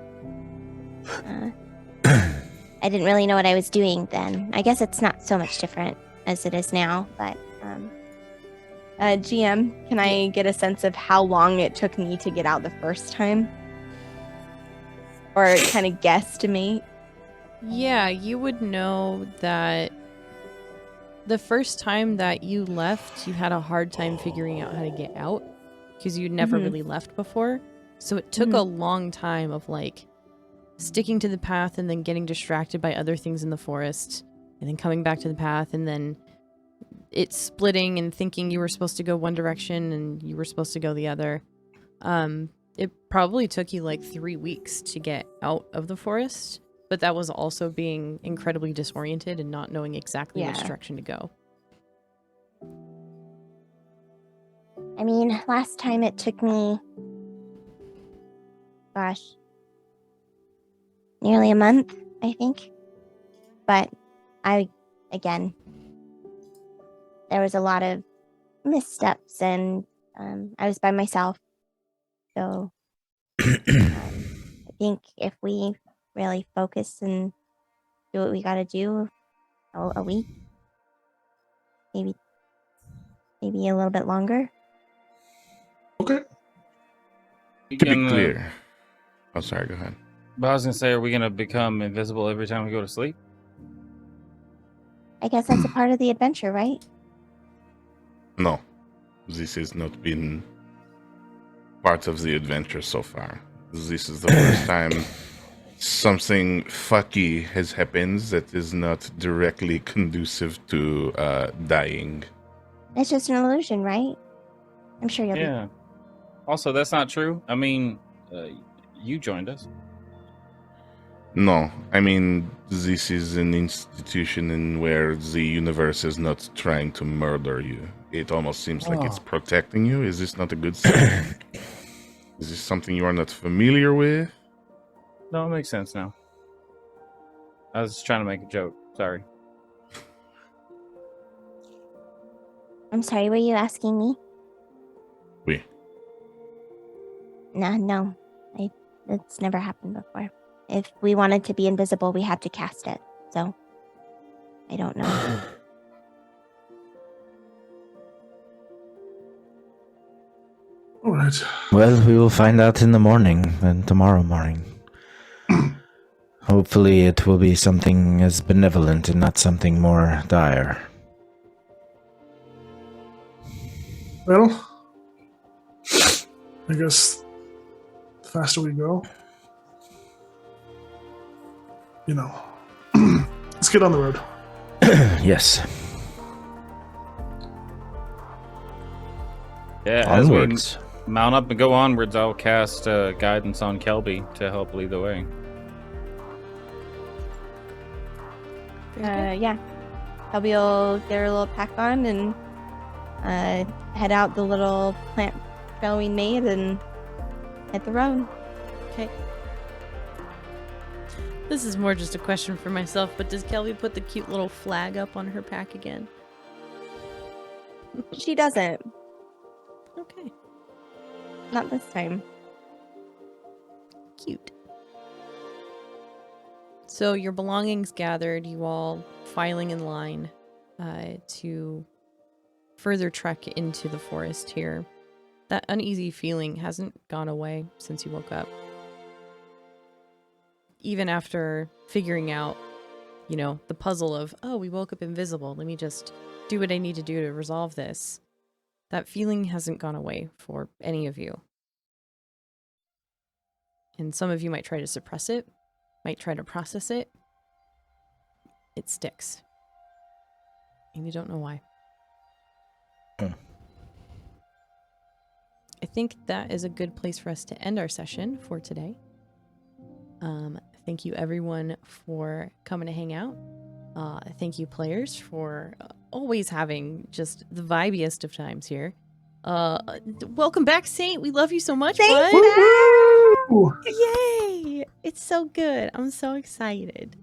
[SPEAKER 6] I didn't really know what I was doing then. I guess it's not so much different as it is now, but...
[SPEAKER 4] GM, can I get a sense of how long it took me to get out the first time? Or kind of guesstimate?
[SPEAKER 1] Yeah, you would know that the first time that you left, you had a hard time figuring out how to get out because you'd never really left before. So it took a long time of like sticking to the path and then getting distracted by other things in the forest and then coming back to the path and then it splitting and thinking you were supposed to go one direction and you were supposed to go the other. It probably took you like 3 weeks to get out of the forest, but that was also being incredibly disoriented and not knowing exactly which direction to go.
[SPEAKER 6] I mean, last time it took me... Gosh. Nearly a month, I think. But again... There was a lot of missteps, and I was by myself. So I think if we really focus and do what we got to do, a week, maybe a little bit longer.
[SPEAKER 5] Okay.
[SPEAKER 7] To be clear. Oh, sorry, go ahead.
[SPEAKER 10] But I was going to say, are we going to become invisible every time we go to sleep?
[SPEAKER 6] I guess that's a part of the adventure, right?
[SPEAKER 7] No, this has not been part of the adventure so far. This is the first time something fucky has happened that is not directly conducive to dying.
[SPEAKER 6] It's just an illusion, right? I'm sure you'll be.
[SPEAKER 10] Also, that's not true. I mean, you joined us.
[SPEAKER 7] No, I mean, this is an institution in where the universe is not trying to murder you. It almost seems like it's protecting you. Is this not a good sign? Is this something you are not familiar with?
[SPEAKER 10] No, it makes sense now. I was just trying to make a joke. Sorry.
[SPEAKER 6] I'm sorry, were you asking me?
[SPEAKER 7] Oui.
[SPEAKER 6] No. It's never happened before. If we wanted to be invisible, we had to cast it. So, I don't know.
[SPEAKER 5] All right.
[SPEAKER 2] Well, we will find out in the morning, and tomorrow morning. Hopefully it will be something as benevolent and not something more dire.
[SPEAKER 5] Well, I guess the faster we go, let's get on the road.
[SPEAKER 2] Yes.
[SPEAKER 10] Yeah,
[SPEAKER 2] Onwards.
[SPEAKER 10] as we mount up and go onwards, I'll cast guidance on Kelby to help lead the way.
[SPEAKER 4] Yeah. Kelby will get her little pack on and head out the little plant trail we made and hit the road.
[SPEAKER 1] Okay. This is more just a question for myself, but does Kelby put the cute little flag up on her pack again?
[SPEAKER 4] She doesn't.
[SPEAKER 1] Okay.
[SPEAKER 4] Not this time.
[SPEAKER 1] Cute. So your belongings gathered, you all filing in line to further trek into the forest here. That uneasy feeling hasn't gone away since you woke up. Even after figuring out, the puzzle of, oh, we woke up invisible, let me just do what I need to do to resolve this. That feeling hasn't gone away for any of you. And some of you might try to suppress it, might try to process it. It sticks. And you don't know why. I think that is a good place for us to end our session for today. Thank you everyone for coming to hang out. Thank you players for always having just the vibiest of times here. Welcome back, Saint. We love you so much, bud. Yay! It's so good. I'm so excited.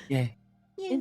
[SPEAKER 10] Yay.
[SPEAKER 1] Yeah.